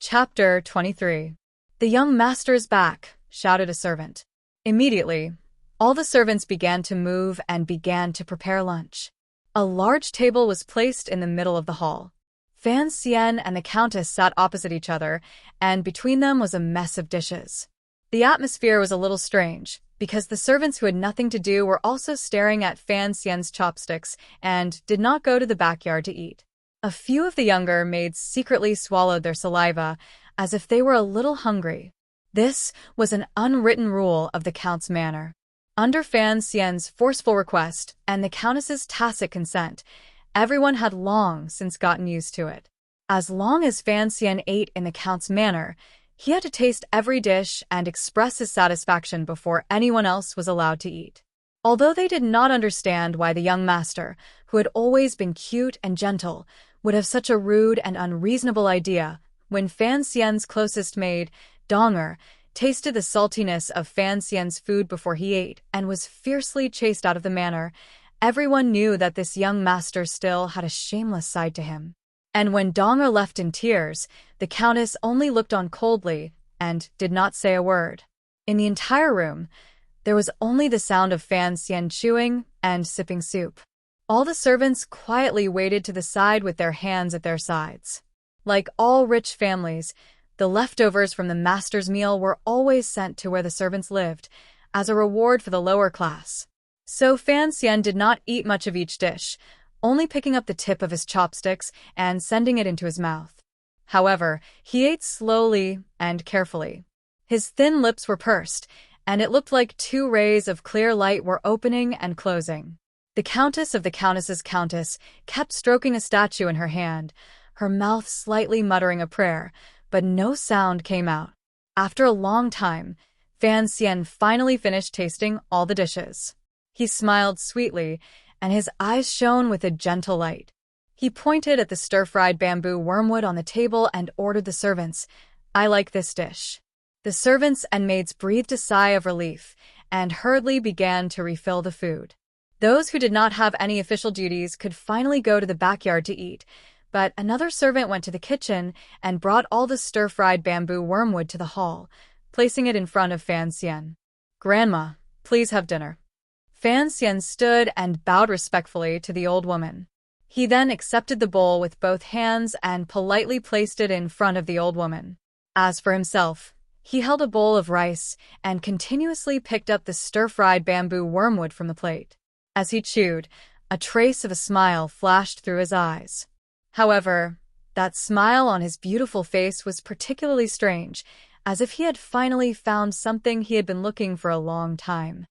Chapter 23. The young master is back, shouted a servant. Immediately, all the servants began to move and began to prepare lunch. A large table was placed in the middle of the hall. Fan Xian and the countess sat opposite each other, and between them was a mess of dishes. The atmosphere was a little strange, because the servants who had nothing to do were also staring at Fan Xian's chopsticks and did not go to the backyard to eat. A few of the younger maids secretly swallowed their saliva, as if they were a little hungry. This was an unwritten rule of the count's manor. Under Fan Xian's forceful request and the countess's tacit consent, everyone had long since gotten used to it. As long as Fan Xian ate in the count's manor, he had to taste every dish and express his satisfaction before anyone else was allowed to eat. Although they did not understand why the young master, who had always been cute and gentle, would have such a rude and unreasonable idea, when Fan Xian's closest maid, Donger, tasted the saltiness of Fan Xian's food before he ate and was fiercely chased out of the manor, everyone knew that this young master still had a shameless side to him. And when Donger left in tears, the countess only looked on coldly and did not say a word. In the entire room, there was only the sound of Fan Xian chewing and sipping soup. All the servants quietly waited to the side with their hands at their sides. Like all rich families, the leftovers from the master's meal were always sent to where the servants lived, as a reward for the lower class. So Fan Xian did not eat much of each dish, only picking up the tip of his chopsticks and sending it into his mouth. However, he ate slowly and carefully. His thin lips were pursed, and it looked like two rays of clear light were opening and closing. The countess of the countess's countess kept stroking a statue in her hand, her mouth slightly muttering a prayer, but no sound came out. After a long time, Fan Xian finally finished tasting all the dishes. He smiled sweetly, and his eyes shone with a gentle light. He pointed at the stir-fried bamboo wormwood on the table and ordered the servants, "I like this dish." The servants and maids breathed a sigh of relief and hurriedly began to refill the food. Those who did not have any official duties could finally go to the backyard to eat, but another servant went to the kitchen and brought all the stir-fried bamboo wormwood to the hall, placing it in front of Fan Xian. "Grandma, please have dinner." Fan Xian stood and bowed respectfully to the old woman. He then accepted the bowl with both hands and politely placed it in front of the old woman. As for himself, he held a bowl of rice and continuously picked up the stir-fried bamboo wormwood from the plate. As he chewed, a trace of a smile flashed through his eyes. However, that smile on his beautiful face was particularly strange, as if he had finally found something he had been looking for a long time.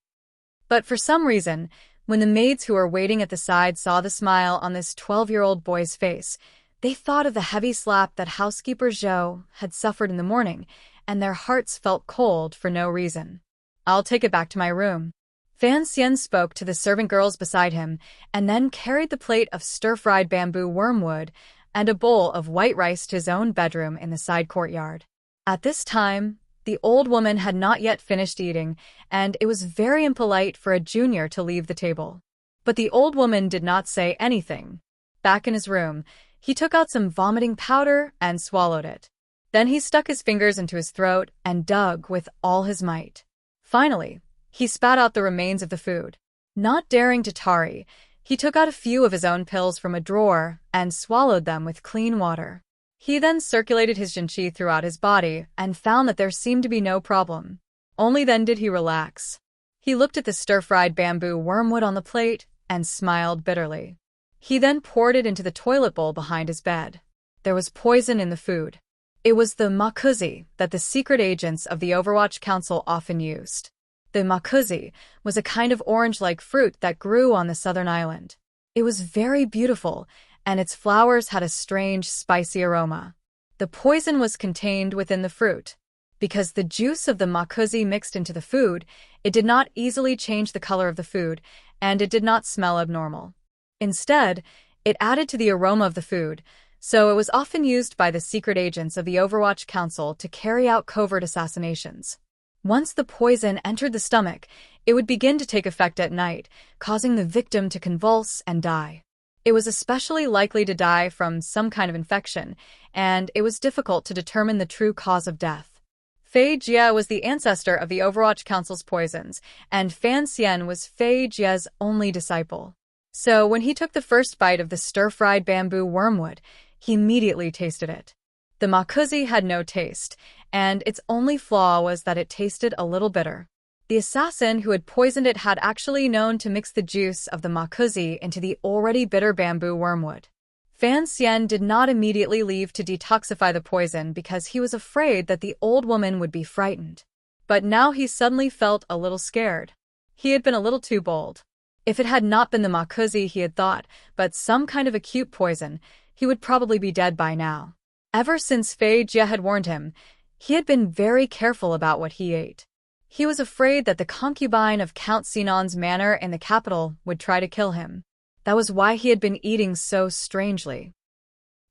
But for some reason, when the maids who were waiting at the side saw the smile on this 12-year-old boy's face, they thought of the heavy slap that housekeeper Zhou had suffered in the morning, and their hearts felt cold for no reason. "I'll take it back to my room." Fan Xian spoke to the servant girls beside him and then carried the plate of stir-fried bamboo wormwood and a bowl of white rice to his own bedroom in the side courtyard. At this time, the old woman had not yet finished eating, and it was very impolite for a junior to leave the table. But the old woman did not say anything. Back in his room, he took out some vomiting powder and swallowed it. Then he stuck his fingers into his throat and dug with all his might. Finally, he spat out the remains of the food. Not daring to tarry, he took out a few of his own pills from a drawer and swallowed them with clean water. He then circulated his jinqi throughout his body and found that there seemed to be no problem. Only then did he relax. He looked at the stir-fried bamboo wormwood on the plate and smiled bitterly. He then poured it into the toilet bowl behind his bed. There was poison in the food. It was the makuzi that the secret agents of the Overwatch Council often used. The makuzi was a kind of orange-like fruit that grew on the southern island. It was very beautiful, and its flowers had a strange, spicy aroma. The poison was contained within the fruit. Because the juice of the makuzi mixed into the food, it did not easily change the color of the food, and it did not smell abnormal. Instead, it added to the aroma of the food, so it was often used by the secret agents of the Overwatch Council to carry out covert assassinations. Once the poison entered the stomach, it would begin to take effect at night, causing the victim to convulse and die. It was especially likely to die from some kind of infection, and it was difficult to determine the true cause of death. Fei Jie was the ancestor of the Overwatch Council's poisons, and Fan Xian was Fei Jie's only disciple. So when he took the first bite of the stir-fried bamboo wormwood, he immediately tasted it. The makuzi had no taste, and its only flaw was that it tasted a little bitter. The assassin who had poisoned it had actually known to mix the juice of the makuzi into the already bitter bamboo wormwood. Fan Xian did not immediately leave to detoxify the poison because he was afraid that the old woman would be frightened. But now he suddenly felt a little scared. He had been a little too bold. If it had not been the makuzi he had thought, but some kind of acute poison, he would probably be dead by now. Ever since Fei Jie had warned him, he had been very careful about what he ate. He was afraid that the concubine of Count Sinan's manor in the capital would try to kill him. That was why he had been eating so strangely.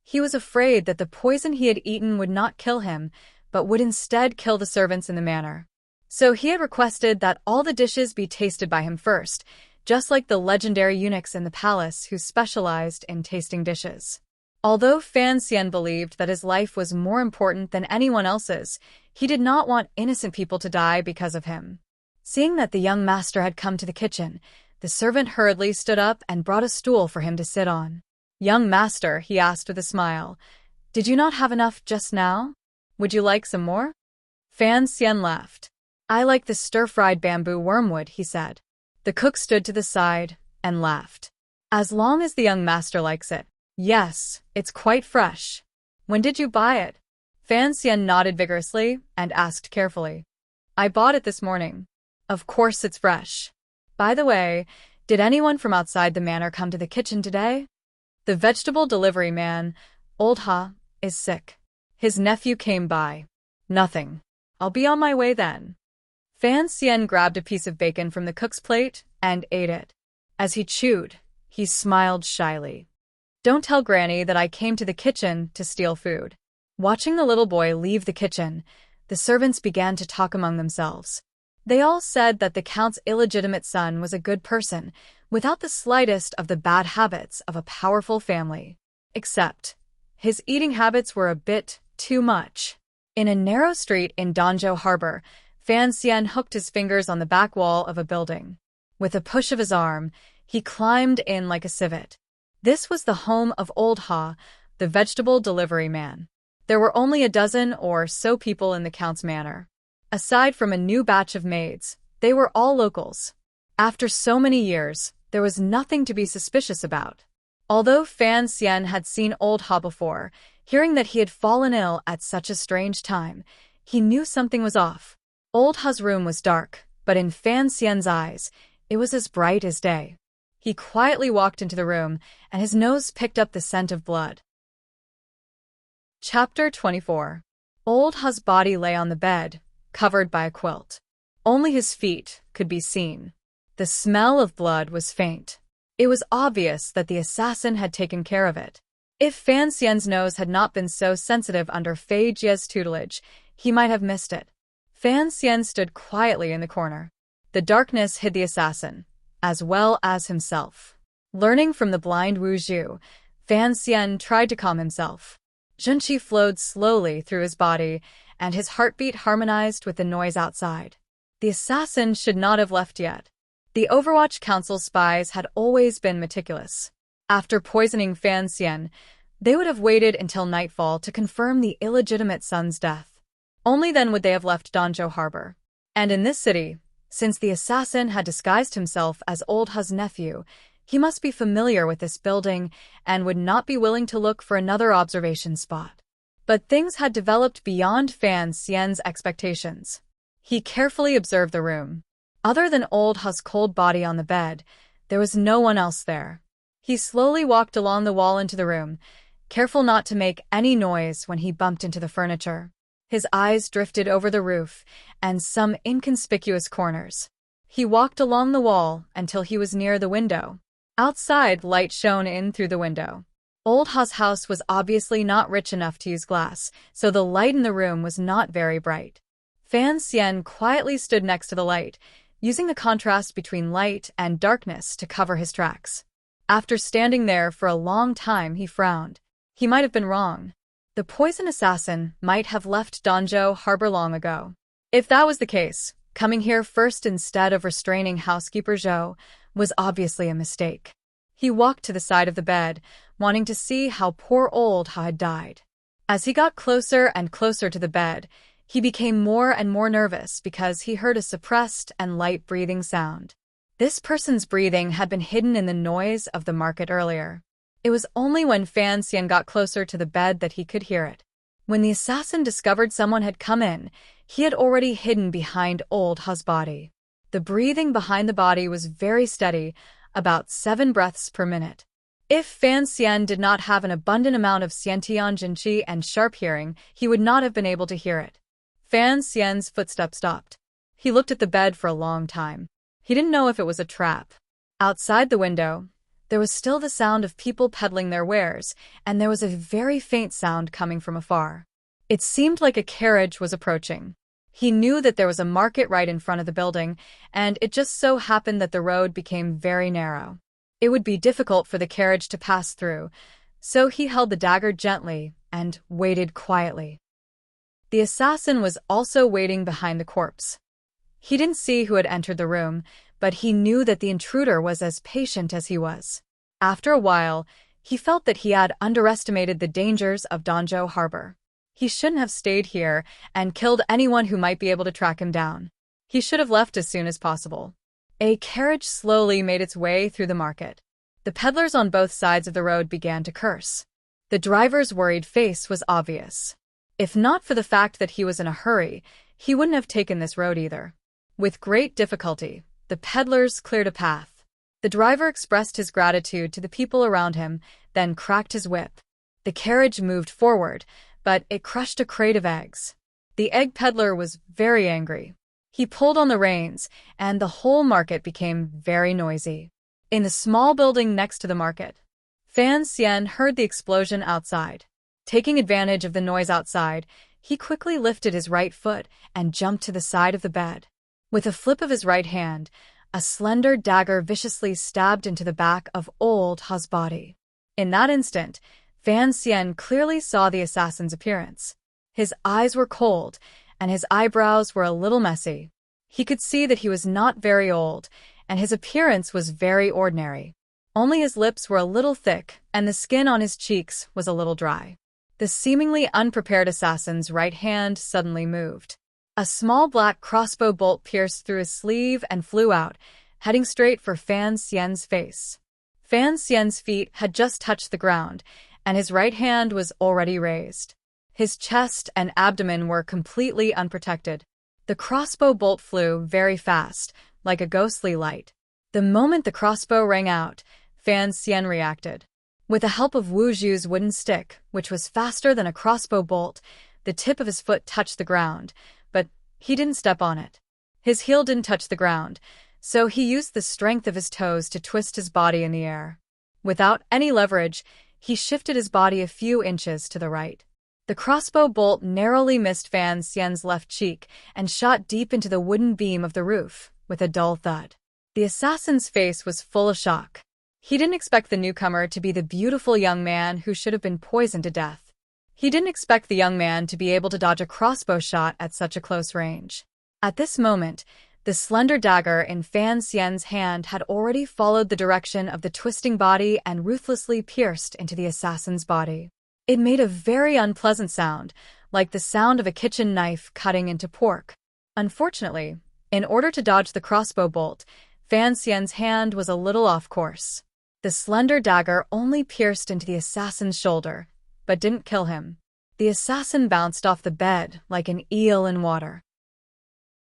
He was afraid that the poison he had eaten would not kill him, but would instead kill the servants in the manor. So he had requested that all the dishes be tasted by him first, just like the legendary eunuchs in the palace who specialized in tasting dishes. Although Fan Xian believed that his life was more important than anyone else's, he did not want innocent people to die because of him. Seeing that the young master had come to the kitchen, the servant hurriedly stood up and brought a stool for him to sit on. "Young master," he asked with a smile, "did you not have enough just now? Would you like some more?" Fan Xian laughed. "I like the stir-fried bamboo wormwood," he said. The cook stood to the side and laughed. "As long as the young master likes it. Yes, it's quite fresh. When did you buy it?" Fan Xian nodded vigorously and asked carefully. "I bought it this morning. Of course it's fresh. By the way, did anyone from outside the manor come to the kitchen today?" "The vegetable delivery man, Old Ha, is sick. His nephew came by." "Nothing. I'll be on my way then." Fan Xian grabbed a piece of bacon from the cook's plate and ate it. As he chewed, he smiled shyly. "Don't tell Granny that I came to the kitchen to steal food." Watching the little boy leave the kitchen, the servants began to talk among themselves. They all said that the Count's illegitimate son was a good person, without the slightest of the bad habits of a powerful family. Except, his eating habits were a bit too much. In a narrow street in Danzhou Harbor, Fan Xian hooked his fingers on the back wall of a building. With a push of his arm, he climbed in like a civet. This was the home of Old Ha, the vegetable delivery man. There were only a dozen or so people in the Count's manor. Aside from a new batch of maids, they were all locals. After so many years, there was nothing to be suspicious about. Although Fan Xian had seen Old Ha before, hearing that he had fallen ill at such a strange time, he knew something was off. Old Ha's room was dark, but in Fan Xian's eyes, it was as bright as day. He quietly walked into the room, and his nose picked up the scent of blood. Chapter 24. Old Ha's body lay on the bed, covered by a quilt. Only his feet could be seen. The smell of blood was faint. It was obvious that the assassin had taken care of it. If Fan Xian's nose had not been so sensitive under Fei Jie's tutelage, he might have missed it. Fan Xian stood quietly in the corner. The darkness hid the assassin, as well as himself. Learning from the blind Wu Zhu, Fan Xian tried to calm himself. Zhenqi flowed slowly through his body, and his heartbeat harmonized with the noise outside. The assassin should not have left yet. The Overwatch Council spies had always been meticulous. After poisoning Fan Xian, they would have waited until nightfall to confirm the illegitimate son's death. Only then would they have left Danzhou Harbor. And in this city, since the assassin had disguised himself as Old Ha's nephew, he must be familiar with this building and would not be willing to look for another observation spot. But things had developed beyond Fan Xian's expectations. He carefully observed the room. Other than Old Ha's cold body on the bed, there was no one else there. He slowly walked along the wall into the room, careful not to make any noise when he bumped into the furniture. His eyes drifted over the roof and some inconspicuous corners. He walked along the wall until he was near the window. Outside, light shone in through the window. Old Ha's house was obviously not rich enough to use glass, so the light in the room was not very bright. Fan Xian quietly stood next to the light, using the contrast between light and darkness to cover his tracks. After standing there for a long time, he frowned. He might have been wrong. The poison assassin might have left Danzhou Harbor long ago. If that was the case, coming here first instead of restraining housekeeper Zhou was obviously a mistake. He walked to the side of the bed, wanting to see how poor old Ha had died. As he got closer and closer to the bed, he became more and more nervous because he heard a suppressed and light breathing sound. This person's breathing had been hidden in the noise of the market earlier. It was only when Fan Xian got closer to the bed that he could hear it. When the assassin discovered someone had come in, he had already hidden behind old Ha's body. The breathing behind the body was very steady, about 7 breaths per minute. If Fan Xian did not have an abundant amount of Xiantian Jinqi and sharp hearing, he would not have been able to hear it. Fan Xian's footsteps stopped. He looked at the bed for a long time. He didn't know if it was a trap. Outside the window, there was still the sound of people peddling their wares, and there was a very faint sound coming from afar. It seemed like a carriage was approaching. He knew that there was a market right in front of the building, and it just so happened that the road became very narrow. It would be difficult for the carriage to pass through, so he held the dagger gently and waited quietly. The assassin was also waiting behind the corpse. He didn't see who had entered the room, but he knew that the intruder was as patient as he was. After a while, he felt that he had underestimated the dangers of Danzhou Harbor. He shouldn't have stayed here and killed anyone who might be able to track him down. He should have left as soon as possible. A carriage slowly made its way through the market. The peddlers on both sides of the road began to curse. The driver's worried face was obvious. If not for the fact that he was in a hurry, he wouldn't have taken this road either. With great difficulty, the peddlers cleared a path. The driver expressed his gratitude to the people around him, then cracked his whip. The carriage moved forward, but it crushed a crate of eggs. The egg peddler was very angry. He pulled on the reins, and the whole market became very noisy. In the small building next to the market, Fan Xian heard the explosion outside. Taking advantage of the noise outside, he quickly lifted his right foot and jumped to the side of the bed. With a flip of his right hand, a slender dagger viciously stabbed into the back of old Ha's body. In that instant, Fan Xian clearly saw the assassin's appearance. His eyes were cold, and his eyebrows were a little messy. He could see that he was not very old, and his appearance was very ordinary. Only his lips were a little thick, and the skin on his cheeks was a little dry. The seemingly unprepared assassin's right hand suddenly moved. A small black crossbow bolt pierced through his sleeve and flew out, heading straight for Fan Xian's face. Fan Xian's feet had just touched the ground, and his right hand was already raised. His chest and abdomen were completely unprotected. The crossbow bolt flew very fast, like a ghostly light. The moment the crossbow rang out, Fan Xian reacted. With the help of Wu Zhu's wooden stick, which was faster than a crossbow bolt, the tip of his foot touched the ground, but he didn't step on it. His heel didn't touch the ground, so he used the strength of his toes to twist his body in the air. Without any leverage, he shifted his body a few inches to the right. The crossbow bolt narrowly missed Fan Xian's left cheek and shot deep into the wooden beam of the roof, with a dull thud. The assassin's face was full of shock. He didn't expect the newcomer to be the beautiful young man who should have been poisoned to death. He didn't expect the young man to be able to dodge a crossbow shot at such a close range. At this moment, the slender dagger in Fan Xian's hand had already followed the direction of the twisting body and ruthlessly pierced into the assassin's body. It made a very unpleasant sound, like the sound of a kitchen knife cutting into pork. Unfortunately, in order to dodge the crossbow bolt, Fan Xian's hand was a little off course. The slender dagger only pierced into the assassin's shoulder, but didn't kill him. The assassin bounced off the bed like an eel in water.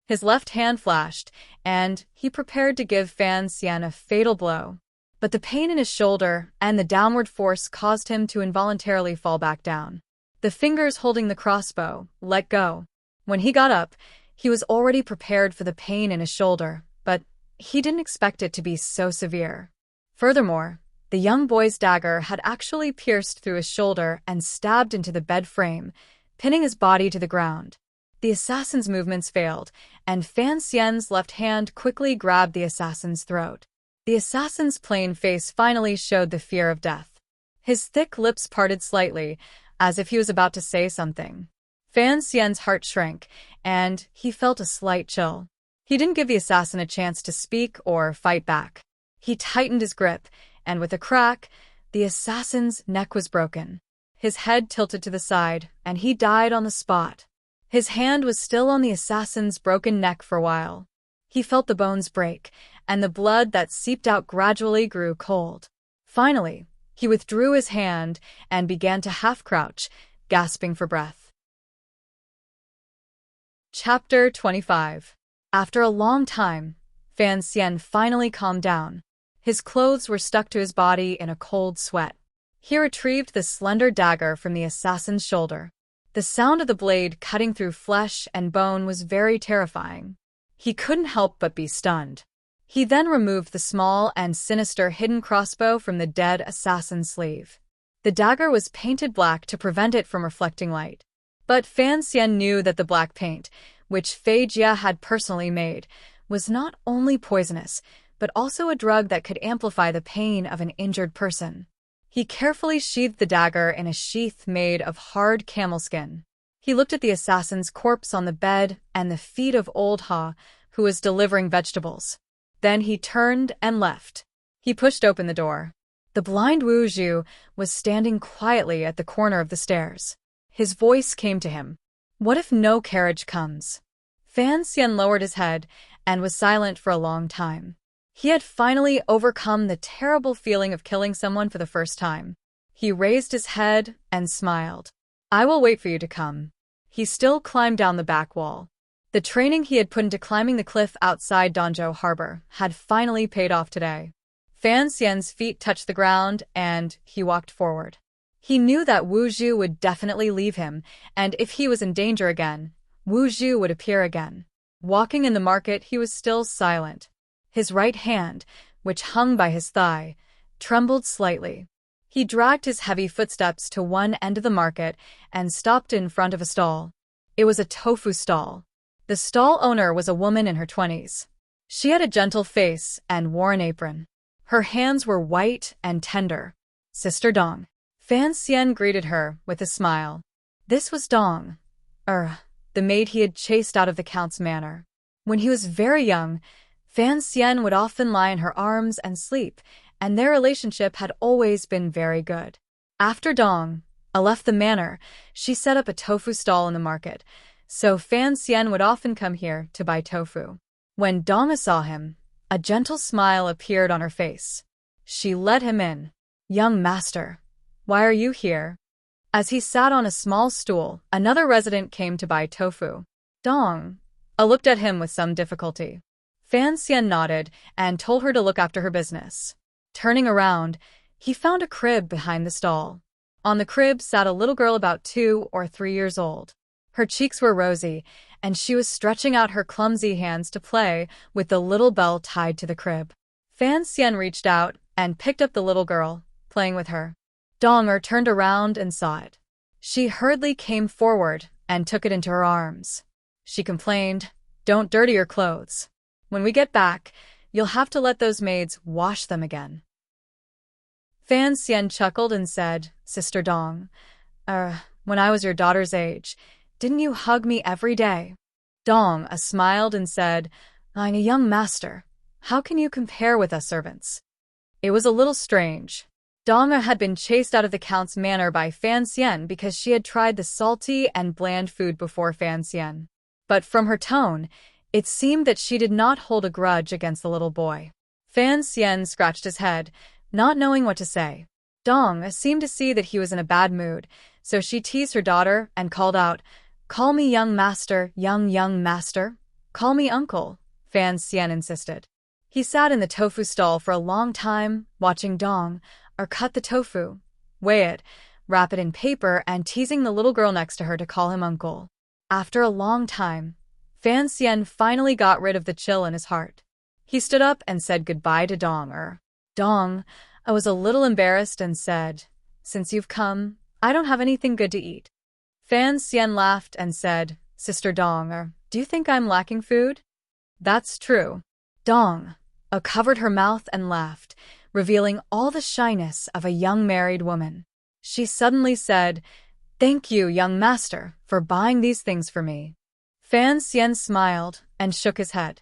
His left hand flashed, and he prepared to give Fan Xian a fatal blow. But the pain in his shoulder and the downward force caused him to involuntarily fall back down. The fingers holding the crossbow let go. When he got up, he was already prepared for the pain in his shoulder, but he didn't expect it to be so severe. Furthermore, the young boy's dagger had actually pierced through his shoulder and stabbed into the bed frame, pinning his body to the ground. The assassin's movements failed, and Fan Xian's left hand quickly grabbed the assassin's throat. The assassin's plain face finally showed the fear of death. His thick lips parted slightly, as if he was about to say something. Fan Xian's heart shrank, and he felt a slight chill. He didn't give the assassin a chance to speak or fight back. He tightened his grip, and with a crack, the assassin's neck was broken. His head tilted to the side, and he died on the spot. His hand was still on the assassin's broken neck for a while. He felt the bones break, and the blood that seeped out gradually grew cold. Finally, he withdrew his hand and began to half-crouch, gasping for breath. Chapter 25. After a long time, Fan Xian finally calmed down. His clothes were stuck to his body in a cold sweat. He retrieved the slender dagger from the assassin's shoulder. The sound of the blade cutting through flesh and bone was very terrifying. He couldn't help but be stunned. He then removed the small and sinister hidden crossbow from the dead assassin's sleeve. The dagger was painted black to prevent it from reflecting light. But Fan Xian knew that the black paint, which Fei Jia had personally made, was not only poisonous, but also a drug that could amplify the pain of an injured person. He carefully sheathed the dagger in a sheath made of hard camel skin. He looked at the assassin's corpse on the bed and the feet of old Ha, who was delivering vegetables. Then he turned and left. He pushed open the door. The blind Wu Zhu was standing quietly at the corner of the stairs. His voice came to him. "What if no carriage comes?" Fan Xian lowered his head and was silent for a long time. He had finally overcome the terrible feeling of killing someone for the first time. He raised his head and smiled. "I will wait for you to come." He still climbed down the back wall. The training he had put into climbing the cliff outside Danzhou Harbor had finally paid off today. Fan Xian's feet touched the ground, and he walked forward. He knew that Wu Zhu would definitely leave him, and if he was in danger again, Wu Zhu would appear again. Walking in the market, he was still silent. His right hand, which hung by his thigh, trembled slightly. He dragged his heavy footsteps to one end of the market and stopped in front of a stall. It was a tofu stall. The stall owner was a woman in her 20s. She had a gentle face and wore an apron. Her hands were white and tender. "Sister Dong." Fan Xian greeted her with a smile. This was Dong, the maid he had chased out of the count's manor. When he was very young, Fan Xian would often lie in her arms and sleep, and their relationship had always been very good. After Dong left the manor, she set up a tofu stall in the market, so Fan Xian would often come here to buy tofu. When Dong saw him, a gentle smile appeared on her face. She let him in. "Young master, why are you here?" As he sat on a small stool, another resident came to buy tofu. Dong looked at him with some difficulty. Fan Xian nodded and told her to look after her business. Turning around, he found a crib behind the stall. On the crib sat a little girl about 2 or 3 years old. Her cheeks were rosy, and she was stretching out her clumsy hands to play with the little bell tied to the crib. Fan Xian reached out and picked up the little girl, playing with her. Donger turned around and saw it. She hurriedly came forward and took it into her arms. She complained, "Don't dirty your clothes. When we get back, you'll have to let those maids wash them again." Fan Xian chuckled and said, "Sister Dong, when I was your daughter's age, didn't you hug me every day?" Dong smiled and said, "I'm a young master. How can you compare with us servants?" It was a little strange. Dong had been chased out of the count's manor by Fan Xian because she had tried the salty and bland food before Fan Xian. But from her tone, it seemed that she did not hold a grudge against the little boy. Fan Xian scratched his head, not knowing what to say. Dong seemed to see that he was in a bad mood, so she teased her daughter and called out, "Call me young master, young master. Call me uncle," Fan Xian insisted. He sat in the tofu stall for a long time, watching Dong cut the tofu, weigh it, wrap it in paper, and teasing the little girl next to her to call him uncle. After a long time, Fan Xian finally got rid of the chill in his heart. He stood up and said goodbye to Dong. Dong was a little embarrassed and said, "Since you've come, I don't have anything good to eat." Fan Xian laughed and said, "Sister Dong, do you think I'm lacking food?" "That's true." Dong covered her mouth and laughed, revealing all the shyness of a young married woman. She suddenly said, "Thank you, young master, for buying these things for me." Fan Xian smiled and shook his head.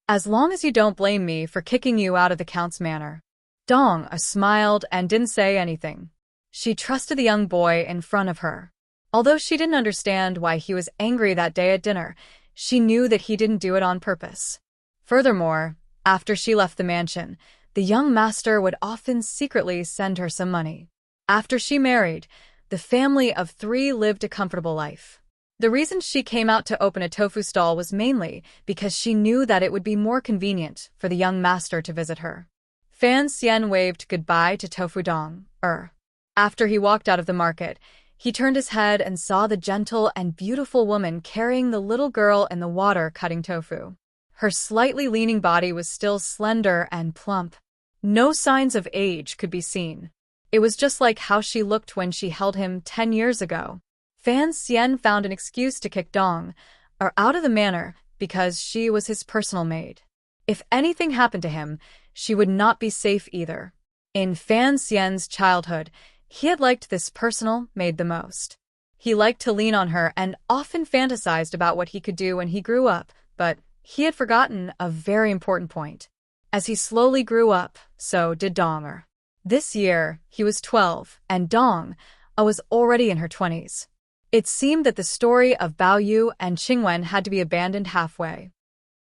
"As long as you don't blame me for kicking you out of the count's manor." Dong smiled and didn't say anything. She trusted the young boy in front of her. Although she didn't understand why he was angry that day at dinner, she knew that he didn't do it on purpose. Furthermore, after she left the mansion, the young master would often secretly send her some money. After she married, the family of 3 lived a comfortable life. The reason she came out to open a tofu stall was mainly because she knew that it would be more convenient for the young master to visit her. Fan Xian waved goodbye to Tofu Dong. After he walked out of the market, he turned his head and saw the gentle and beautiful woman carrying the little girl in the water cutting tofu. Her slightly leaning body was still slender and plump. No signs of age could be seen. It was just like how she looked when she held him 10 years ago. Fan Xian found an excuse to kick Dong out of the manor because she was his personal maid. If anything happened to him, she would not be safe either. In Fan Xian's childhood, he had liked this personal maid the most. He liked to lean on her and often fantasized about what he could do when he grew up, but he had forgotten a very important point. As he slowly grew up, so did Dong. This year, he was 12, and Dong was already in her 20s. It seemed that the story of Bao Yu and Qingwen had to be abandoned halfway.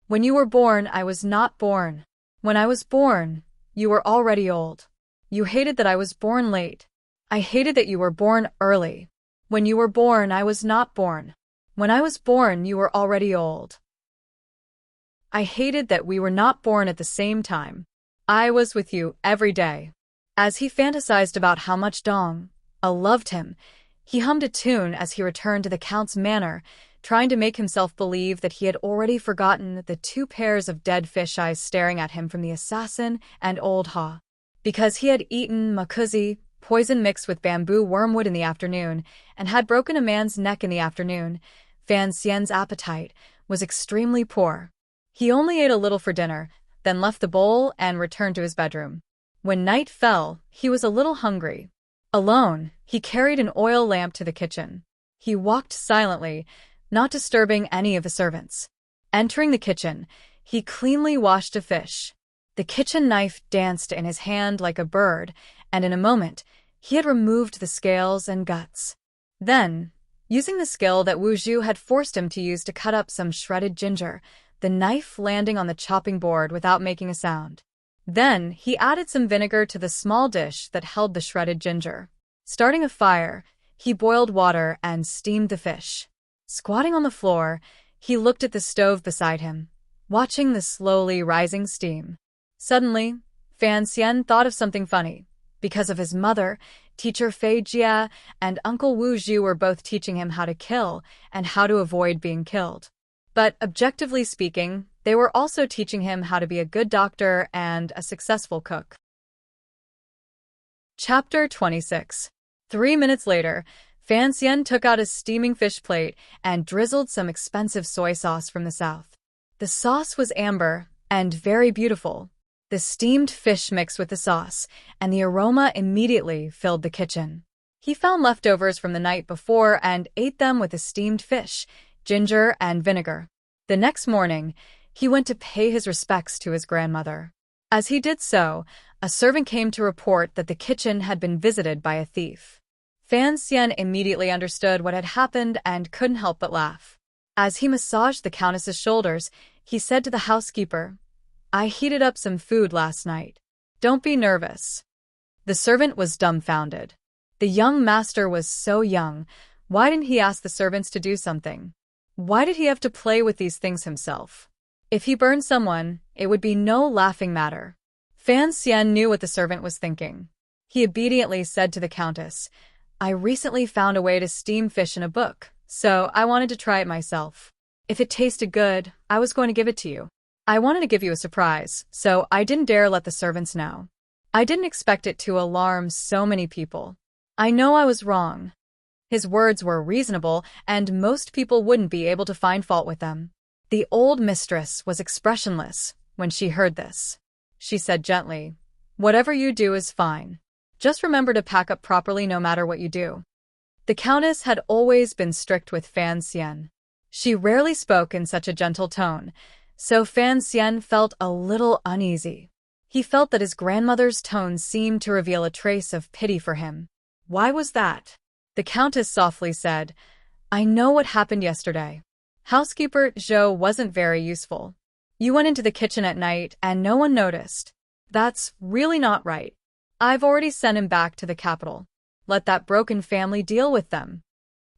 "When you were born, I was not born. When I was born, you were already old. You hated that I was born late. I hated that you were born early. When you were born, I was not born. When I was born, you were already old. I hated that we were not born at the same time. I was with you every day." As he fantasized about how much Dong loved him, he hummed a tune as he returned to the Count's manor, trying to make himself believe that he had already forgotten the 2 pairs of dead fish eyes staring at him from the assassin and old Ha. Because he had eaten makuzi, poison mixed with bamboo wormwood in the afternoon, and had broken a man's neck in the afternoon, Fan Xian's appetite was extremely poor. He only ate a little for dinner, then left the bowl and returned to his bedroom. When night fell, he was a little hungry. Alone, he carried an oil lamp to the kitchen. He walked silently, not disturbing any of the servants. Entering the kitchen, he cleanly washed a fish. The kitchen knife danced in his hand like a bird, and in a moment, he had removed the scales and guts. Then, using the skill that Wu Zhu had forced him to use to cut up some shredded ginger, the knife landing on the chopping board without making a sound. Then, he added some vinegar to the small dish that held the shredded ginger. Starting a fire, he boiled water and steamed the fish. Squatting on the floor, he looked at the stove beside him, watching the slowly rising steam. Suddenly, Fan Xian thought of something funny. Because of his mother, teacher Fei Jia and Uncle Wu Zhu were both teaching him how to kill and how to avoid being killed. But objectively speaking, they were also teaching him how to be a good doctor and a successful cook. Chapter 26. 3 minutes later, Fan Xian took out a steaming fish plate and drizzled some expensive soy sauce from the south. The sauce was amber and very beautiful. The steamed fish mixed with the sauce, and the aroma immediately filled the kitchen. He found leftovers from the night before and ate them with the steamed fish, ginger, and vinegar. The next morning, he went to pay his respects to his grandmother. As he did so, a servant came to report that the kitchen had been visited by a thief. Fan Xian immediately understood what had happened and couldn't help but laugh. As he massaged the countess's shoulders, he said to the housekeeper, "I heated up some food last night. Don't be nervous." The servant was dumbfounded. The young master was so young. Why didn't he ask the servants to do something? Why did he have to play with these things himself? If he burned someone, it would be no laughing matter. Fan Xian knew what the servant was thinking. He obediently said to the countess, "I recently found a way to steam fish in a book, so I wanted to try it myself. If it tasted good, I was going to give it to you. I wanted to give you a surprise, so I didn't dare let the servants know. I didn't expect it to alarm so many people. I know I was wrong." His words were reasonable, and most people wouldn't be able to find fault with them. The old mistress was expressionless when she heard this. she said gently. Whatever you do is fine. Just remember to pack up properly no matter what you do. The Countess had always been strict with Fan Xian. She rarely spoke in such a gentle tone, so Fan Xian felt a little uneasy. He felt that his grandmother's tone seemed to reveal a trace of pity for him. Why was that? The Countess softly said, I know what happened yesterday. Housekeeper Zhou wasn't very useful. You went into the kitchen at night and no one noticed. That's really not right. I've already sent him back to the capital. Let that broken family deal with them.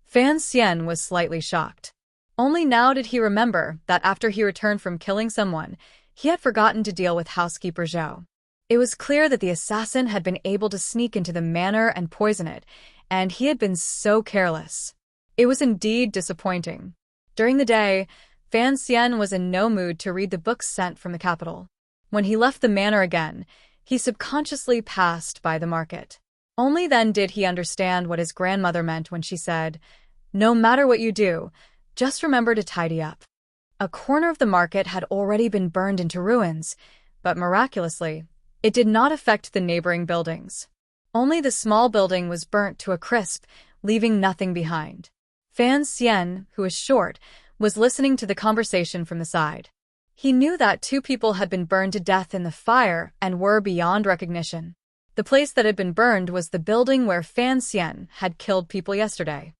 Fan Xian was slightly shocked. Only now did he remember that after he returned from killing someone, he had forgotten to deal with housekeeper Zhou. It was clear that the assassin had been able to sneak into the manor and poison it, and he had been so careless. It was indeed disappointing. During the day, Fan Xian was in no mood to read the books sent from the capital. When he left the manor again, he subconsciously passed by the market. Only then did he understand what his grandmother meant when she said, No matter what you do, just remember to tidy up. A corner of the market had already been burned into ruins, but miraculously, it did not affect the neighboring buildings. Only the small building was burnt to a crisp, leaving nothing behind. Fan Xian, who was short, was listening to the conversation from the side. He knew that 2 people had been burned to death in the fire and were beyond recognition. The place that had been burned was the building where Fan Xian had killed people yesterday.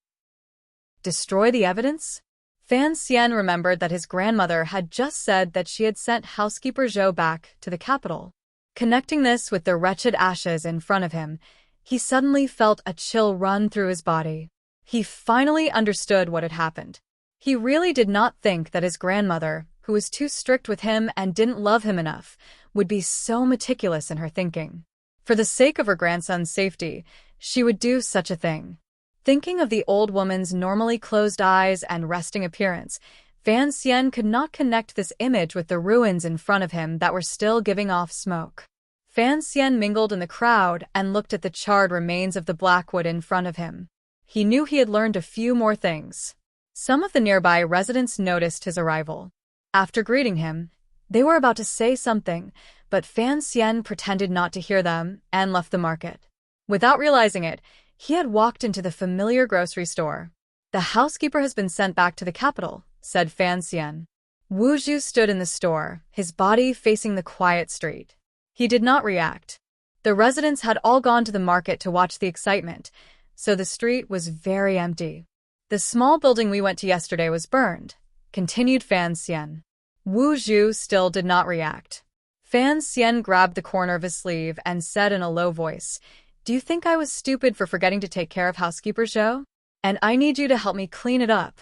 Destroy the evidence? Fan Xian remembered that his grandmother had just said that she had sent housekeeper Zhou back to the capital. Connecting this with the wretched ashes in front of him, he suddenly felt a chill run through his body. He finally understood what had happened. He really did not think that his grandmother, who was too strict with him and didn't love him enough, would be so meticulous in her thinking. For the sake of her grandson's safety, she would do such a thing. Thinking of the old woman's normally closed eyes and resting appearance, Fan Xian could not connect this image with the ruins in front of him that were still giving off smoke. Fan Xian mingled in the crowd and looked at the charred remains of the blackwood in front of him. He knew he had learned a few more things. Some of the nearby residents noticed his arrival. After greeting him, they were about to say something, but Fan Xian pretended not to hear them and left the market. Without realizing it, he had walked into the familiar grocery store. The housekeeper has been sent back to the capital, said Fan Xian. Wu Zhu stood in the store, his body facing the quiet street. He did not react. The residents had all gone to the market to watch the excitement, so the street was very empty. The small building we went to yesterday was burned, continued Fan Xian. Wu Zhu still did not react. Fan Xian grabbed the corner of his sleeve and said in a low voice, Do you think I was stupid for forgetting to take care of housekeeper Zhou? And I need you to help me clean it up.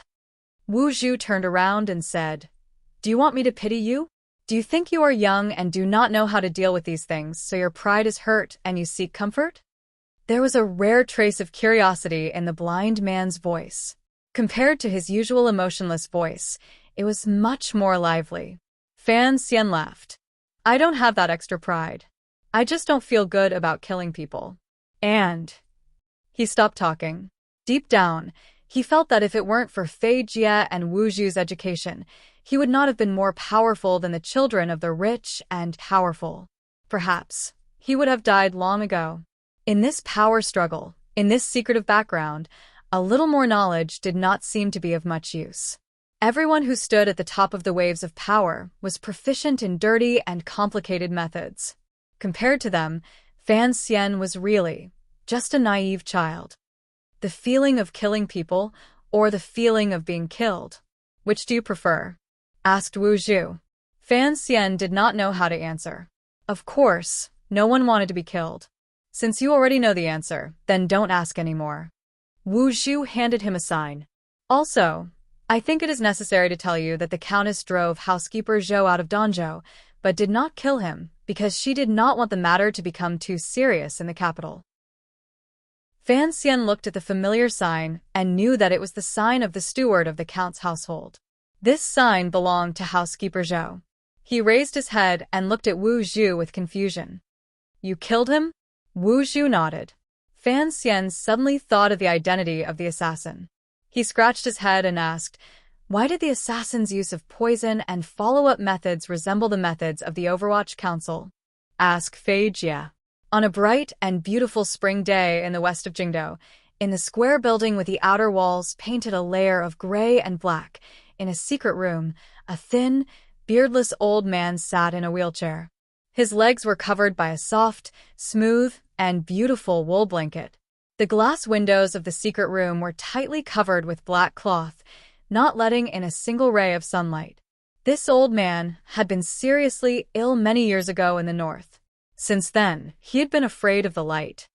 Wu Zhu turned around and said, Do you want me to pity you? Do you think you are young and do not know how to deal with these things, so your pride is hurt and you seek comfort? There was a rare trace of curiosity in the blind man's voice. Compared to his usual emotionless voice, it was much more lively. Fan Xian laughed. I don't have that extra pride. I just don't feel good about killing people. And... He stopped talking. Deep down, he felt that if it weren't for Fei Jie and Wu Zhu's education, he would not have been more powerful than the children of the rich and powerful. Perhaps, he would have died long ago. In this power struggle, in this secretive background, a little more knowledge did not seem to be of much use. Everyone who stood at the top of the waves of power was proficient in dirty and complicated methods. Compared to them, Fan Xian was really just a naive child. The feeling of killing people or the feeling of being killed? Which do you prefer? Asked Wu Zhu. Fan Xian did not know how to answer. Of course, no one wanted to be killed. Since you already know the answer, then don't ask anymore. Wu Zhu handed him a sign. Also, I think it is necessary to tell you that the Countess drove housekeeper Zhou out of Danzhou, but did not kill him because she did not want the matter to become too serious in the capital. Fan Xian looked at the familiar sign and knew that it was the sign of the steward of the Count's household. This sign belonged to housekeeper Zhou. He raised his head and looked at Wu Zhu with confusion. You killed him? Wu Zhu nodded. Fan Xian suddenly thought of the identity of the assassin. He scratched his head and asked, Why did the assassin's use of poison and follow-up methods resemble the methods of the Overwatch Council? asked Fei Jie. On a bright and beautiful spring day in the west of Jingdo, in the square building with the outer walls painted a layer of gray and black, in a secret room, a thin, beardless old man sat in a wheelchair. His legs were covered by a soft, smooth, and beautiful wool blanket. The glass windows of the secret room were tightly covered with black cloth, not letting in a single ray of sunlight. This old man had been seriously ill many years ago in the north. Since then, he had been afraid of the light.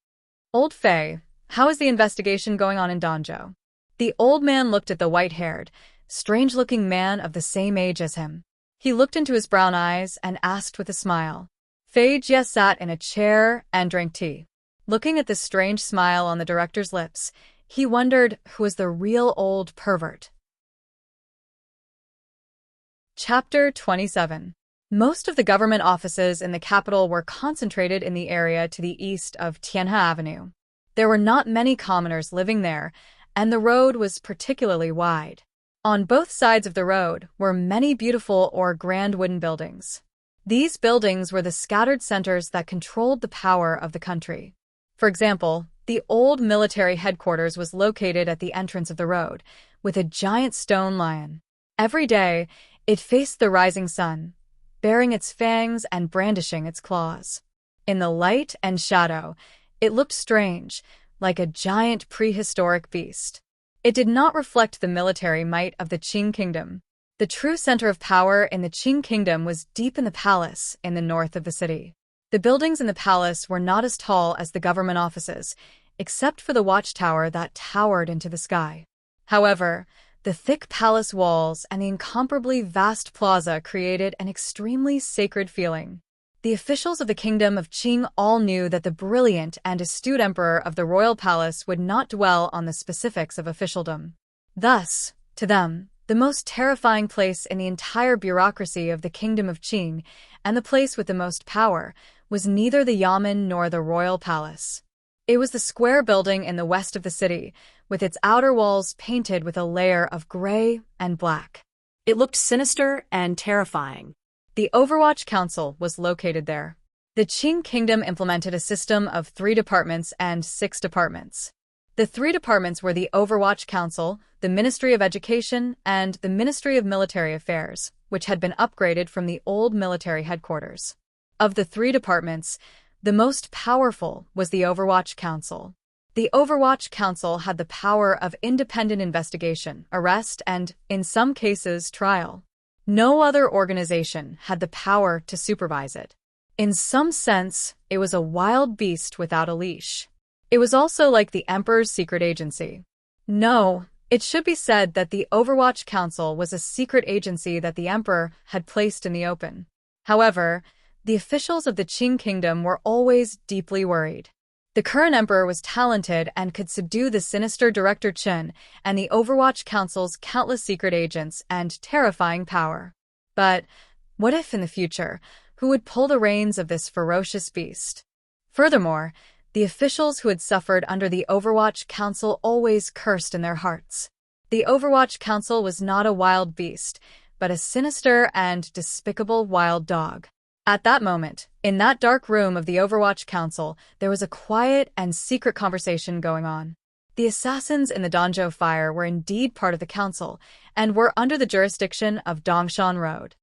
"Old Fei, how is the investigation going on in Danzhou?" The old man looked at the white-haired, strange-looking man of the same age as him. He looked into his brown eyes and asked with a smile. Fei Jie sat in a chair and drank tea. Looking at the strange smile on the director's lips, he wondered who was the real old pervert. Chapter 27. Most of the government offices in the capital were concentrated in the area to the east of Tianhe Avenue. There were not many commoners living there, and the road was particularly wide. On both sides of the road were many beautiful or grand wooden buildings. These buildings were the scattered centers that controlled the power of the country. For example, the old military headquarters was located at the entrance of the road, with a giant stone lion. Every day, it faced the rising sun, baring its fangs and brandishing its claws. In the light and shadow, it looked strange, like a giant prehistoric beast. It did not reflect the military might of the Qing kingdom. The true center of power in the Qing kingdom was deep in the palace in the north of the city. The buildings in the palace were not as tall as the government offices, except for the watchtower that towered into the sky. However, the thick palace walls and the incomparably vast plaza created an extremely sacred feeling. The officials of the kingdom of Qing all knew that the brilliant and astute emperor of the royal palace would not dwell on the specifics of officialdom. Thus, to them, the most terrifying place in the entire bureaucracy of the kingdom of Qing, and the place with the most power, was neither the yamen nor the royal palace. It was the square building in the west of the city, with its outer walls painted with a layer of gray and black. It looked sinister and terrifying. The Overwatch Council was located there. The Qing kingdom implemented a system of 3 departments and 6 departments. The 3 departments were the Overwatch Council, the Ministry of Education, and the Ministry of Military Affairs, which had been upgraded from the old military headquarters. Of the 3 departments, the most powerful was the Overwatch Council. The Overwatch Council had the power of independent investigation, arrest, and, in some cases, trial. No other organization had the power to supervise it. In some sense, it was a wild beast without a leash. It was also like the Emperor's secret agency. No, it should be said that the Overwatch Council was a secret agency that the Emperor had placed in the open. However, the officials of the Qing kingdom were always deeply worried. The current emperor was talented and could subdue the sinister Director Chen and the Overwatch Council's countless secret agents and terrifying power. But what if in the future, who would pull the reins of this ferocious beast? Furthermore, the officials who had suffered under the Overwatch Council always cursed in their hearts. The Overwatch Council was not a wild beast, but a sinister and despicable wild dog. At that moment, in that dark room of the Overwatch Council, there was a quiet and secret conversation going on. The assassins in the Danzhou fire were indeed part of the council, and were under the jurisdiction of Dongshan Road.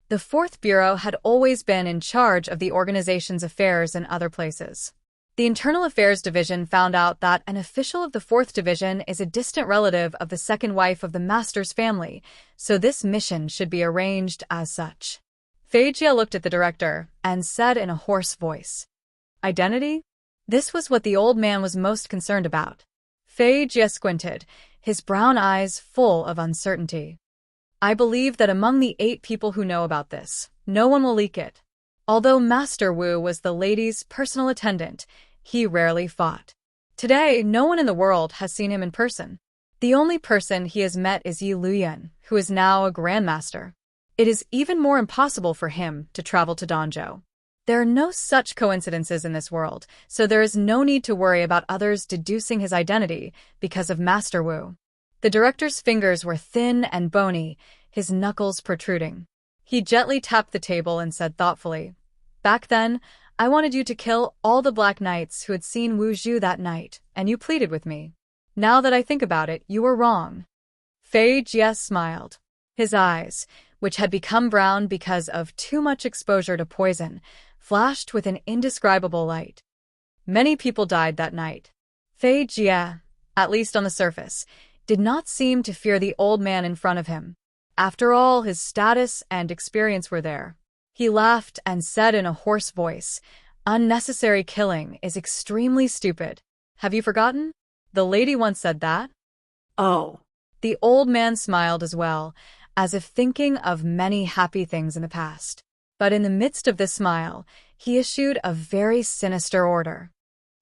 The 4th Bureau had always been in charge of the organization's affairs in other places. The Internal Affairs Division found out that an official of the 4th Division is a distant relative of the second wife of the master's family, so this mission should be arranged as such. Fei Jie looked at the director and said in a hoarse voice, "Identity?" This was what the old man was most concerned about. Fei Jie squinted, his brown eyes full of uncertainty. "I believe that among the 8 people who know about this, no one will leak it. Although Master Wu was the lady's personal attendant, he rarely fought. Today, no one in the world has seen him in person. The only person he has met is Yi Luyan, who is now a grandmaster. It is even more impossible for him to travel to Danzhou. There are no such coincidences in this world, so there is no need to worry about others deducing his identity because of Master Wu." The director's fingers were thin and bony, his knuckles protruding. He gently tapped the table and said thoughtfully, Back then, I wanted you to kill all the Black Knights who had seen Wu Zhu that night, and you pleaded with me. Now that I think about it, you were wrong." Fei Jie smiled. His eyes, which had become brown because of too much exposure to poison, flashed with an indescribable light. Many people died that night. Fei Jie, at least on the surface, did not seem to fear the old man in front of him. After all, his status and experience were there. He laughed and said in a hoarse voice, "Unnecessary killing is extremely stupid. Have you forgotten? The lady once said that." Oh. The old man smiled as well, as if thinking of many happy things in the past. But in the midst of this smile, he issued a very sinister order.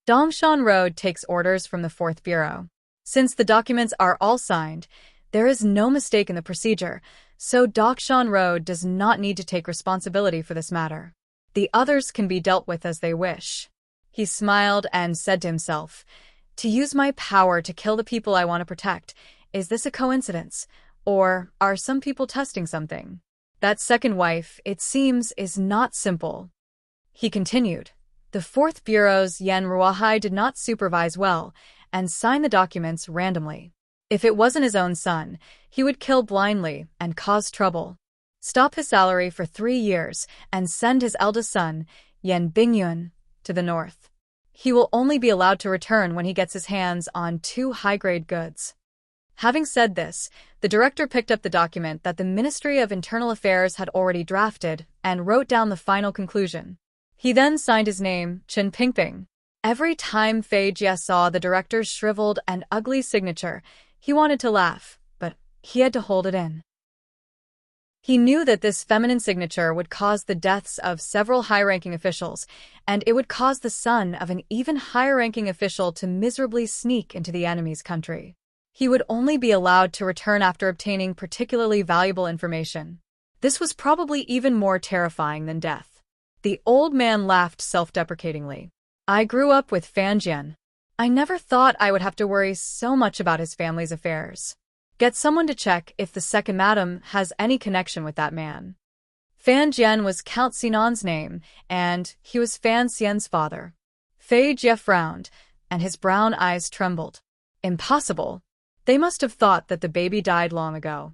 Dongshan Road takes orders from the 4th Bureau. Since the documents are all signed, there is no mistake in the procedure, so Dongshan Road does not need to take responsibility for this matter. The others can be dealt with as they wish. He smiled and said to himself, "To use my power to kill the people I want to protect, is this a coincidence? Or are some people testing something? That second wife, it seems, is not simple." He continued. The 4th Bureau's Yan Ruahai did not supervise well and sign the documents randomly. If it wasn't his own son, he would kill blindly and cause trouble. Stop his salary for 3 years and send his eldest son, Yan Bingyun, to the north. He will only be allowed to return when he gets his hands on 2 high-grade goods. Having said this, the director picked up the document that the Ministry of Internal Affairs had already drafted and wrote down the final conclusion. He then signed his name, Chen Pingping. Every time Fei Jie saw the director's shriveled and ugly signature, he wanted to laugh, but he had to hold it in. He knew that this feminine signature would cause the deaths of several high-ranking officials, and it would cause the son of an even higher-ranking official to miserably sneak into the enemy's country. He would only be allowed to return after obtaining particularly valuable information. This was probably even more terrifying than death. The old man laughed self-deprecatingly. "I grew up with Fan Jian. I never thought I would have to worry so much about his family's affairs. Get someone to check if the second madam has any connection with that man." Fan Jian was Count Sinan's name, and he was Fan Xian's father. Fei Jie frowned, and his brown eyes trembled. "Impossible. They must have thought that the baby died long ago."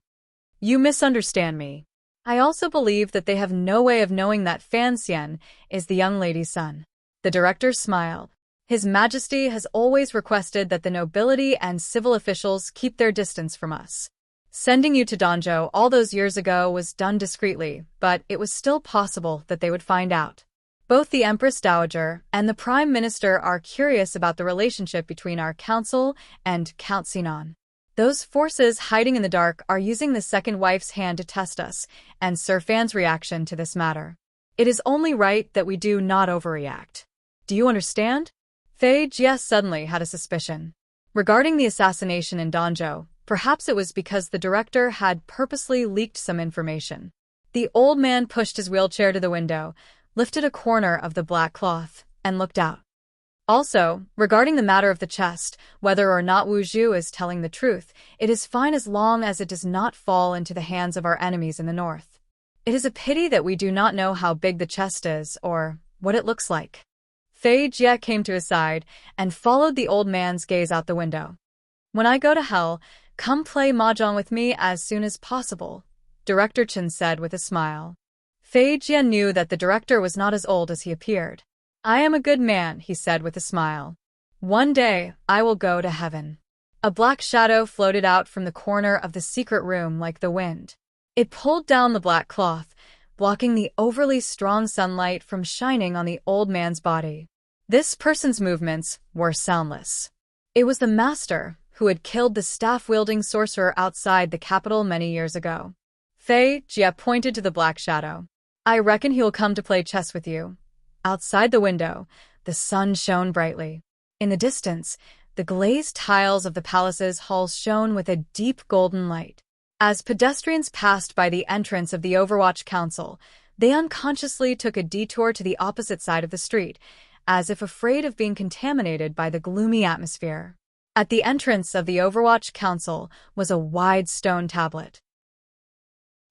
"You misunderstand me. I also believe that they have no way of knowing that Fan Xian is the young lady's son." The director smiled. "His Majesty has always requested that the nobility and civil officials keep their distance from us. Sending you to Danzhou all those years ago was done discreetly, but it was still possible that they would find out. Both the Empress Dowager and the Prime Minister are curious about the relationship between our council and Count Sinan. Those forces hiding in the dark are using the second wife's hand to test us, and Sir Fan's reaction to this matter. It is only right that we do not overreact. Do you understand?" Fei Jie suddenly had a suspicion. Regarding the assassination in Danzhou, perhaps it was because the director had purposely leaked some information. The old man pushed his wheelchair to the window, lifted a corner of the black cloth, and looked out. "Also, regarding the matter of the chest, whether or not Wu Zhu is telling the truth, it is fine as long as it does not fall into the hands of our enemies in the north. It is a pity that we do not know how big the chest is or what it looks like." Fei Jie came to his side and followed the old man's gaze out the window. "When I go to hell, come play mahjong with me as soon as possible," Director Chen said with a smile. Fei Jie knew that the director was not as old as he appeared. "I am a good man," he said with a smile. "One day, I will go to heaven." A black shadow floated out from the corner of the secret room like the wind. It pulled down the black cloth, blocking the overly strong sunlight from shining on the old man's body. This person's movements were soundless. It was the master who had killed the staff-wielding sorcerer outside the capital many years ago. Fei Jie pointed to the black shadow. "I reckon he will come to play chess with you." Outside the window, the sun shone brightly. In the distance, the glazed tiles of the palace's halls shone with a deep golden light. As pedestrians passed by the entrance of the Overwatch Council, they unconsciously took a detour to the opposite side of the street, as if afraid of being contaminated by the gloomy atmosphere. At the entrance of the Overwatch Council was a wide stone tablet.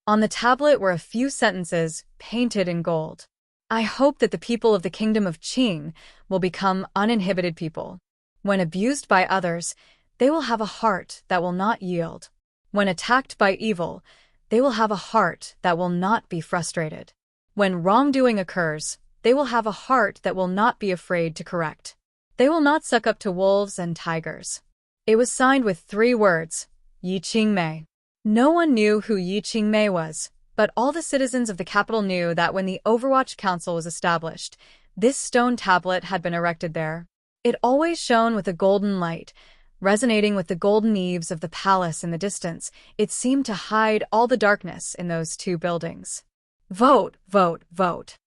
On the tablet were a few sentences painted in gold. I hope that the people of the kingdom of Qing will become uninhibited people. When abused by others, they will have a heart that will not yield. When attacked by evil, they will have a heart that will not be frustrated. When wrongdoing occurs, they will have a heart that will not be afraid to correct. They will not suck up to wolves and tigers. It was signed with 3 words, Yi Qingmei. No one knew who Yi Qingmei was, but all the citizens of the capital knew that when the Overwatch Council was established, this stone tablet had been erected there. It always shone with a golden light, resonating with the golden eaves of the palace in the distance. It seemed to hide all the darkness in those 2 buildings. Vote, vote, vote.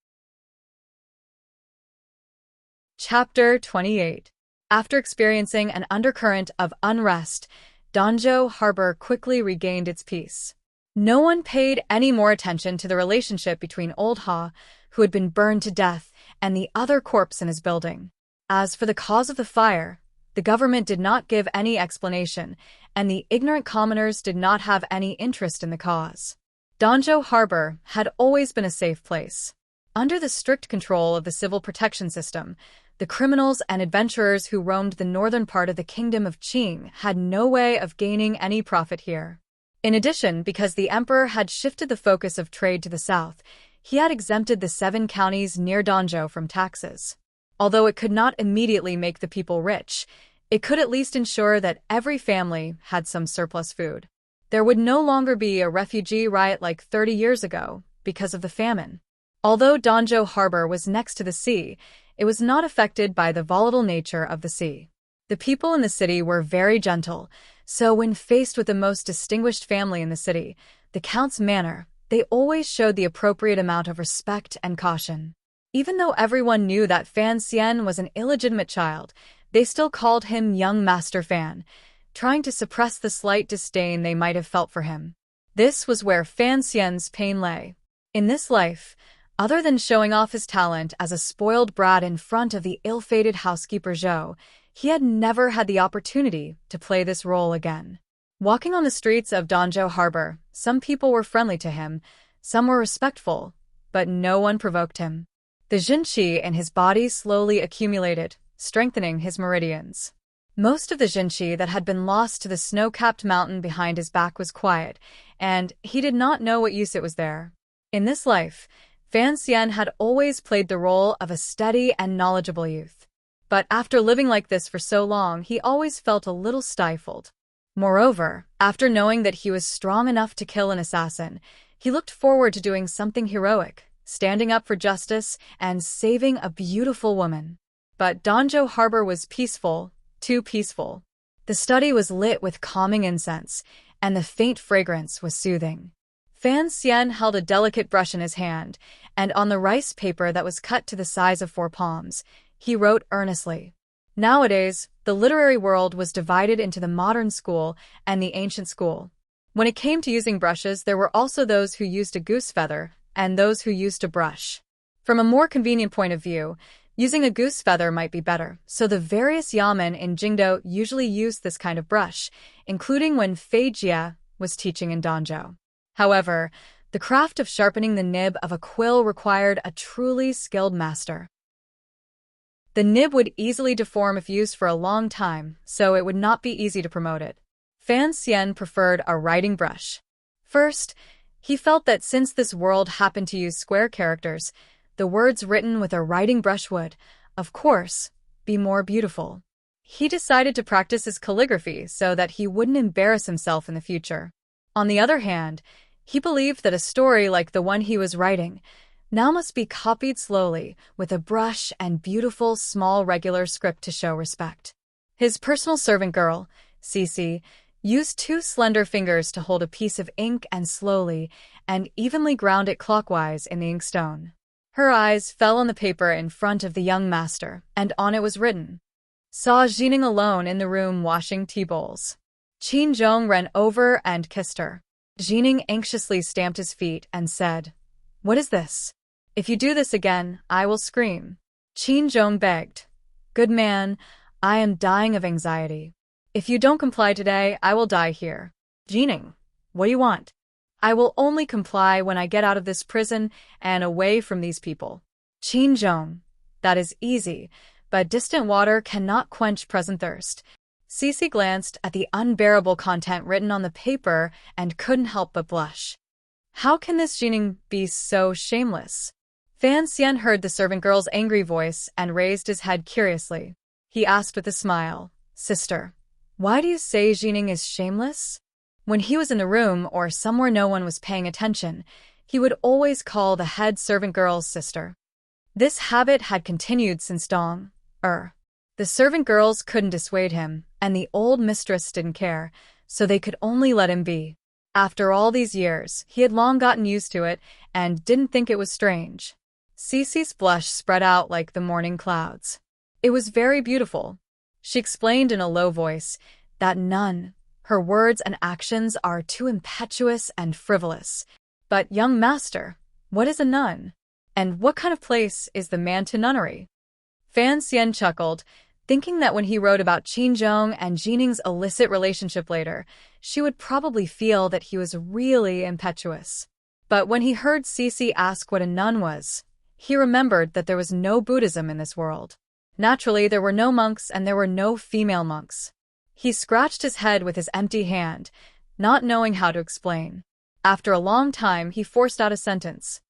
Chapter 28. After experiencing an undercurrent of unrest, Danzhou Harbor quickly regained its peace. No one paid any more attention to the relationship between Old Ha, who had been burned to death, and the other corpse in his building. As for the cause of the fire, the government did not give any explanation, and the ignorant commoners did not have any interest in the cause. Danzhou Harbor had always been a safe place. Under the strict control of the civil protection system, the criminals and adventurers who roamed the northern part of the kingdom of Qing had no way of gaining any profit here. In addition, because the emperor had shifted the focus of trade to the south, he had exempted the 7 counties near Danzhou from taxes. Although it could not immediately make the people rich, it could at least ensure that every family had some surplus food. There would no longer be a refugee riot like 30 years ago because of the famine. Although Danzhou Harbor was next to the sea, it was not affected by the volatile nature of the sea. The people in the city were very gentle, so when faced with the most distinguished family in the city, the count's manor, they always showed the appropriate amount of respect and caution. Even though everyone knew that Fan Xian was an illegitimate child, they still called him young Master Fan, trying to suppress the slight disdain they might have felt for him. This was where Fan Xian's pain lay. In this life, other than showing off his talent as a spoiled brat in front of the ill-fated housekeeper Zhou, he had never had the opportunity to play this role again. Walking on the streets of Danzhou Harbor, some people were friendly to him, some were respectful, but no one provoked him. The Jin Qi in his body slowly accumulated, strengthening his meridians. Most of the Jin Qi that had been lost to the snow-capped mountain behind his back was quiet, and he did not know what use it was there. In this life, Fan Xian had always played the role of a steady and knowledgeable youth. But after living like this for so long, he always felt a little stifled. Moreover, after knowing that he was strong enough to kill an assassin, he looked forward to doing something heroic, standing up for justice and saving a beautiful woman. But Danzhou Harbor was peaceful, too peaceful. The study was lit with calming incense, and the faint fragrance was soothing. Fan Xian held a delicate brush in his hand, and on the rice paper that was cut to the size of 4 palms, he wrote earnestly. Nowadays, the literary world was divided into the modern school and the ancient school. When it came to using brushes, there were also those who used a goose feather and those who used a brush. From a more convenient point of view, using a goose feather might be better, so the various yamen in Jingdo usually used this kind of brush, including when Fei Jie was teaching in Danzhou. However, the craft of sharpening the nib of a quill required a truly skilled master. The nib would easily deform if used for a long time, so it would not be easy to promote it. Fan Xian preferred a writing brush. First, he felt that since this world happened to use square characters, the words written with a writing brush would, of course, be more beautiful. He decided to practice his calligraphy so that he wouldn't embarrass himself in the future. On the other hand, he believed that a story like the one he was writing now must be copied slowly with a brush and beautiful small regular script to show respect. His personal servant girl, Cici, used 2 slender fingers to hold a piece of ink and slowly and evenly ground it clockwise in the inkstone. Her eyes fell on the paper in front of the young master, and on it was written, "Saw Jining alone in the room washing tea bowls." Qin Zhong ran over and kissed her. Jining anxiously stamped his feet and said, "What is this? If you do this again, I will scream." Qin Zhong begged, "Good man, I am dying of anxiety. If you don't comply today, I will die here." "Jining, what do you want?" "I will only comply when I get out of this prison and away from these people." Qinzhong. That is easy, but distant water cannot quench present thirst. Cece glanced at the unbearable content written on the paper and couldn't help but blush. How can this Jining be so shameless? Fan Xian heard the servant girl's angry voice and raised his head curiously. He asked with a smile, "Sister, why do you say Jining is shameless?" When he was in the room or somewhere no one was paying attention, he would always call the head servant girl's sister. This habit had continued since Dong. The servant girls couldn't dissuade him, and the old mistress didn't care, so they could only let him be. After all these years, he had long gotten used to it and didn't think it was strange. Cece's blush spread out like the morning clouds. It was very beautiful. She explained in a low voice that none, her words and actions are too impetuous and frivolous. But, young master, what is a nun? And what kind of place is the Mantu nunnery? Fan Xian chuckled, thinking that when he wrote about Qinzhong and Jining's illicit relationship later, she would probably feel that he was really impetuous. But when he heard Cece ask what a nun was, he remembered that there was no Buddhism in this world. Naturally, there were no monks and there were no female monks. He scratched his head with his empty hand, not knowing how to explain. After a long time, he forced out a sentence.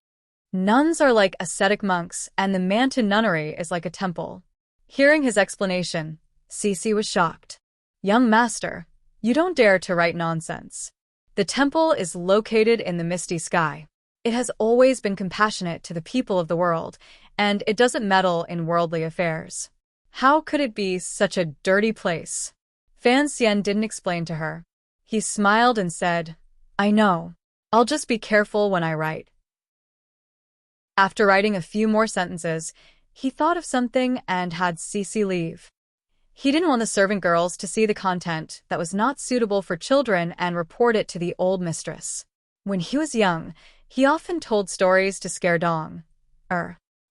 Nuns are like ascetic monks, and the Mantu nunnery is like a temple. Hearing his explanation, Cece was shocked. Young master, you don't dare to write nonsense. The temple is located in the misty sky. It has always been compassionate to the people of the world, and it doesn't meddle in worldly affairs. How could it be such a dirty place? Fan Xian didn't explain to her. He smiled and said, I know. I'll just be careful when I write. After writing a few more sentences, he thought of something and had Cece leave. He didn't want the servant girls to see the content that was not suitable for children and report it to the old mistress. When he was young, he often told stories to scare Dong.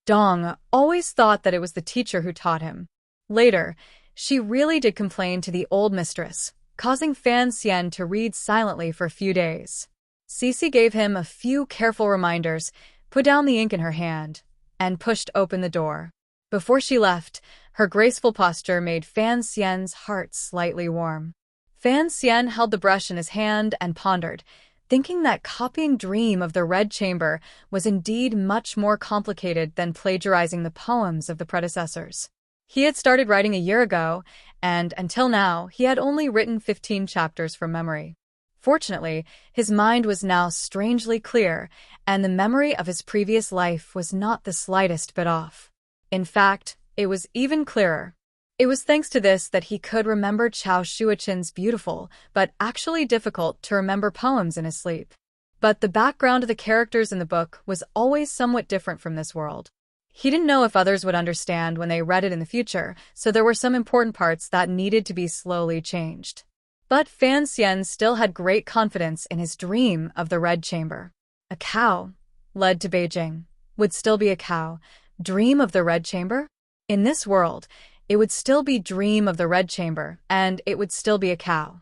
Dong always thought that it was the teacher who taught him. Later, she really did complain to the old mistress, causing Fan Xian to read silently for a few days. Cece gave him a few careful reminders, put down the ink in her hand, and pushed open the door. Before she left, her graceful posture made Fan Xian's heart slightly warm. Fan Xian held the brush in his hand and pondered, thinking that copying Dream of the Red Chamber was indeed much more complicated than plagiarizing the poems of the predecessors. He had started writing a year ago, and until now, he had only written 15 chapters from memory. Fortunately, his mind was now strangely clear, and the memory of his previous life was not the slightest bit off. In fact, it was even clearer. It was thanks to this that he could remember Chao Shuichen's beautiful, but actually difficult to remember poems in his sleep. But the background of the characters in the book was always somewhat different from this world. He didn't know if others would understand when they read it in the future, so there were some important parts that needed to be slowly changed. But Fan Xian still had great confidence in his dream of the Red Chamber. A cow, led to Beijing, would still be a cow. Dream of the Red Chamber? In this world, it would still be Dream of the Red Chamber, and it would still be a cow.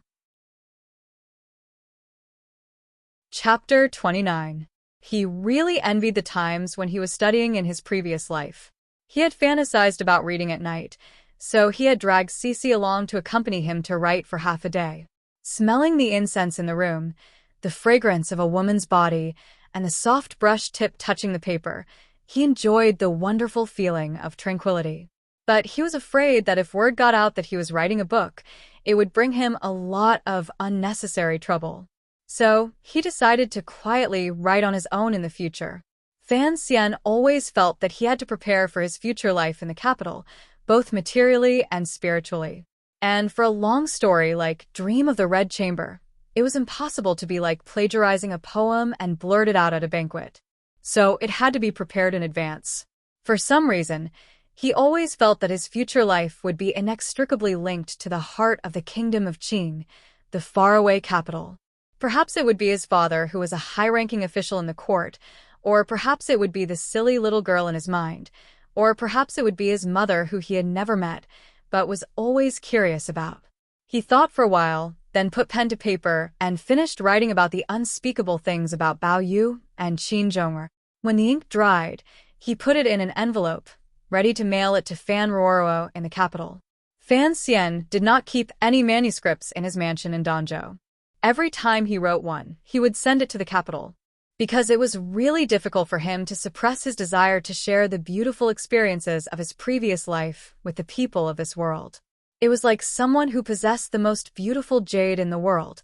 Chapter 29. He really envied the times when he was studying in his previous life. He had fantasized about reading at night, so he had dragged Cece along to accompany him to write for half a day. Smelling the incense in the room, the fragrance of a woman's body, and the soft brush tip touching the paper, he enjoyed the wonderful feeling of tranquility. But he was afraid that if word got out that he was writing a book, it would bring him a lot of unnecessary trouble. So, he decided to quietly write on his own in the future. Fan Xian always felt that he had to prepare for his future life in the capital, both materially and spiritually. And for a long story like Dream of the Red Chamber, it was impossible to be like plagiarizing a poem and blurt it out at a banquet. So, it had to be prepared in advance. For some reason, he always felt that his future life would be inextricably linked to the heart of the kingdom of Qin, the faraway capital. Perhaps it would be his father, who was a high-ranking official in the court, or perhaps it would be the silly little girl in his mind, or perhaps it would be his mother who he had never met, but was always curious about. He thought for a while, then put pen to paper and finished writing about the unspeakable things about Bao Yu and Qin Zhong'er. When the ink dried, he put it in an envelope, ready to mail it to Fan Roro in the capital. Fan Xian did not keep any manuscripts in his mansion in Danzhou. Every time he wrote one, he would send it to the capital, because it was really difficult for him to suppress his desire to share the beautiful experiences of his previous life with the people of this world. It was like someone who possessed the most beautiful jade in the world,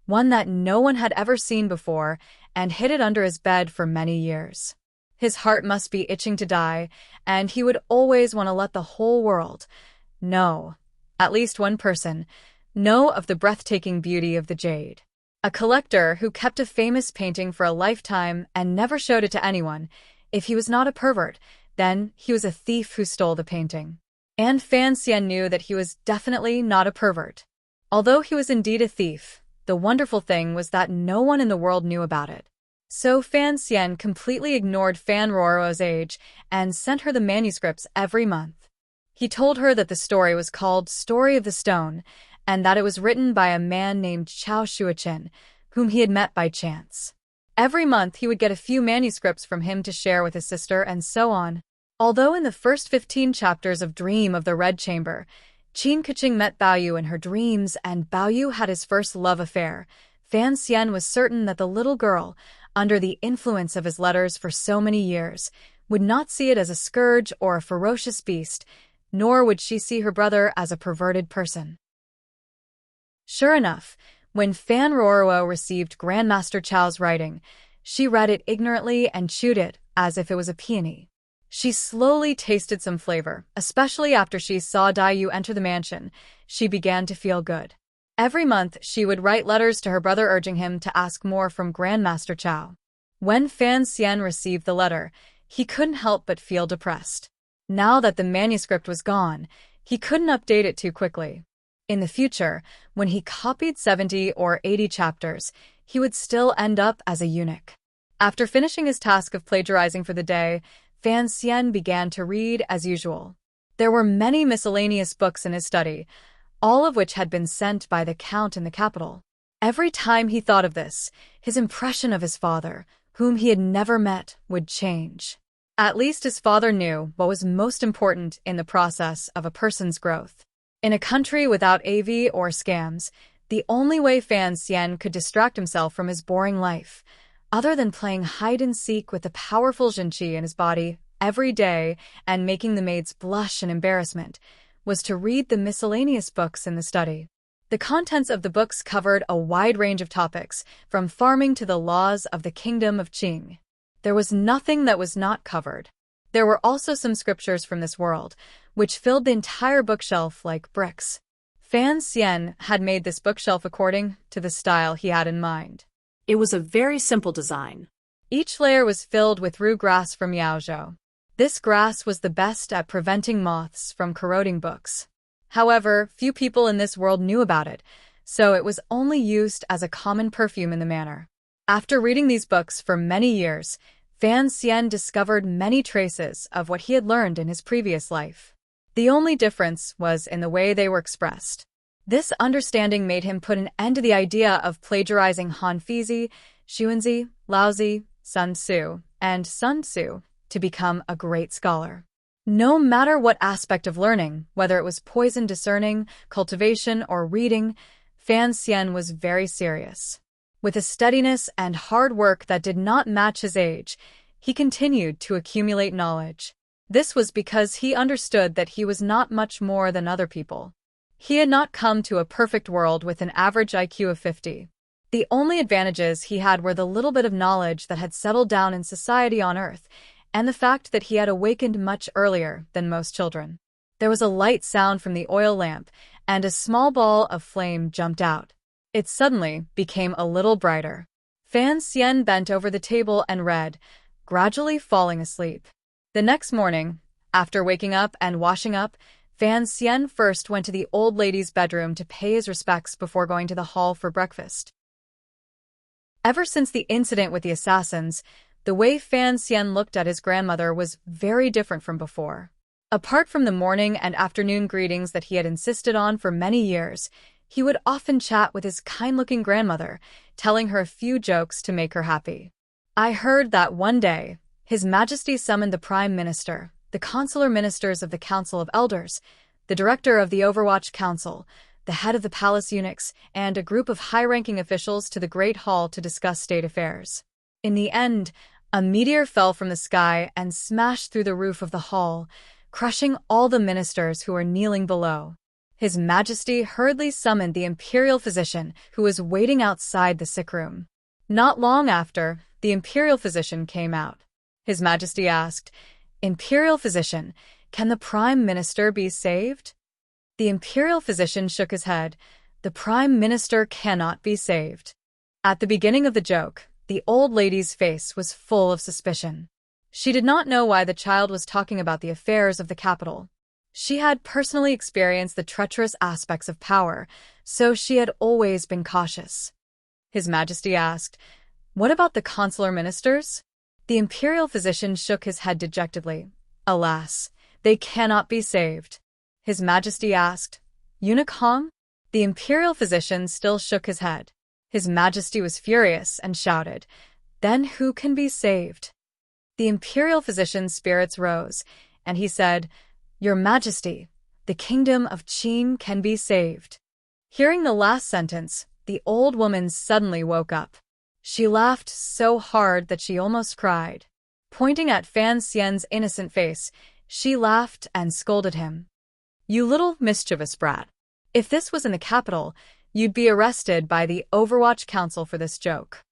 one that no one had ever seen before, and hid it under his bed for many years. His heart must be itching to die, and he would always want to let the whole world know, at least one person, know of the breathtaking beauty of the jade. A collector who kept a famous painting for a lifetime and never showed it to anyone. If he was not a pervert, then he was a thief who stole the painting. And Fan Xian knew that he was definitely not a pervert. Although he was indeed a thief, the wonderful thing was that no one in the world knew about it. So Fan Xian completely ignored Fan Roro's age and sent her the manuscripts every month. He told her that the story was called Story of the Stone, and that it was written by a man named Chao Shuochen, whom he had met by chance. Every month he would get a few manuscripts from him to share with his sister, and so on. Although in the first 15 chapters of Dream of the Red Chamber, Qin Keqing met Baoyu in her dreams and Baoyu had his first love affair, Fan Xian was certain that the little girl, under the influence of his letters for so many years, would not see it as a scourge or a ferocious beast, nor would she see her brother as a perverted person. Sure enough, when Fan Roro received Grandmaster Chao's writing, she read it ignorantly and chewed it as if it was a peony. She slowly tasted some flavor, especially after she saw Dayu enter the mansion. She began to feel good. Every month, she would write letters to her brother urging him to ask more from Grandmaster Chao. When Fan Xian received the letter, he couldn't help but feel depressed. Now that the manuscript was gone, he couldn't update it too quickly. In the future, when he copied 70 or 80 chapters, he would still end up as a eunuch. After finishing his task of plagiarizing for the day, Fan Xian began to read as usual. There were many miscellaneous books in his study, all of which had been sent by the Count in the capital. Every time he thought of this, his impression of his father, whom he had never met, would change. At least his father knew what was most important in the process of a person's growth. In a country without AV or scams, the only way Fan Xian could distract himself from his boring life, other than playing hide-and-seek with the powerful Jinqi in his body every day and making the maids blush in embarrassment, was to read the miscellaneous books in the study. The contents of the books covered a wide range of topics, from farming to the laws of the kingdom of Qing. There was nothing that was not covered. There were also some scriptures from this world, which filled the entire bookshelf like bricks. Fan Xian had made this bookshelf according to the style he had in mind. It was a very simple design. Each layer was filled with rue grass from Yaozhou. This grass was the best at preventing moths from corroding books. However, few people in this world knew about it, so it was only used as a common perfume in the manor. After reading these books for many years, Fan Xian discovered many traces of what he had learned in his previous life. The only difference was in the way they were expressed. This understanding made him put an end to the idea of plagiarizing Han Fizi, Xuanzi, Laozi, Sun Tzu, and Sun Tzu to become a great scholar. No matter what aspect of learning, whether it was poison discerning, cultivation, or reading, Fan Xian was very serious. With a steadiness and hard work that did not match his age, he continued to accumulate knowledge. This was because he understood that he was not much more than other people. He had not come to a perfect world with an average IQ of 50. The only advantages he had were the little bit of knowledge that had settled down in society on Earth, and the fact that he had awakened much earlier than most children. There was a light sound from the oil lamp, and a small ball of flame jumped out. It suddenly became a little brighter. Fan Xian bent over the table and read, gradually falling asleep. The next morning, after waking up and washing up, Fan Xian first went to the old lady's bedroom to pay his respects before going to the hall for breakfast. Ever since the incident with the assassins, the way Fan Xian looked at his grandmother was very different from before. Apart from the morning and afternoon greetings that he had insisted on for many years, he would often chat with his kind-looking grandmother, telling her a few jokes to make her happy. I heard that one day, His Majesty summoned the Prime Minister, the consular ministers of the Council of Elders, the director of the Overwatch Council, the head of the palace eunuchs, and a group of high-ranking officials to the Great Hall to discuss state affairs. In the end, a meteor fell from the sky and smashed through the roof of the hall, crushing all the ministers who were kneeling below. His Majesty hurriedly summoned the imperial physician who was waiting outside the sick room. Not long after, the imperial physician came out. His Majesty asked, "Imperial physician, can the Prime Minister be saved?" The imperial physician shook his head. "The Prime Minister cannot be saved." At the beginning of the joke, the old lady's face was full of suspicion. She did not know why the child was talking about the affairs of the capital. She had personally experienced the treacherous aspects of power, so she had always been cautious. His Majesty asked, "What about the consular ministers?" The imperial physician shook his head dejectedly. "Alas, they cannot be saved." His Majesty asked, "Eunuch Hong?" The imperial physician still shook his head. His Majesty was furious and shouted, "Then who can be saved?" The imperial physician's spirits rose, and he said, "Your Majesty, the kingdom of Qin can be saved." Hearing the last sentence, the old woman suddenly woke up. She laughed so hard that she almost cried. Pointing at Fan Xian's innocent face, she laughed and scolded him. "You little mischievous brat. If this was in the capital, you'd be arrested by the Overwatch Council for this joke."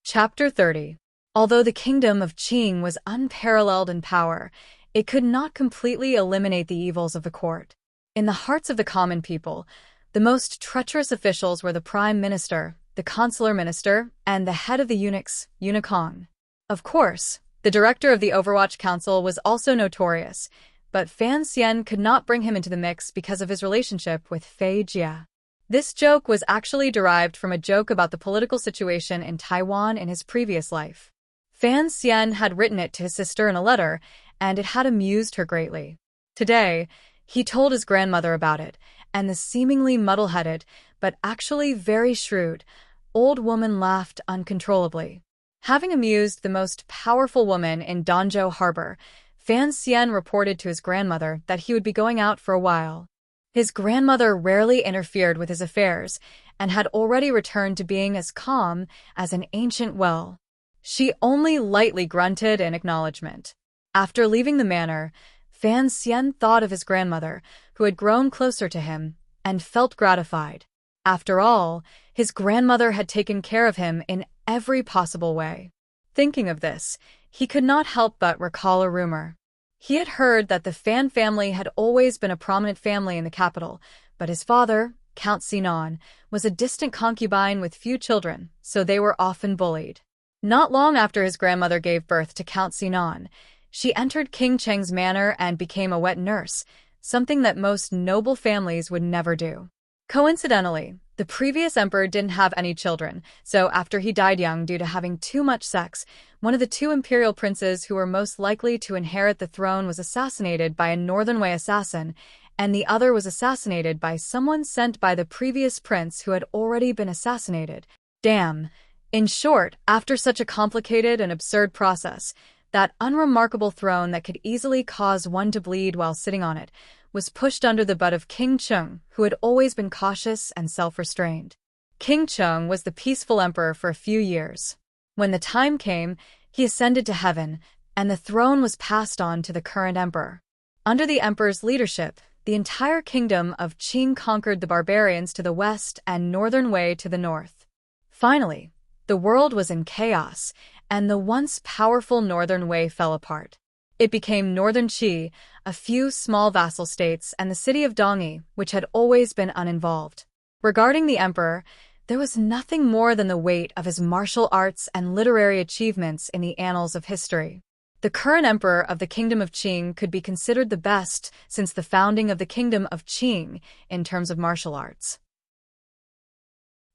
Chapter 30. Although the kingdom of Qing was unparalleled in power, it could not completely eliminate the evils of the court. In the hearts of the common people, the most treacherous officials were the Prime Minister, the Consular Minister, and the head of the eunuchs, Eunuch Hong. Of course, the director of the Overwatch Council was also notorious, but Fan Xian could not bring him into the mix because of his relationship with Fei Jia. This joke was actually derived from a joke about the political situation in Taiwan in his previous life. Fan Xian had written it to his sister in a letter, and it had amused her greatly. Today, he told his grandmother about it, and the seemingly muddle-headed, but actually very shrewd, old woman laughed uncontrollably. Having amused the most powerful woman in Danzhou Harbor, Fan Xian reported to his grandmother that he would be going out for a while. His grandmother rarely interfered with his affairs and had already returned to being as calm as an ancient well. She only lightly grunted in acknowledgement. After leaving the manor, Fan Xian thought of his grandmother, who had grown closer to him, and felt gratified. After all, his grandmother had taken care of him in every possible way. Thinking of this, he could not help but recall a rumor. He had heard that the Fan family had always been a prominent family in the capital, but his father, Count Sinan, was a distant concubine with few children, so they were often bullied. Not long after his grandmother gave birth to Count Sinan, she entered King Cheng's manor and became a wet nurse, something that most noble families would never do. Coincidentally, the previous emperor didn't have any children, so after he died young due to having too much sex, one of the two imperial princes who were most likely to inherit the throne was assassinated by a Northern Wei assassin, and the other was assassinated by someone sent by the previous prince who had already been assassinated. Damn. In short, after such a complicated and absurd process, that unremarkable throne that could easily cause one to bleed while sitting on it was pushed under the butt of King Cheng, who had always been cautious and self-restrained. King Cheng was the peaceful emperor for a few years. When the time came, he ascended to heaven, and the throne was passed on to the current emperor. Under the emperor's leadership, the entire kingdom of Qing conquered the barbarians to the west and Northern Wei to the north. Finally, the world was in chaos, and the once powerful Northern Wei fell apart. It became Northern Qi, a few small vassal states, and the city of Dongyi, which had always been uninvolved. Regarding the emperor, there was nothing more than the weight of his martial arts and literary achievements in the annals of history. The current emperor of the Kingdom of Qing could be considered the best since the founding of the Kingdom of Qing in terms of martial arts.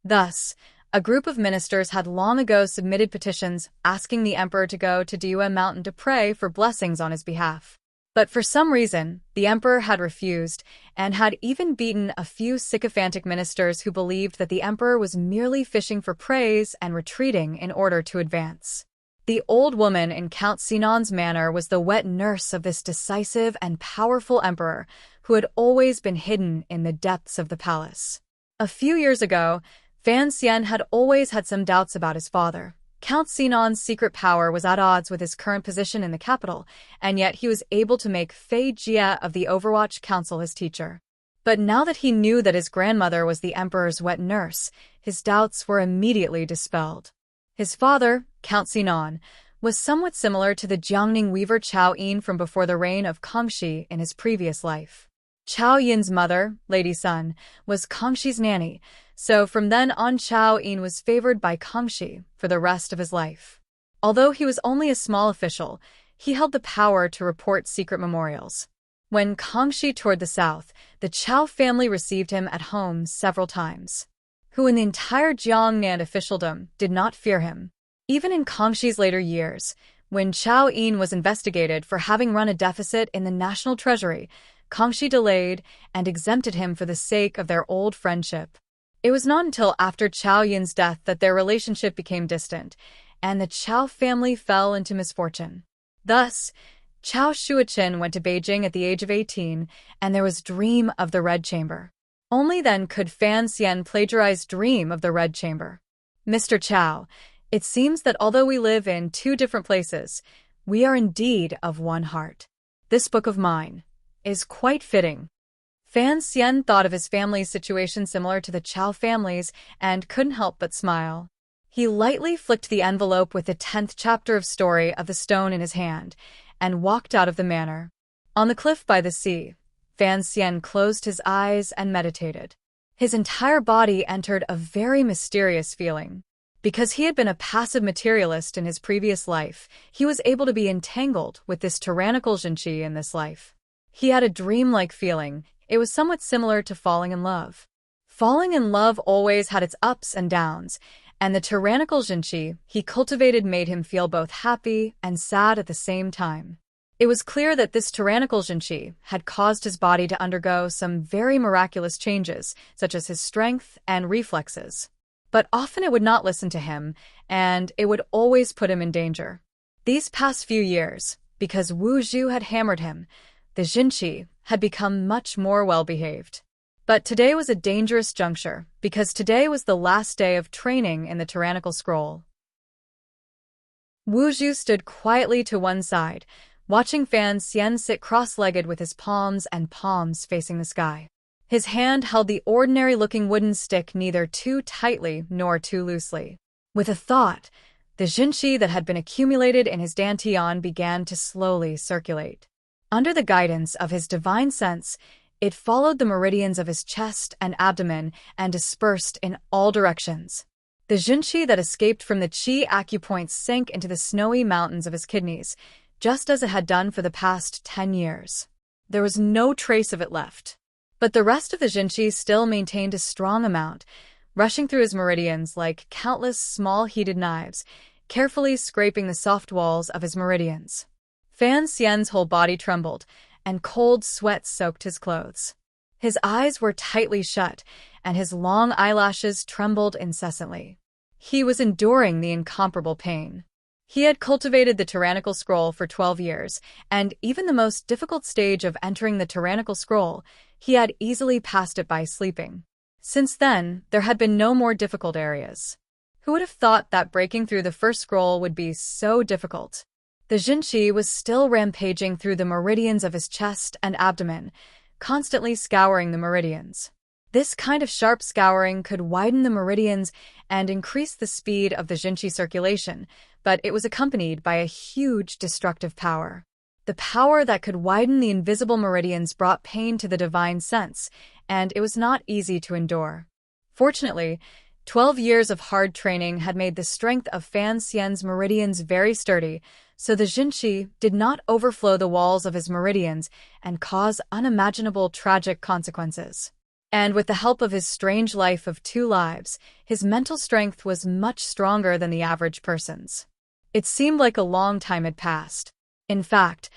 Thus, a group of ministers had long ago submitted petitions asking the emperor to go to Diyu Mountain to pray for blessings on his behalf. But for some reason, the emperor had refused and had even beaten a few sycophantic ministers who believed that the emperor was merely fishing for praise and retreating in order to advance. The old woman in Count Sinan's manor was the wet nurse of this decisive and powerful emperor who had always been hidden in the depths of the palace. A few years ago, Fan Xian had always had some doubts about his father. Count Sinan's secret power was at odds with his current position in the capital, and yet he was able to make Fei Jia of the Overwatch Council his teacher. But now that he knew that his grandmother was the emperor's wet nurse, his doubts were immediately dispelled. His father, Count Sinan, was somewhat similar to the Jiangning weaver Chao Yin from before the reign of Kangxi in his previous life. Chao Yin's mother, Lady Sun, was Kangxi's nanny, so from then on Chao Yin was favored by Kangxi for the rest of his life. Although he was only a small official, he held the power to report secret memorials. When Kangxi toured the south, the Chao family received him at home several times. Who in the entire Jiangnan officialdom did not fear him. Even in Kangxi's later years, when Chao Yin was investigated for having run a deficit in the national treasury, Kangxi delayed and exempted him for the sake of their old friendship. It was not until after Chao Yin's death that their relationship became distant, and the Chao family fell into misfortune. Thus, Chao Shuichen went to Beijing at the age of 18, and there was Dream of the Red Chamber. Only then could Fan Xian plagiarize Dream of the Red Chamber. Mr. Chao, it seems that although we live in two different places, we are indeed of one heart. This book of mine is quite fitting. Fan Xian thought of his family's situation similar to the Chao family's and couldn't help but smile. He lightly flicked the envelope with the 10th chapter of Story of the Stone in his hand and walked out of the manor. On the cliff by the sea, Fan Xian closed his eyes and meditated. His entire body entered a very mysterious feeling. Because he had been a passive materialist in his previous life, he was able to be entangled with this tyrannical Jinqi in this life. He had a dreamlike feeling. It was somewhat similar to falling in love. Falling in love always had its ups and downs, and the tyrannical Jinqi he cultivated made him feel both happy and sad at the same time. It was clear that this tyrannical Jinqi had caused his body to undergo some very miraculous changes, such as his strength and reflexes. But often it would not listen to him, and it would always put him in danger. These past few years, because Wu Zhu had hammered him, the Jinqi had become much more well-behaved. But today was a dangerous juncture, because today was the last day of training in the tyrannical scroll. Wu Zhu stood quietly to one side, watching Fan Xian sit cross-legged with his palms facing the sky. His hand held the ordinary-looking wooden stick neither too tightly nor too loosely. With a thought, the Jinqi that had been accumulated in his dantian began to slowly circulate. Under the guidance of his divine sense, it followed the meridians of his chest and abdomen and dispersed in all directions. The Jinqi that escaped from the qi acupoints sank into the snowy mountains of his kidneys, just as it had done for the past 10 years. There was no trace of it left. But the rest of the Jinqi still maintained a strong amount, rushing through his meridians like countless small heated knives, carefully scraping the soft walls of his meridians. Fan Xian's whole body trembled, and cold sweat soaked his clothes. His eyes were tightly shut, and his long eyelashes trembled incessantly. He was enduring the incomparable pain. He had cultivated the tyrannical scroll for 12 years, and even the most difficult stage of entering the tyrannical scroll, he had easily passed it by sleeping. Since then, there had been no more difficult areas. Who would have thought that breaking through the first scroll would be so difficult? The Jinqi was still rampaging through the meridians of his chest and abdomen, constantly scouring the meridians. This kind of sharp scouring could widen the meridians and increase the speed of the Jinqi circulation, but it was accompanied by a huge destructive power. The power that could widen the invisible meridians brought pain to the divine sense, and it was not easy to endure. Fortunately, 12 years of hard training had made the strength of Fan Xian's meridians very sturdy, so the Jinqi did not overflow the walls of his meridians and cause unimaginable tragic consequences. And with the help of his strange life of 2 lives, his mental strength was much stronger than the average person's. It seemed like a long time had passed. In fact,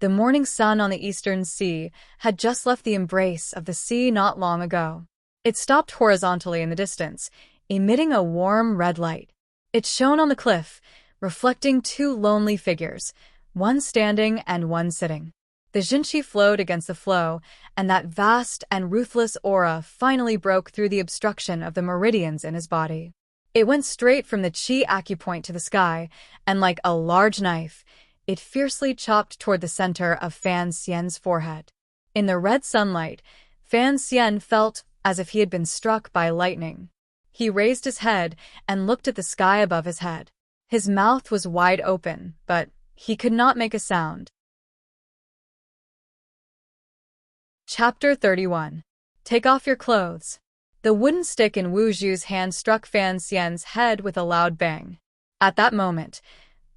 The morning sun on the eastern sea had just left the embrace of the sea not long ago. It stopped horizontally in the distance, emitting a warm red light. It shone on the cliff, reflecting two lonely figures, one standing and one sitting. The Jinchi flowed against the flow, and that vast and ruthless aura finally broke through the obstruction of the meridians in his body. It went straight from the chi acupoint to the sky, and like a large knife, it fiercely chopped toward the center of Fan Xian's forehead. In the red sunlight, Fan Xian felt as if he had been struck by lightning. He raised his head and looked at the sky above his head. His mouth was wide open, but he could not make a sound. Chapter 31. Take off your clothes. The wooden stick in Wu Zhu's hand struck Fan Xian's head with a loud bang. At that moment,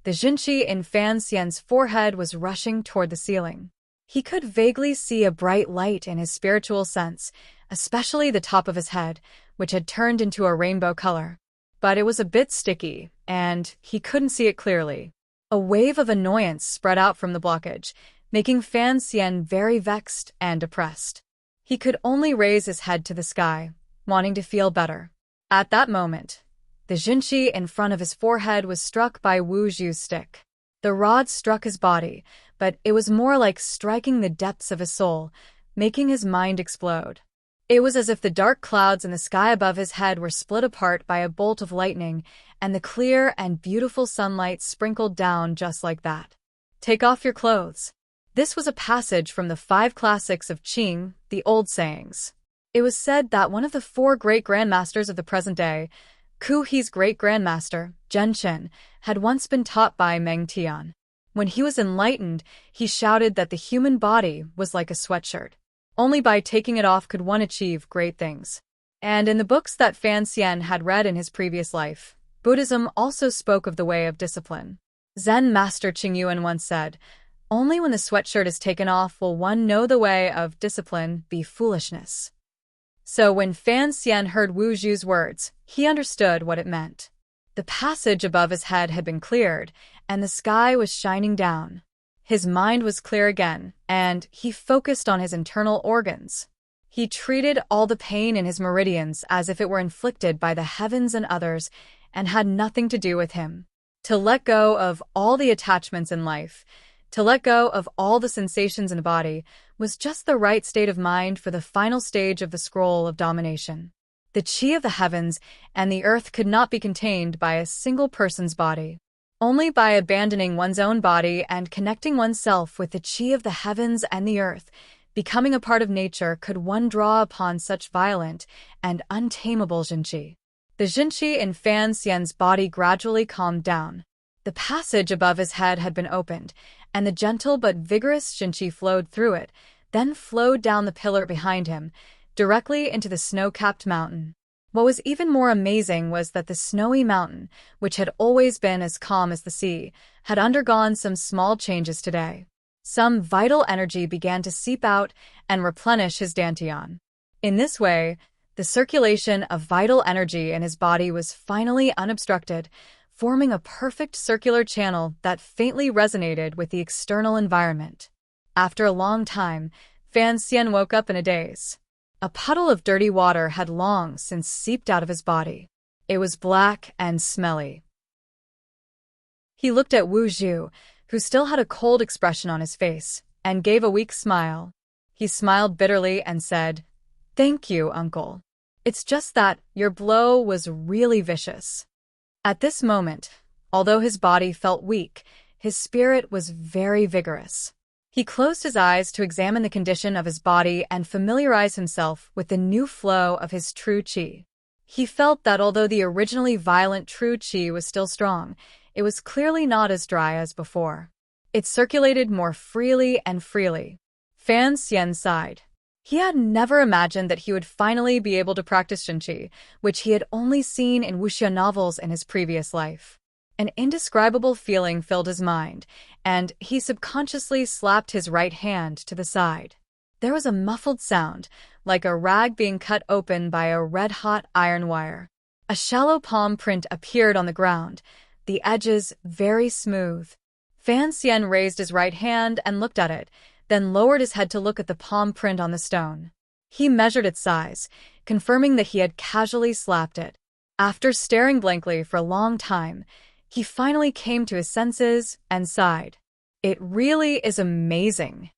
the Jinchi in Fan Xian's forehead was rushing toward the ceiling. He could vaguely see a bright light in his spiritual sense, especially the top of his head, which had turned into a rainbow color. But it was a bit sticky, and he couldn't see it clearly. A wave of annoyance spread out from the blockage, making Fan Xian very vexed and depressed. He could only raise his head to the sky, wanting to feel better. At that moment, the Jinchi in front of his forehead was struck by Wu Zhu's stick. The rod struck his body, but it was more like striking the depths of his soul, making his mind explode. It was as if the dark clouds in the sky above his head were split apart by a bolt of lightning, and the clear and beautiful sunlight sprinkled down just like that. Take off your clothes. This was a passage from the 5 classics of Qing, the old sayings. It was said that one of the 4 great grandmasters of the present day, Ku He's great-grandmaster, Zhen Chen, had once been taught by Meng Tian. When he was enlightened, he shouted that the human body was like a sweatshirt. Only by taking it off could one achieve great things. And in the books that Fan Xian had read in his previous life, Buddhism also spoke of the way of discipline. Zen master Qingyuan once said, "Only when the sweatshirt is taken off will one know the way of discipline be foolishness." So when Fan Xian heard Wu Zhu's words, he understood what it meant. The passage above his head had been cleared, and the sky was shining down. His mind was clear again, and he focused on his internal organs. He treated all the pain in his meridians as if it were inflicted by the heavens and others, and had nothing to do with him. To let go of all the attachments in life, to let go of all the sensations in the body, was just the right state of mind for the final stage of the scroll of domination. The qi of the heavens and the earth could not be contained by a single person's body. Only by abandoning one's own body and connecting oneself with the qi of the heavens and the earth, becoming a part of nature, could one draw upon such violent and untamable jinqi. The jinqi in Fan Xian's body gradually calmed down. The passage above his head had been opened, and the gentle but vigorous jinqi flowed through it, then flowed down the pillar behind him, directly into the snow-capped mountain. What was even more amazing was that the snowy mountain, which had always been as calm as the sea, had undergone some small changes today. Some vital energy began to seep out and replenish his dantian. In this way, the circulation of vital energy in his body was finally unobstructed, forming a perfect circular channel that faintly resonated with the external environment. After a long time, Fan Xian woke up in a daze. A puddle of dirty water had long since seeped out of his body. It was black and smelly. He looked at Wu Zhu, who still had a cold expression on his face, and gave a weak smile. He smiled bitterly and said, "Thank you, uncle. It's just that your blow was really vicious." At this moment, although his body felt weak, his spirit was very vigorous. He closed his eyes to examine the condition of his body and familiarize himself with the new flow of his true qi. He felt that although the originally violent true qi was still strong, it was clearly not as dry as before. It circulated more freely and freely. Fan Xian sighed. He had never imagined that he would finally be able to practice jinqi, which he had only seen in wuxia novels in his previous life. An indescribable feeling filled his mind, and he subconsciously slapped his right hand to the side. There was a muffled sound, like a rag being cut open by a red-hot iron wire. A shallow palm print appeared on the ground, the edges very smooth. Fan Xian raised his right hand and looked at it, then lowered his head to look at the palm print on the stone. He measured its size, confirming that he had casually slapped it. After staring blankly for a long time, he finally came to his senses and sighed. It really is amazing.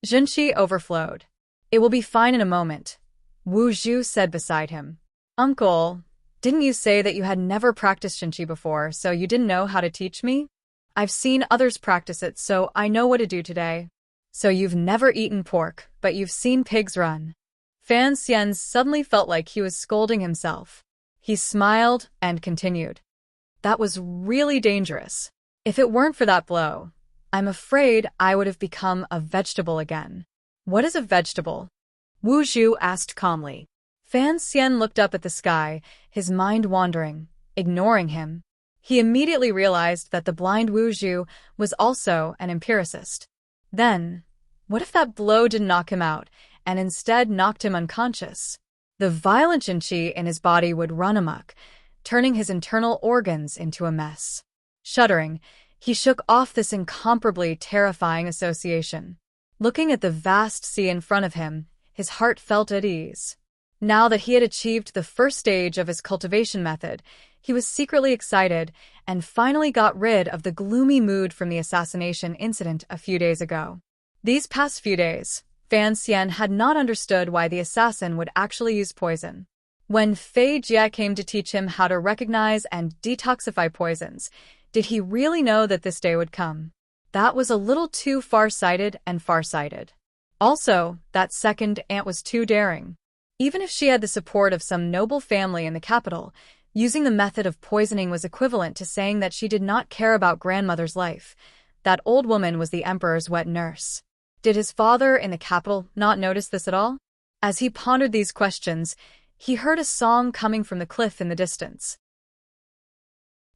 Zhenqi overflowed. It will be fine in a moment, Wu Zhu said beside him. Uncle, didn't you say that you had never practiced Zhenqi before, so you didn't know how to teach me? I've seen others practice it, so I know what to do today. So you've never eaten pork, but you've seen pigs run. Fan Xian suddenly felt like he was scolding himself. He smiled and continued. That was really dangerous. If it weren't for that blow, I'm afraid I would have become a vegetable again. What is a vegetable? Wu Zhu asked calmly. Fan Xian looked up at the sky, his mind wandering, ignoring him. He immediately realized that the blind Wu Zhu was also an empiricist. Then, what if that blow didn't knock him out, and instead knocked him unconscious? The violent Zhenqi in his body would run amok, turning his internal organs into a mess. Shuddering, he shook off this incomparably terrifying association. Looking at the vast sea in front of him, his heart felt at ease. Now that he had achieved the first stage of his cultivation method, he was secretly excited and finally got rid of the gloomy mood from the assassination incident a few days ago. These past few days, Fan Xian had not understood why the assassin would actually use poison. When Fei Jie came to teach him how to recognize and detoxify poisons, did he really know that this day would come? That was a little too far-sighted and farsighted. Also, that second aunt was too daring. Even if she had the support of some noble family in the capital, using the method of poisoning was equivalent to saying that she did not care about grandmother's life. That old woman was the emperor's wet nurse. Did his father in the capital not notice this at all? As he pondered these questions, he heard a song coming from the cliff in the distance.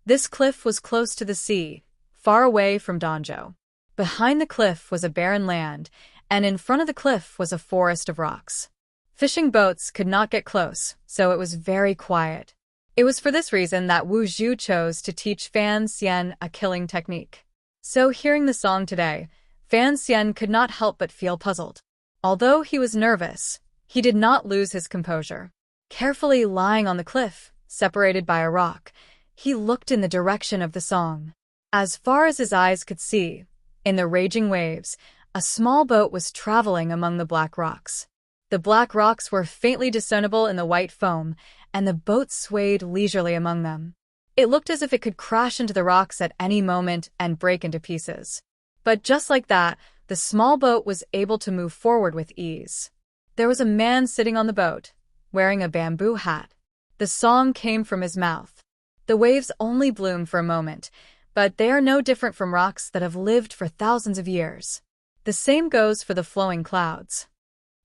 This cliff was close to the sea, far away from Danzhou. Behind the cliff was a barren land, and in front of the cliff was a forest of rocks. Fishing boats could not get close, so it was very quiet. It was for this reason that Wu Zhu chose to teach Fan Xian a killing technique. So hearing the song today, Fan Xian could not help but feel puzzled. Although he was nervous, he did not lose his composure. Carefully lying on the cliff, separated by a rock, he looked in the direction of the song. As far as his eyes could see, in the raging waves, a small boat was traveling among the black rocks. The black rocks were faintly discernible in the white foam, and the boat swayed leisurely among them. It looked as if it could crash into the rocks at any moment and break into pieces. But just like that, the small boat was able to move forward with ease. There was a man sitting on the boat, wearing a bamboo hat. The song came from his mouth. The waves only bloom for a moment, but they are no different from rocks that have lived for thousands of years. The same goes for the flowing clouds.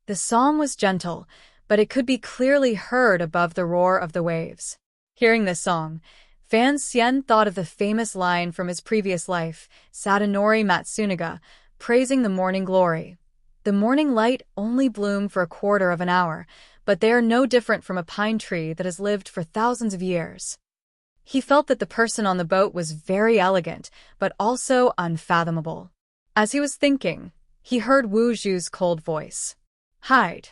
The song was gentle, but it could be clearly heard above the roar of the waves. Hearing this song, Fan Xian thought of the famous line from his previous life, Satonori Matsunaga, praising the morning glory. The morning light only bloom for a quarter of an hour, but they are no different from a pine tree that has lived for thousands of years. He felt that the person on the boat was very elegant, but also unfathomable. As he was thinking, he heard Wu Zhu's cold voice. Hide.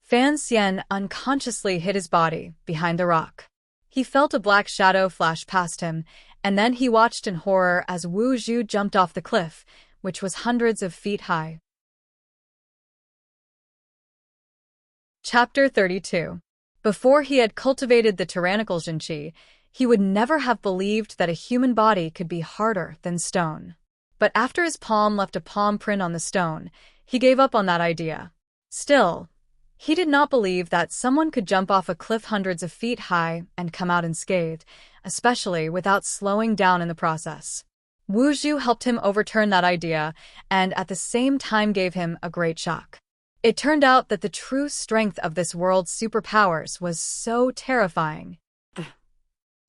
Fan Xian unconsciously hid his body behind the rock. He felt a black shadow flash past him, and then he watched in horror as Wu Zhu jumped off the cliff, which was hundreds of feet high. Chapter 32. Before he had cultivated the tyrannical Zhenqi, he would never have believed that a human body could be harder than stone. But after his palm left a palm print on the stone, he gave up on that idea. Still, he did not believe that someone could jump off a cliff hundreds of feet high and come out unscathed, especially without slowing down in the process. Wu Zhu helped him overturn that idea and at the same time gave him a great shock. It turned out that the true strength of this world's superpowers was so terrifying.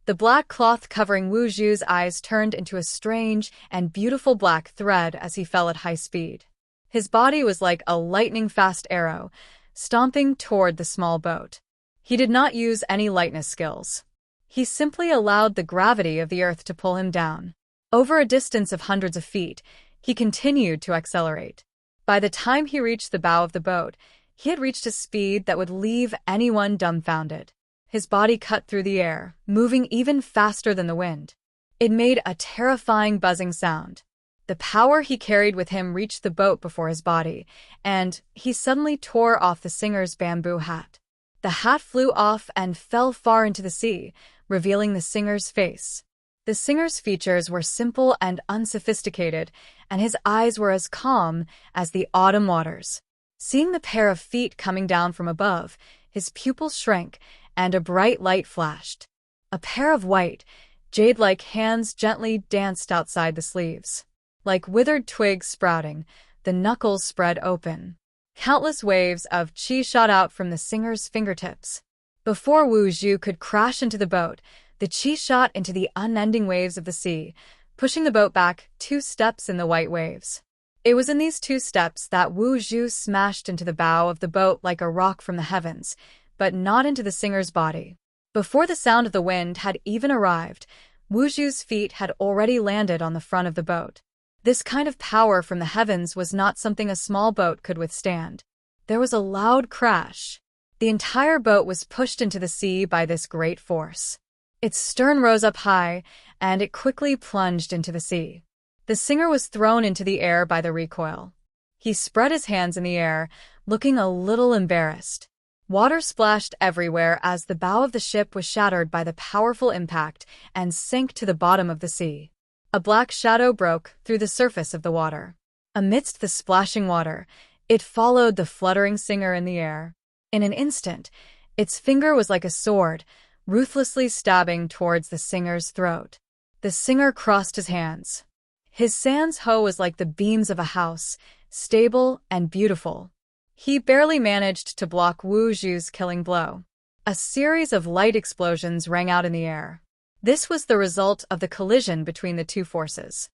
The black cloth covering Wu Zhu's eyes turned into a strange and beautiful black thread as he fell at high speed. His body was like a lightning-fast arrow, stomping toward the small boat. He did not use any lightness skills. He simply allowed the gravity of the earth to pull him down. Over a distance of hundreds of feet, he continued to accelerate. By the time he reached the bow of the boat, he had reached a speed that would leave anyone dumbfounded. His body cut through the air, moving even faster than the wind. It made a terrifying buzzing sound. The power he carried with him reached the boat before his body, and he suddenly tore off the singer's bamboo hat. The hat flew off and fell far into the sea, revealing the singer's face. The singer's features were simple and unsophisticated, and his eyes were as calm as the autumn waters. Seeing the pair of feet coming down from above, his pupils shrank, and a bright light flashed. A pair of white, jade-like hands gently danced outside the sleeves. Like withered twigs sprouting, the knuckles spread open. Countless waves of qi shot out from the singer's fingertips. Before Wu Zhu could crash into the boat, the qi shot into the unending waves of the sea, pushing the boat back 2 steps in the white waves. It was in these 2 steps that Wu Zhu smashed into the bow of the boat like a rock from the heavens, but not into the singer's body. Before the sound of the wind had even arrived, Wu Zhu's feet had already landed on the front of the boat. This kind of power from the heavens was not something a small boat could withstand. There was a loud crash. The entire boat was pushed into the sea by this great force. Its stern rose up high, and it quickly plunged into the sea. The singer was thrown into the air by the recoil. He spread his hands in the air, looking a little embarrassed. Water splashed everywhere as the bow of the ship was shattered by the powerful impact and sank to the bottom of the sea. A black shadow broke through the surface of the water. Amidst the splashing water, it followed the fluttering singer in the air. In an instant, its finger was like a sword, ruthlessly stabbing towards the singer's throat. The singer crossed his hands. His sans hoe was like the beams of a house, stable and beautiful. He barely managed to block Wu Zhu's killing blow. A series of light explosions rang out in the air. This was the result of the collision between the 2 forces.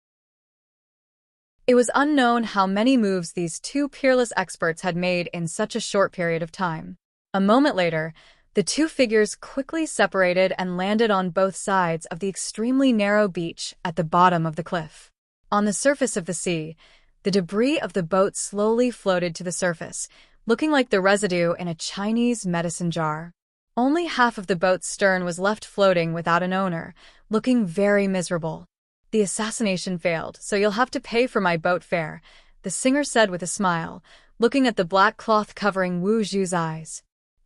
It was unknown how many moves these 2 peerless experts had made in such a short period of time. A moment later, the 2 figures quickly separated and landed on both sides of the extremely narrow beach at the bottom of the cliff. On the surface of the sea, the debris of the boat slowly floated to the surface, looking like the residue in a Chinese medicine jar. Only half of the boat's stern was left floating without an owner, looking very miserable. "The assassination failed, so you'll have to pay for my boat fare," the singer said with a smile, looking at the black cloth covering Wu Zhu's eyes.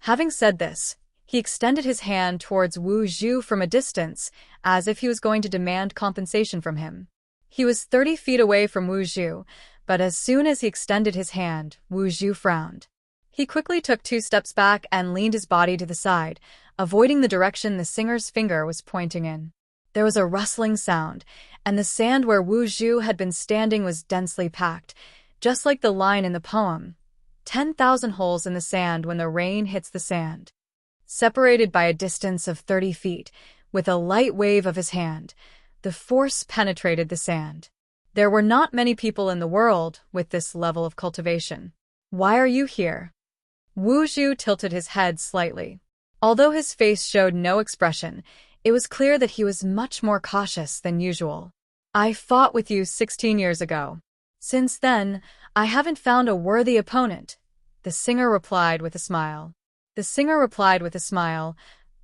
Having said this, he extended his hand towards Wu Zhu from a distance, as if he was going to demand compensation from him. He was 30 feet away from Wu Zhu, but as soon as he extended his hand, Wu Zhu frowned. He quickly took 2 steps back and leaned his body to the side, avoiding the direction the singer's finger was pointing in. There was a rustling sound, and the sand where Wu Zhu had been standing was densely packed, just like the line in the poem, 10,000 holes in the sand when the rain hits the sand. Separated by a distance of 30 feet, with a light wave of his hand, the force penetrated the sand. There were not many people in the world with this level of cultivation. "Why are you here?" Wu Zhu tilted his head slightly. Although his face showed no expression, it was clear that he was much more cautious than usual. "I fought with you 16 years ago. Since then, I haven't found a worthy opponent," the singer replied with a smile.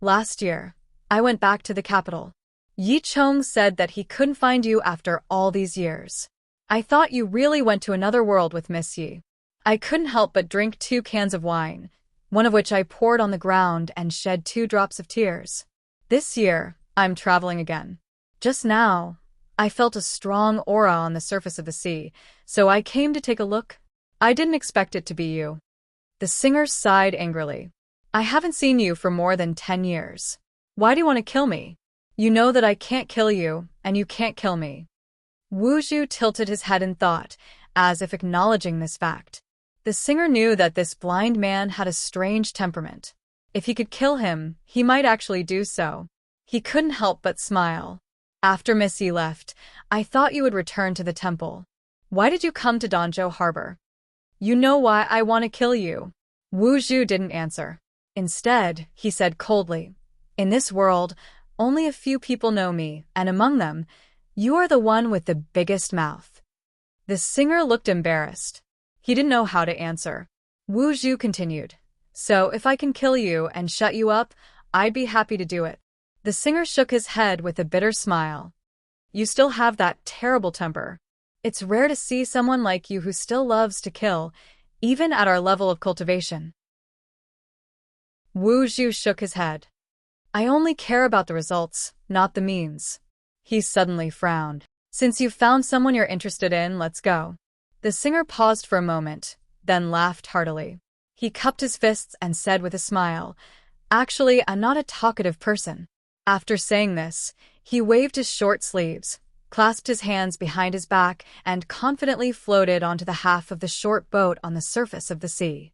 "Last year, I went back to the capital. Yi Chong said that he couldn't find you after all these years. I thought you really went to another world with Miss Yi. I couldn't help but drink 2 cans of wine, one of which I poured on the ground and shed 2 drops of tears. This year, I'm traveling again. Just now, I felt a strong aura on the surface of the sea, so I came to take a look. I didn't expect it to be you." The singer sighed angrily. "I haven't seen you for more than 10 years. Why do you want to kill me? You know that I can't kill you, and you can't kill me." Wu Zhu tilted his head in thought, as if acknowledging this fact. The singer knew that this blind man had a strange temperament. If he could kill him, he might actually do so. He couldn't help but smile. "After Miss Yi left, I thought you would return to the temple. Why did you come to Danzhou Harbor? You know why I want to kill you." Wu Zhu didn't answer. Instead, he said coldly, "In this world, only a few people know me, and among them, You are the one with the biggest mouth." The singer looked embarrassed. He didn't know how to answer. Wu Zhu continued, "So if I can kill you and shut you up, I'd be happy to do it." The singer shook his head with a bitter smile. "You still have that terrible temper. It's rare to see someone like you who still loves to kill, even at our level of cultivation." Wu Zhu shook his head. "I only care about the results, not the means." He suddenly frowned. "Since you've found someone you're interested in, let's go." The singer paused for a moment, then laughed heartily. He cupped his fists and said with a smile, "Actually, I'm not a talkative person." After saying this, he waved his short sleeves, clasped his hands behind his back, and confidently floated onto the half of the short boat on the surface of the sea.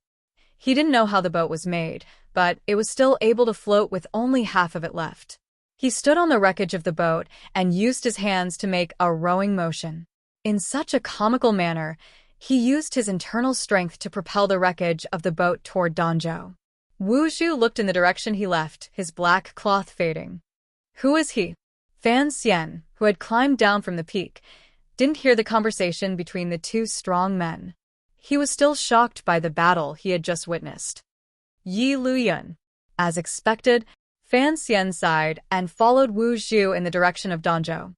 He didn't know how the boat was made, but it was still able to float with only half of it left. He stood on the wreckage of the boat and used his hands to make a rowing motion. In such a comical manner, he used his internal strength to propel the wreckage of the boat toward Danzhou. Wu Zhu looked in the direction he left, his black cloth fading. "Who is he?" Fan Xian, who had climbed down from the peak, didn't hear the conversation between the two strong men. He was still shocked by the battle he had just witnessed. "Yi Luyun." As expected, Fan Xian sighed and followed Wu Zhu in the direction of Danzhou.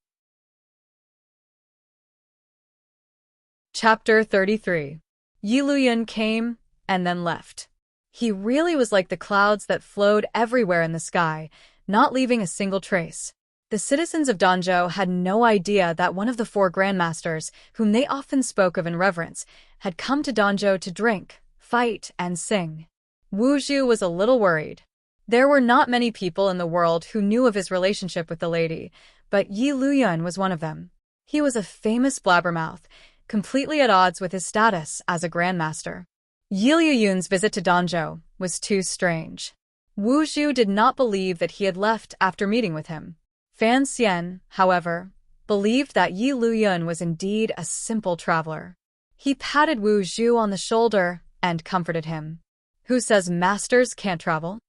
Chapter 33. Yi Luyun came and then left. He really was like the clouds that flowed everywhere in the sky, not leaving a single trace. The citizens of Danzhou had no idea that one of the four grandmasters, whom they often spoke of in reverence, had come to Danzhou to drink, fight, and sing. Wu Zhu was a little worried. There were not many people in the world who knew of his relationship with the lady, but Yi Luyun was one of them. He was a famous blabbermouth, completely at odds with his status as a grandmaster. Yi Luyun's visit to Danzhou was too strange. Wu Zhu did not believe that he had left after meeting with him. Fan Xian, however, believed that Yi Luyun was indeed a simple traveler. He patted Wu Zhu on the shoulder and comforted him. "Who says masters can't travel?"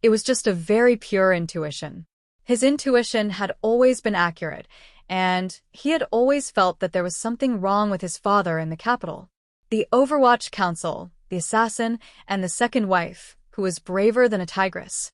It was just a very pure intuition. His intuition had always been accurate, and he had always felt that there was something wrong with his father in the capital. The Overwatch Council, the assassin, and the second wife, who was braver than a tigress.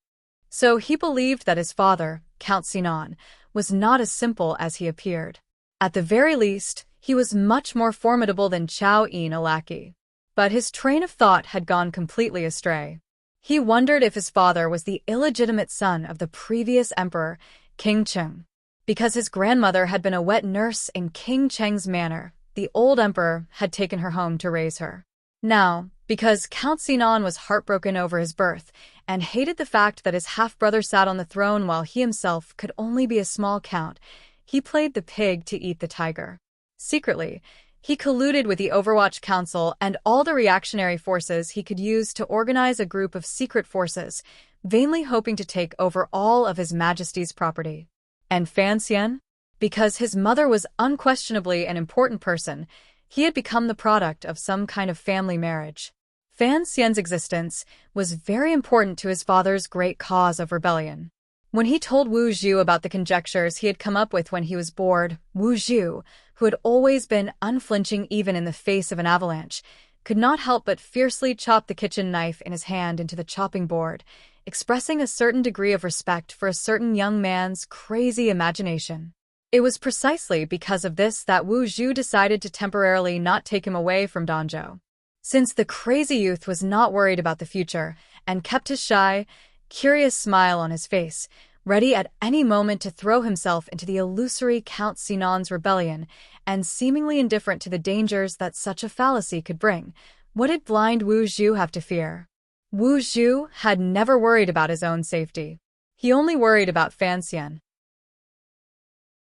So he believed that his father, Count Sinan, was not as simple as he appeared. At the very least, he was much more formidable than Chao Yin, a lackey. But his train of thought had gone completely astray. He wondered if his father was the illegitimate son of the previous emperor, King Cheng. Because his grandmother had been a wet nurse in King Cheng's manor, the old emperor had taken her home to raise her. Now, because Count Sinan was heartbroken over his birth and hated the fact that his half-brother sat on the throne while he himself could only be a small count, he played the pig to eat the tiger. Secretly, he colluded with the Overwatch Council and all the reactionary forces he could use to organize a group of secret forces, vainly hoping to take over all of His Majesty's property. And Fan Xian? Because his mother was unquestionably an important person, he had become the product of some kind of family marriage. Fan Xian's existence was very important to his father's great cause of rebellion. When he told Wu Zhu about the conjectures he had come up with when he was bored, Wu Zhu, who had always been unflinching even in the face of an avalanche, could not help but fiercely chop the kitchen knife in his hand into the chopping board, expressing a certain degree of respect for a certain young man's crazy imagination. It was precisely because of this that Wu Zhu decided to temporarily not take him away from Danzhou. Since the crazy youth was not worried about the future and kept his shy, curious smile on his face, ready at any moment to throw himself into the illusory Count Sinan's rebellion, and seemingly indifferent to the dangers that such a fallacy could bring, what did blind Wu Zhu have to fear? Wu Zhu had never worried about his own safety. He only worried about Fan Xian.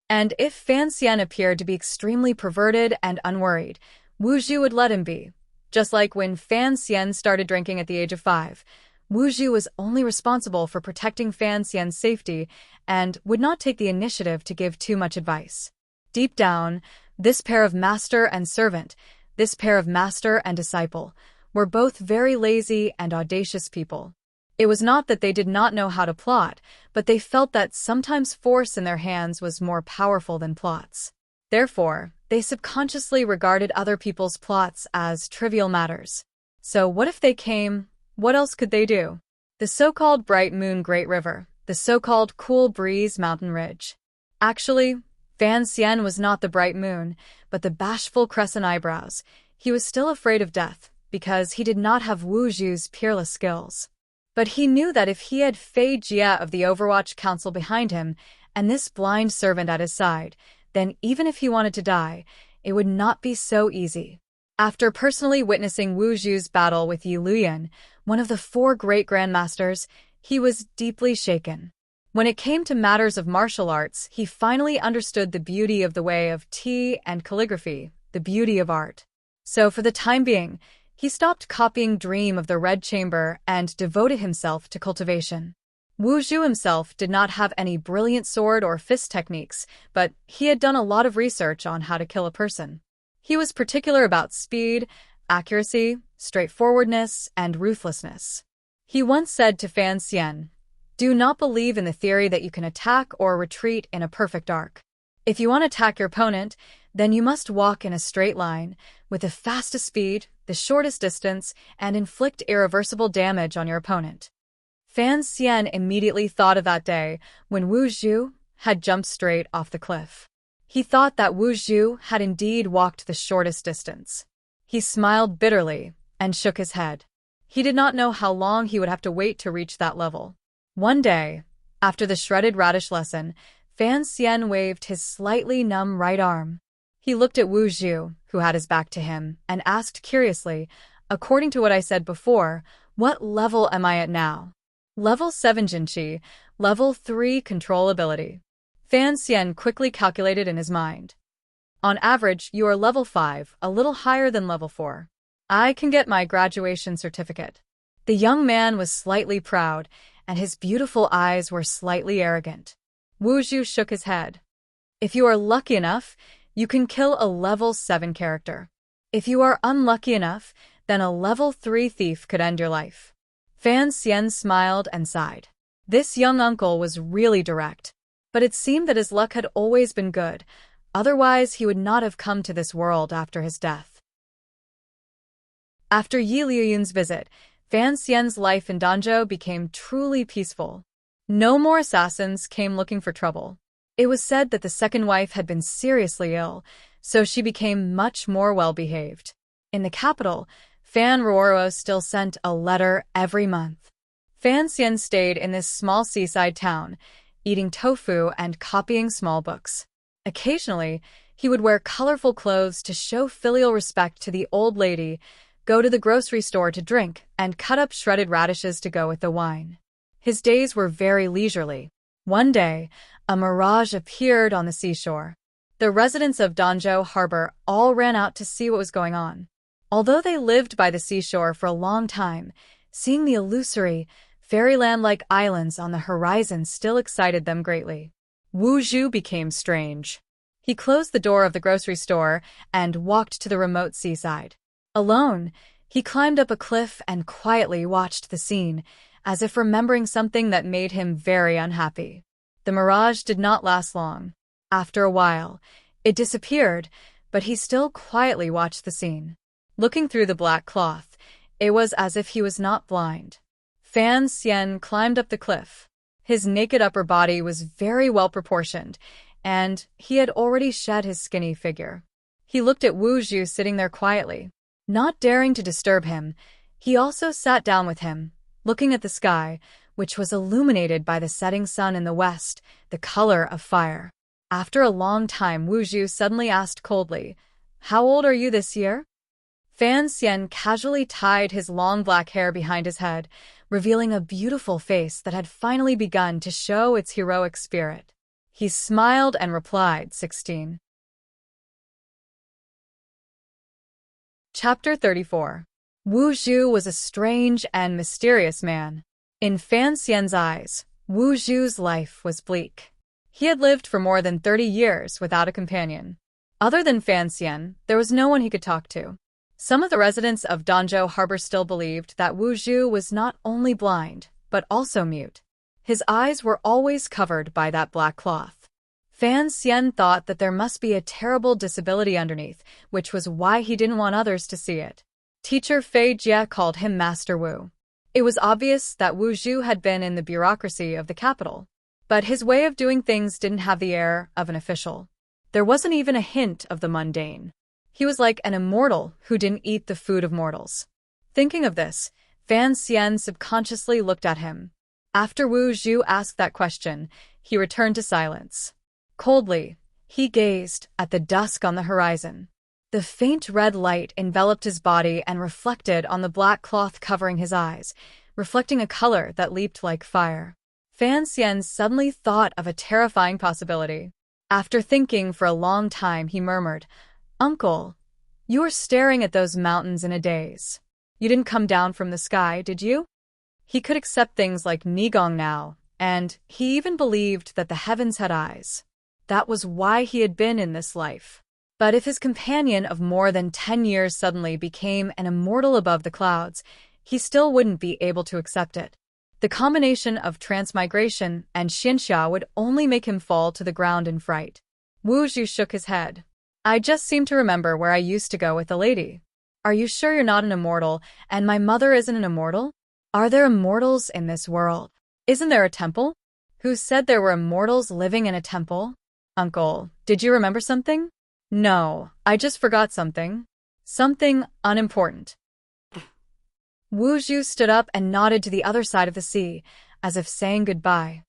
And if Fan Xian appeared to be extremely perverted and unworried, Wu Zhu would let him be. Just like when Fan Xian started drinking at the age of 5, Wu Zhu was only responsible for protecting Fan Xian's safety and would not take the initiative to give too much advice. Deep down, this pair of master and servant, this pair of master and disciple, were both very lazy and audacious people. It was not that they did not know how to plot, but they felt that sometimes force in their hands was more powerful than plots. Therefore, they subconsciously regarded other people's plots as trivial matters. So what if they came? What else could they do? The so-called bright moon Great River, the so-called cool breeze mountain ridge. Actually, Fan Xian was not the bright moon, but the bashful crescent eyebrows. He was still afraid of death, because he did not have Wu Zhu's peerless skills. But he knew that if he had Fei Jia of the Overwatch Council behind him, and this blind servant at his side, then even if he wanted to die, it would not be so easy. After personally witnessing Wu Zhu's battle with Yi Luyan, one of the 4 great grandmasters, he was deeply shaken. When it came to matters of martial arts, he finally understood the beauty of the way of tea and calligraphy, the beauty of art. So for the time being, he stopped copying Dream of the Red Chamber and devoted himself to cultivation. Wu Zhu himself did not have any brilliant sword or fist techniques, but he had done a lot of research on how to kill a person. He was particular about speed, accuracy, straightforwardness, and ruthlessness. He once said to Fan Xian, "Do not believe in the theory that you can attack or retreat in a perfect arc. If you want to attack your opponent, then you must walk in a straight line, with the fastest speed, the shortest distance, and inflict irreversible damage on your opponent." Fan Xian immediately thought of that day when Wu Zhu had jumped straight off the cliff. He thought that Wu Zhu had indeed walked the shortest distance. He smiled bitterly and shook his head. He did not know how long he would have to wait to reach that level. One day, after the shredded radish lesson, Fan Xian waved his slightly numb right arm. He looked at Wu Zhu, who had his back to him, and asked curiously, "According to what I said before, what level am I at now?" Level 7 Jinqi, Level 3 Control Ability. Fan Xian quickly calculated in his mind. On average, you are level 5, a little higher than level 4. I can get my graduation certificate. The young man was slightly proud, and his beautiful eyes were slightly arrogant. Wu Zhu shook his head. If you are lucky enough, you can kill a level 7 character. If you are unlucky enough, then a level 3 thief could end your life. Fan Xian smiled and sighed. This young uncle was really direct, but it seemed that his luck had always been good, otherwise he would not have come to this world after his death. After Yi Liuyun's visit, Fan Xian's life in Danzhou became truly peaceful. No more assassins came looking for trouble. It was said that the second wife had been seriously ill, so she became much more well-behaved. In the capital, Fan Ruoro still sent a letter every month. Fan Xian stayed in this small seaside town, eating tofu and copying small books. Occasionally, he would wear colorful clothes to show filial respect to the old lady, go to the grocery store to drink, and cut up shredded radishes to go with the wine. His days were very leisurely. One day, a mirage appeared on the seashore. The residents of Danzhou Harbor all ran out to see what was going on. Although they lived by the seashore for a long time, seeing the illusory, fairyland-like islands on the horizon still excited them greatly. Wu Zhu became strange. He closed the door of the grocery store and walked to the remote seaside. Alone, he climbed up a cliff and quietly watched the scene, as if remembering something that made him very unhappy. The mirage did not last long. After a while, it disappeared, but he still quietly watched the scene. Looking through the black cloth, it was as if he was not blind. Fan Xian climbed up the cliff. His naked upper body was very well proportioned, and he had already shed his skinny figure. He looked at Wu Zhu sitting there quietly. Not daring to disturb him, he also sat down with him, looking at the sky, which was illuminated by the setting sun in the west, the color of fire. After a long time, Wu Zhu suddenly asked coldly, "How old are you this year?" Fan Xian casually tied his long black hair behind his head, revealing a beautiful face that had finally begun to show its heroic spirit. He smiled and replied, 16. Chapter 34. Wu Zhu was a strange and mysterious man. In Fan Xian's eyes, Wu Zhu's life was bleak. He had lived for more than 30 years without a companion. Other than Fan Xian, there was no one he could talk to. Some of the residents of Danzhou Harbor still believed that Wu Zhu was not only blind, but also mute. His eyes were always covered by that black cloth. Fan Xian thought that there must be a terrible disability underneath, which was why he didn't want others to see it. Teacher Fei Jie called him Master Wu. It was obvious that Wu Zhu had been in the bureaucracy of the capital, but his way of doing things didn't have the air of an official. There wasn't even a hint of the mundane. He was like an immortal who didn't eat the food of mortals. Thinking of this, Fan Xian subconsciously looked at him. After Wu Zhu asked that question, he returned to silence. Coldly, he gazed at the dusk on the horizon. The faint red light enveloped his body and reflected on the black cloth covering his eyes, reflecting a color that leaped like fire. Fan Xian suddenly thought of a terrifying possibility. After thinking for a long time, he murmured, "Uncle, you were staring at those mountains in a daze. You didn't come down from the sky, did you?" He could accept things like Nigong now, and he even believed that the heavens had eyes. That was why he had been in this life. But if his companion of more than 10 years suddenly became an immortal above the clouds, he still wouldn't be able to accept it. The combination of transmigration and Xianxia would only make him fall to the ground in fright. Wu Zhu shook his head. "I just seem to remember where I used to go with the lady. Are you sure you're not an immortal, and my mother isn't an immortal? Are there immortals in this world? Isn't there a temple? Who said there were immortals living in a temple? Uncle, did you remember something?" "No, I just forgot something. Something unimportant." Wu Zhu stood up and nodded to the other side of the sea, as if saying goodbye.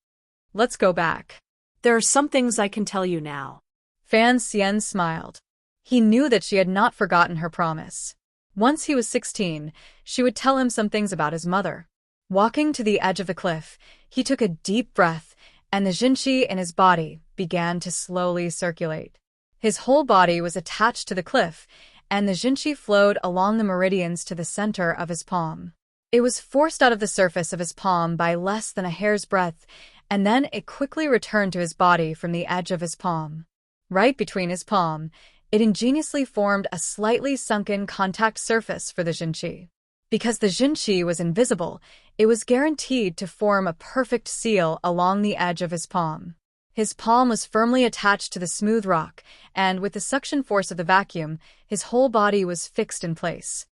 "Let's go back. There are some things I can tell you now." Fan Xian smiled. He knew that she had not forgotten her promise. Once he was 16, she would tell him some things about his mother. Walking to the edge of the cliff, he took a deep breath, and the Jinqi in his body began to slowly circulate. His whole body was attached to the cliff, and the Jinqi flowed along the meridians to the center of his palm. It was forced out of the surface of his palm by less than a hair's breadth, and then it quickly returned to his body from the edge of his palm. Right between his palm, it ingeniously formed a slightly sunken contact surface for the Jinqi. Because the Jinqi was invisible, it was guaranteed to form a perfect seal along the edge of his palm. His palm was firmly attached to the smooth rock, and with the suction force of the vacuum, his whole body was fixed in place.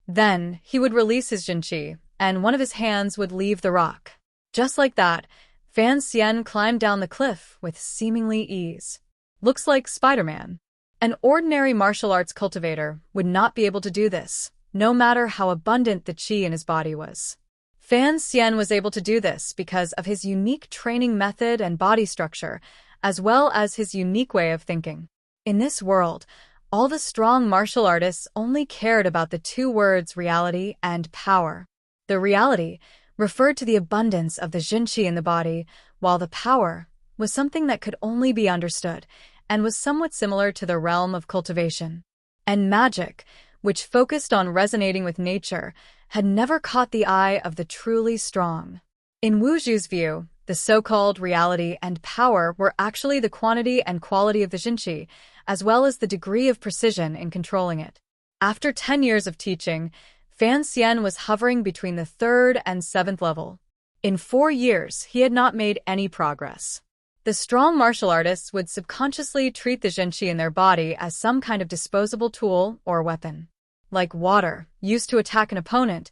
Then, he would release his Jinqi, and one of his hands would leave the rock. Just like that, Fan Xian climbed down the cliff with seemingly ease. Looks like Spider-Man. An ordinary martial arts cultivator would not be able to do this, no matter how abundant the qi in his body was. Fan Xian was able to do this because of his unique training method and body structure, as well as his unique way of thinking. In this world, all the strong martial artists only cared about the two words reality and power. The reality referred to the abundance of the Jinqi in the body, while the power was something that could only be understood and was somewhat similar to the realm of cultivation. And magic, which focused on resonating with nature, had never caught the eye of the truly strong. In Wu Zhu's view, the so-called reality and power were actually the quantity and quality of the Jinqi, as well as the degree of precision in controlling it. After 10 years of teaching, Fan Xian was hovering between the 3rd and 7th level. In 4 years, he had not made any progress. The strong martial artists would subconsciously treat the Jinqi in their body as some kind of disposable tool or weapon. Like water, used to attack an opponent,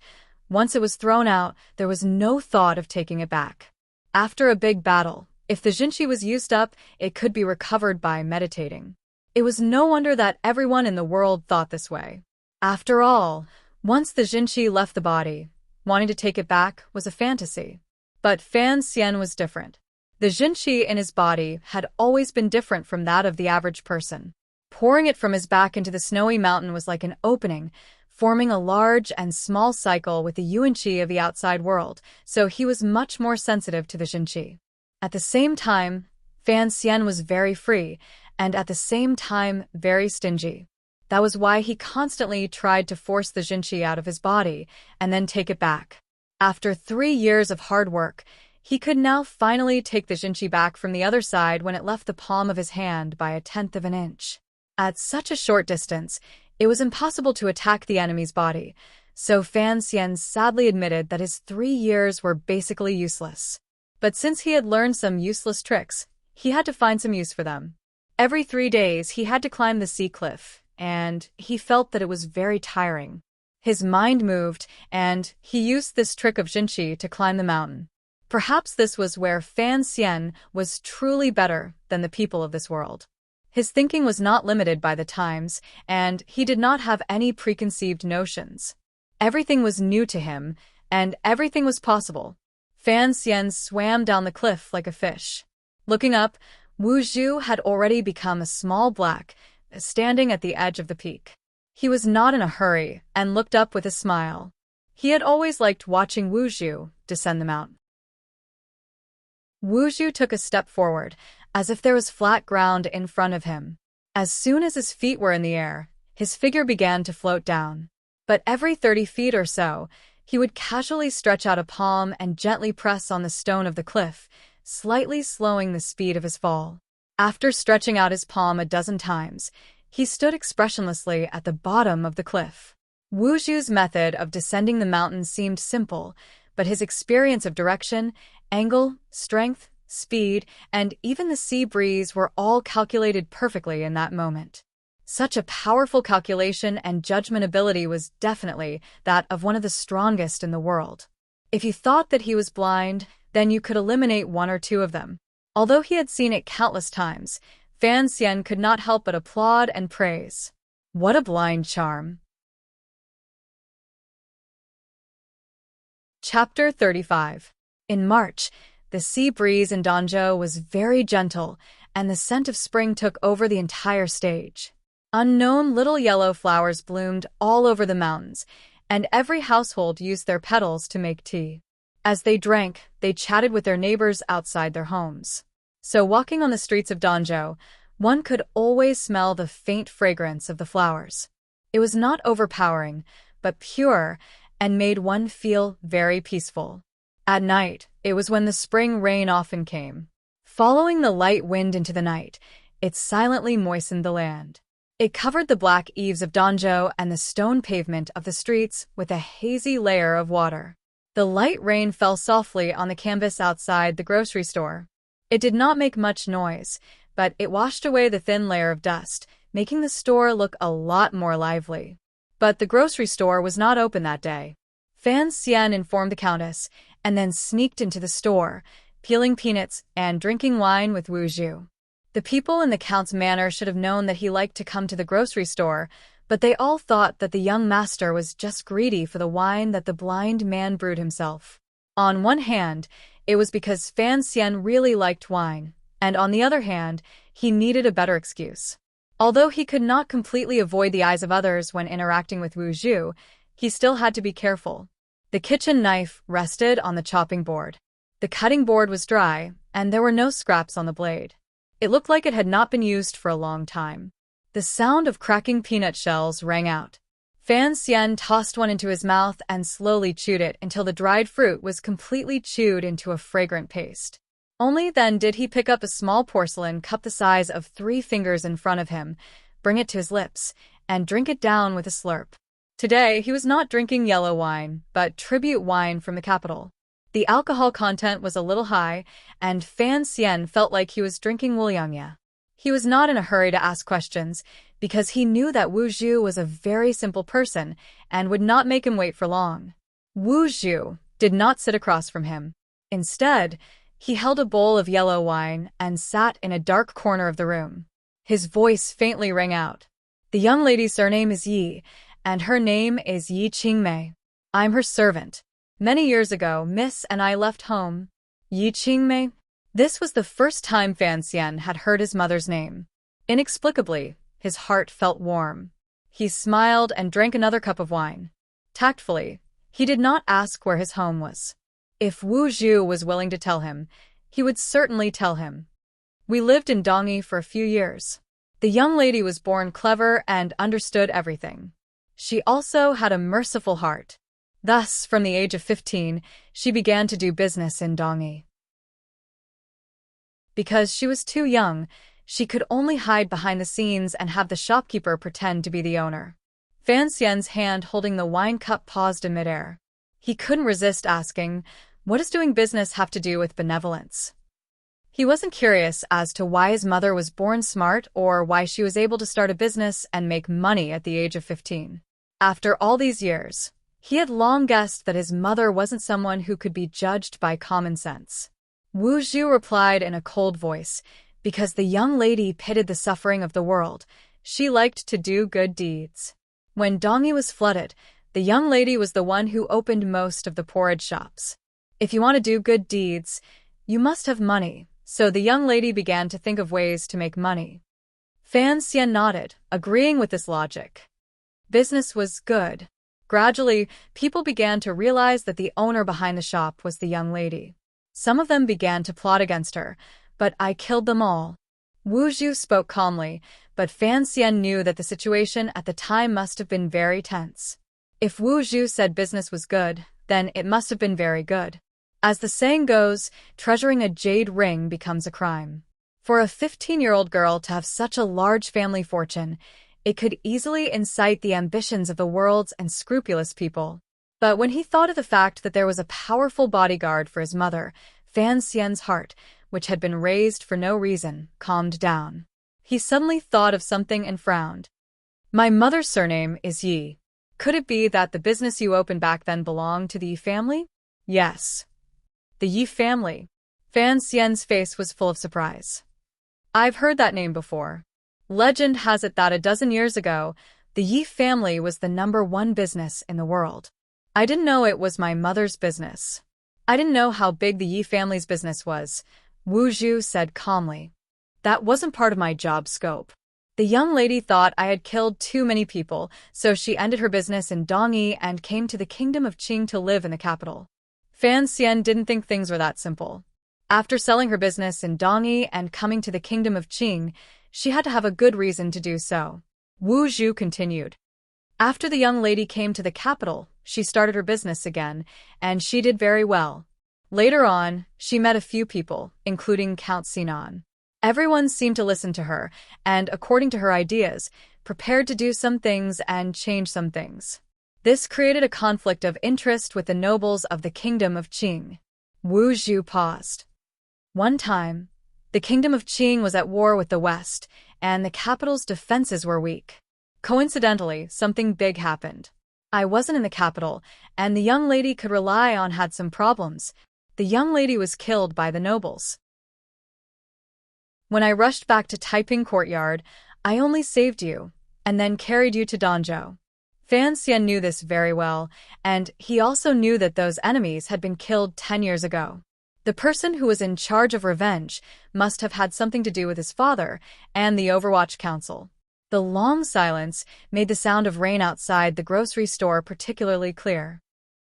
once it was thrown out, there was no thought of taking it back. After a big battle, if the Jinqi was used up, it could be recovered by meditating. It was no wonder that everyone in the world thought this way. After all, once the Jinqi left the body, wanting to take it back was a fantasy. But Fan Xian was different. The Jinqi in his body had always been different from that of the average person. Pouring it from his back into the snowy mountain was like an opening, forming a large and small cycle with the yuanqi of the outside world, so he was much more sensitive to the Jinqi. At the same time, Fan Xian was very free, and at the same time very stingy. That was why he constantly tried to force the Jinqi out of his body, and then take it back. After 3 years of hard work, he could now finally take the Jinqi back from the other side when it left the palm of his hand by 1/10 of an inch. At such a short distance, it was impossible to attack the enemy's body, so Fan Xian sadly admitted that his 3 years were basically useless. But since he had learned some useless tricks, he had to find some use for them. Every 3 days he had to climb the sea cliff, and he felt that it was very tiring. His mind moved, and he used this trick of Jinqi to climb the mountain. Perhaps this was where Fan Xian was truly better than the people of this world. His thinking was not limited by the times, and he did not have any preconceived notions. Everything was new to him, and everything was possible. Fan Xian swam down the cliff like a fish. Looking up, Wu Zhu had already become a small black, standing at the edge of the peak. He was not in a hurry and looked up with a smile. He had always liked watching Wu Zhu descend the mountain. Wu Zhu took a step forward, as if there was flat ground in front of him. As soon as his feet were in the air, his figure began to float down. But every 30 feet or so, he would casually stretch out a palm and gently press on the stone of the cliff, slightly slowing the speed of his fall. After stretching out his palm a dozen times, he stood expressionlessly at the bottom of the cliff. Wu Zhu's method of descending the mountain seemed simple, but his experience of direction, angle, strength, speed, and even the sea breeze were all calculated perfectly in that moment. Such a powerful calculation and judgment ability was definitely that of one of the strongest in the world. If you thought that he was blind, then you could eliminate one or two of them. Although he had seen it countless times, Fan Xian could not help but applaud and praise. What a blind charm! Chapter 35. In March, the sea breeze in Dongzhou was very gentle, and the scent of spring took over the entire stage. Unknown little yellow flowers bloomed all over the mountains, and every household used their petals to make tea. As they drank, they chatted with their neighbors outside their homes. So walking on the streets of Dongzhou, one could always smell the faint fragrance of the flowers. It was not overpowering, but pure, and made one feel very peaceful. At night, it was when the spring rain often came. Following the light wind into the night, it silently moistened the land. It covered the black eaves of Dongzhou and the stone pavement of the streets with a hazy layer of water. The light rain fell softly on the canvas outside the grocery store. It did not make much noise, but it washed away the thin layer of dust, making the store look a lot more lively. But the grocery store was not open that day. Fan Xian informed the Countess, and then sneaked into the store, peeling peanuts and drinking wine with Wu Zhu. The people in the Count's manor should have known that he liked to come to the grocery store, but they all thought that the young master was just greedy for the wine that the blind man brewed himself. On one hand, it was because Fan Xian really liked wine, and on the other hand, he needed a better excuse. Although he could not completely avoid the eyes of others when interacting with Wu Zhu, he still had to be careful. The kitchen knife rested on the chopping board. The cutting board was dry, and there were no scraps on the blade. It looked like it had not been used for a long time. The sound of cracking peanut shells rang out. Fan Xian tossed one into his mouth and slowly chewed it until the dried fruit was completely chewed into a fragrant paste. Only then did he pick up a small porcelain cup the size of 3 fingers in front of him, bring it to his lips, and drink it down with a slurp. Today, he was not drinking yellow wine, but tribute wine from the capital. The alcohol content was a little high, and Fan Xian felt like he was drinking Wuliangya. He was not in a hurry to ask questions, because he knew that Wu Zhu was a very simple person and would not make him wait for long. Wu Zhu did not sit across from him. Instead, he held a bowl of yellow wine and sat in a dark corner of the room. His voice faintly rang out. The young lady's surname is Yi, and her name is Yi Qingmei. I'm her servant. Many years ago, Miss and I left home. Yi Qingmei? This was the first time Fan Xian had heard his mother's name. Inexplicably, his heart felt warm. He smiled and drank another cup of wine. Tactfully, he did not ask where his home was. If Wu Zhu was willing to tell him, he would certainly tell him. We lived in Dongyi for a few years. The young lady was born clever and understood everything. She also had a merciful heart. Thus, from the age of 15, she began to do business in Dongyi. Because she was too young, she could only hide behind the scenes and have the shopkeeper pretend to be the owner. Fan Xian's hand holding the wine cup paused in midair. He couldn't resist asking, what does doing business have to do with benevolence? He wasn't curious as to why his mother was born smart or why she was able to start a business and make money at the age of 15. After all these years, he had long guessed that his mother wasn't someone who could be judged by common sense. Wu Zhu replied in a cold voice, because the young lady pitied the suffering of the world. She liked to do good deeds. When Dongyi was flooded, the young lady was the one who opened most of the porridge shops. If you want to do good deeds, you must have money, so the young lady began to think of ways to make money. Fan Xian nodded, agreeing with this logic. Business was good. Gradually, people began to realize that the owner behind the shop was the young lady. Some of them began to plot against her, but I killed them all. Wu Zhu spoke calmly, but Fan Xian knew that the situation at the time must have been very tense. If Wu Zhu said business was good, then it must have been very good. As the saying goes, treasuring a jade ring becomes a crime. For a 15-year-old girl to have such a large family fortune, it could easily incite the ambitions of the world's unscrupulous people. But when he thought of the fact that there was a powerful bodyguard for his mother, Fan Xian's heart, which had been raised for no reason, calmed down. He suddenly thought of something and frowned. My mother's surname is Yi. Could it be that the business you opened back then belonged to the Yi family? Yes. The Yi family. Fan Xian's face was full of surprise. I've heard that name before. Legend has it that a dozen years ago, the Yi family was the #1 business in the world. I didn't know it was my mother's business. I didn't know how big the Yi family's business was, Wu Zhu said calmly. That wasn't part of my job scope. The young lady thought I had killed too many people, so she ended her business in Dongyi and came to the kingdom of Qing to live in the capital. Fan Xian didn't think things were that simple. After selling her business in Dongyi and coming to the kingdom of Qing, she had to have a good reason to do so. Wu Zhu continued. After the young lady came to the capital, she started her business again, and she did very well. Later on, she met a few people, including Count Sinan. Everyone seemed to listen to her, and according to her ideas, prepared to do some things and change some things. This created a conflict of interest with the nobles of the kingdom of Qing. Wu Zhu paused. One time, the kingdom of Qing was at war with the West, and the capital's defenses were weak. Coincidentally, something big happened. I wasn't in the capital, and the young lady could rely on had some problems. The young lady was killed by the nobles. When I rushed back to Taiping Courtyard, I only saved you, and then carried you to Danzhou. Fan Xian knew this very well, and he also knew that those enemies had been killed 10 years ago. The person who was in charge of revenge must have had something to do with his father and the Overwatch Council. The long silence made the sound of rain outside the grocery store particularly clear.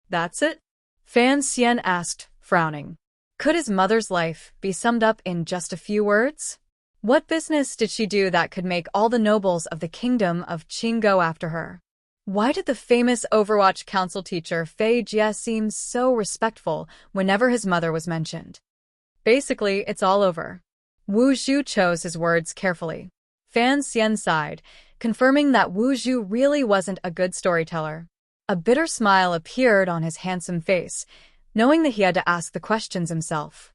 That's it? Fan Xian asked, frowning. Could his mother's life be summed up in just a few words? What business did she do that could make all the nobles of the kingdom of Qing go after her? Why did the famous Overwatch Council teacher Fei Jie seem so respectful whenever his mother was mentioned? Basically, it's all over. Wu Zhu chose his words carefully. Fan Xian sighed, confirming that Wu Zhu really wasn't a good storyteller. A bitter smile appeared on his handsome face, knowing that he had to ask the questions himself.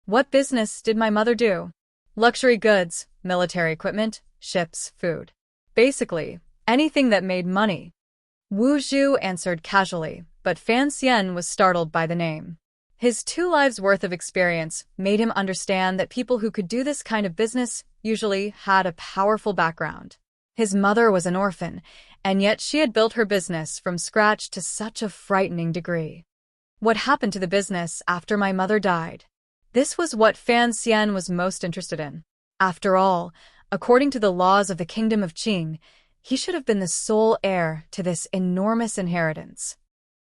What business did my mother do? Luxury goods, military equipment, ships, food. Basically, anything that made money. Wu Zhu answered casually, but Fan Xian was startled by the name. His 2 lives' worth of experience made him understand that people who could do this kind of business usually had a powerful background. His mother was an orphan, and yet she had built her business from scratch to such a frightening degree. What happened to the business after my mother died? This was what Fan Xian was most interested in. After all, according to the laws of the kingdom of Qing, he should have been the sole heir to this enormous inheritance.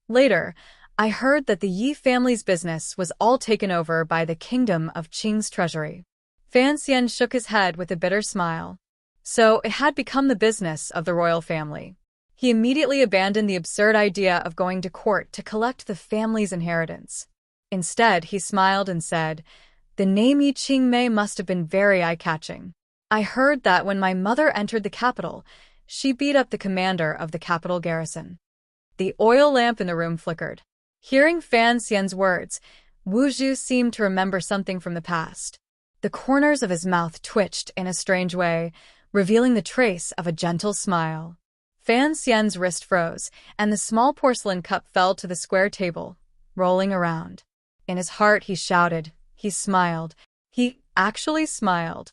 Later, I heard that the Yi family's business was all taken over by the kingdom of Qing's treasury. Fan Xian shook his head with a bitter smile. So it had become the business of the royal family. He immediately abandoned the absurd idea of going to court to collect the family's inheritance. Instead, he smiled and said, "The name Yi Qingmei must have been very eye-catching. I heard that when my mother entered the capital, she beat up the commander of the capital garrison. The oil lamp in the room flickered. Hearing Fan Xian's words, Wu Zhu seemed to remember something from the past. The corners of his mouth twitched in a strange way, revealing the trace of a gentle smile. Fan Xian's wrist froze, and the small porcelain cup fell to the square table, rolling around. In his heart he shouted. He smiled. He actually smiled.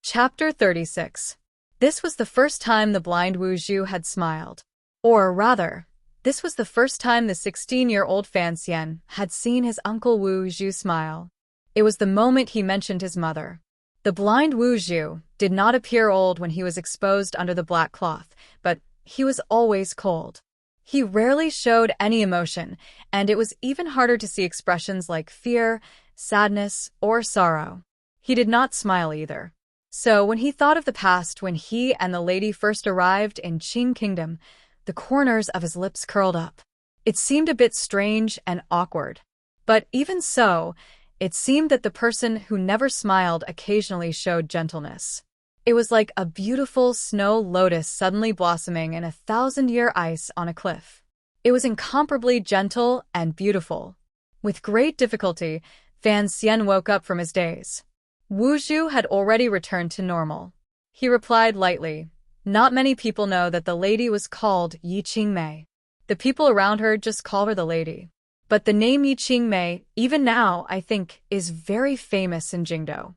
Chapter 36. This was the first time the blind Wu Zhu had smiled. Or rather, this was the first time the 16-year-old Fan Xian had seen his uncle Wu Zhu smile. It was the moment he mentioned his mother. The blind Wu Zhu did not appear old when he was exposed under the black cloth, but he was always cold. He rarely showed any emotion, and it was even harder to see expressions like fear, sadness, or sorrow. He did not smile either. So when he thought of the past when he and the lady first arrived in Qing Kingdom, the corners of his lips curled up. It seemed a bit strange and awkward. But even so, it seemed that the person who never smiled occasionally showed gentleness. It was like a beautiful snow lotus suddenly blossoming in 1,000-year ice on a cliff. It was incomparably gentle and beautiful. With great difficulty, Fan Xian woke up from his daze. Wu Zhu had already returned to normal. He replied lightly, "Not many people know that the lady was called Yi Qingmei. The people around her just call her the lady. But the name Yi Qingmei, even now, I think, is very famous in Jingdou."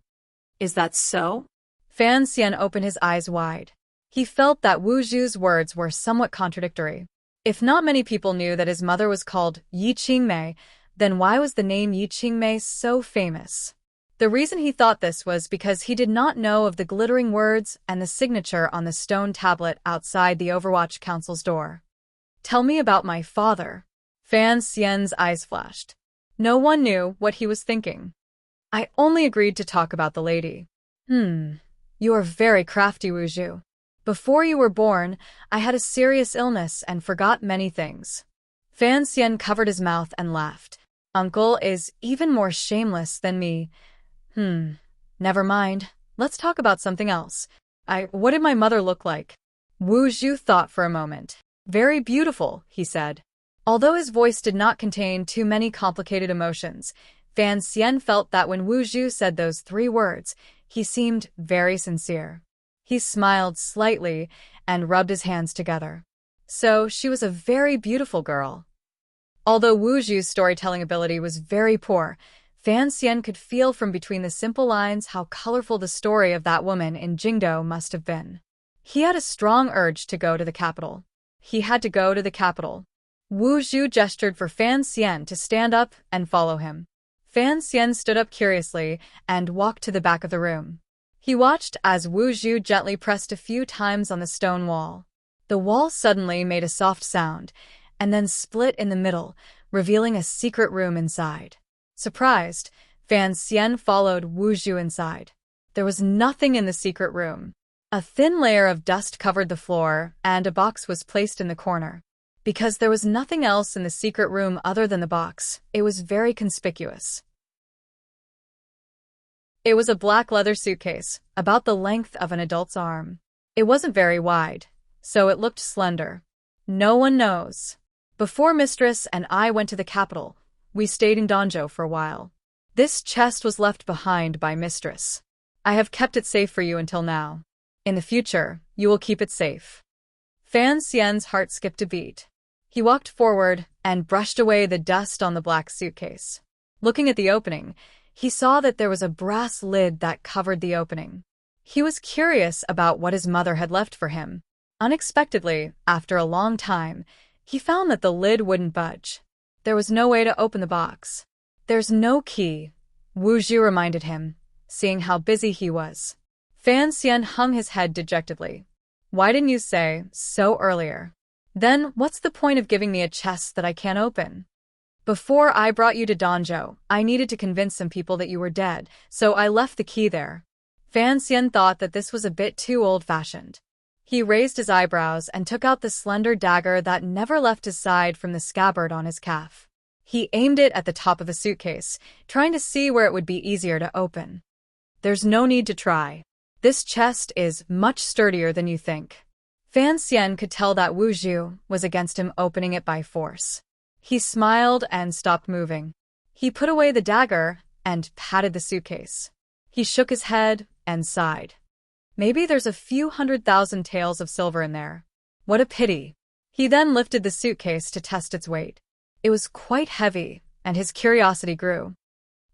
Is that so? Fan Xian opened his eyes wide. He felt that Wu Zhu's words were somewhat contradictory. If not many people knew that his mother was called Yi Qingmei, then why was the name Yi Qingmei so famous? The reason he thought this was because he did not know of the glittering words and the signature on the stone tablet outside the Overwatch Council's door. "Tell me about my father." Fan Xian's eyes flashed. No one knew what he was thinking. "I only agreed to talk about the lady." You are very crafty, Wu Zhu. Before you were born, I had a serious illness and forgot many things." Fan Xian covered his mouth and laughed. "Uncle is even more shameless than me." Never mind. Let's talk about something else. What did my mother look like?" Wu Zhu thought for a moment. "Very beautiful," he said. Although his voice did not contain too many complicated emotions, Fan Xian felt that when Wu Zhu said those 3 words, he seemed very sincere. He smiled slightly and rubbed his hands together. So she was a very beautiful girl. Although Wu Zhu's storytelling ability was very poor, Fan Xian could feel from between the simple lines how colorful the story of that woman in Jingdou must have been. He had a strong urge to go to the capital. He had to go to the capital. Wu Zhu gestured for Fan Xian to stand up and follow him. Fan Xian stood up curiously and walked to the back of the room. He watched as Wu Zhu gently pressed a few times on the stone wall. The wall suddenly made a soft sound, and then split in the middle, revealing a secret room inside. Surprised, Fan Xian followed Wu Zhu inside. There was nothing in the secret room. A thin layer of dust covered the floor, and a box was placed in the corner. Because there was nothing else in the secret room other than the box, it was very conspicuous. It was a black leather suitcase, about the length of an adult's arm. It wasn't very wide, so it looked slender. No one knows. Before Mistress and I went to the capital, we stayed in Danzhou for a while. This chest was left behind by Mistress. I have kept it safe for you until now. In the future, you will keep it safe." Fan Xian's heart skipped a beat. He walked forward and brushed away the dust on the black suitcase. Looking at the opening, he saw that there was a brass lid that covered the opening. He was curious about what his mother had left for him. Unexpectedly, after a long time, he found that the lid wouldn't budge. There was no way to open the box. "There's no key," Wu Zhu reminded him, seeing how busy he was. Fan Xian hung his head dejectedly. "Why didn't you say so earlier? Then what's the point of giving me a chest that I can't open? Before I brought you to Danzhou, I needed to convince some people that you were dead, so I left the key there." Fan Xian thought that this was a bit too old-fashioned. He raised his eyebrows and took out the slender dagger that never left his side from the scabbard on his calf. He aimed it at the top of the suitcase, trying to see where it would be easier to open. There's no need to try. This chest is much sturdier than you think. Fan Xian could tell that Wu Zhu was against him opening it by force. He smiled and stopped moving. He put away the dagger and patted the suitcase. He shook his head and sighed. Maybe there's a few 100,000 taels of silver in there. What a pity. He then lifted the suitcase to test its weight. It was quite heavy, and his curiosity grew.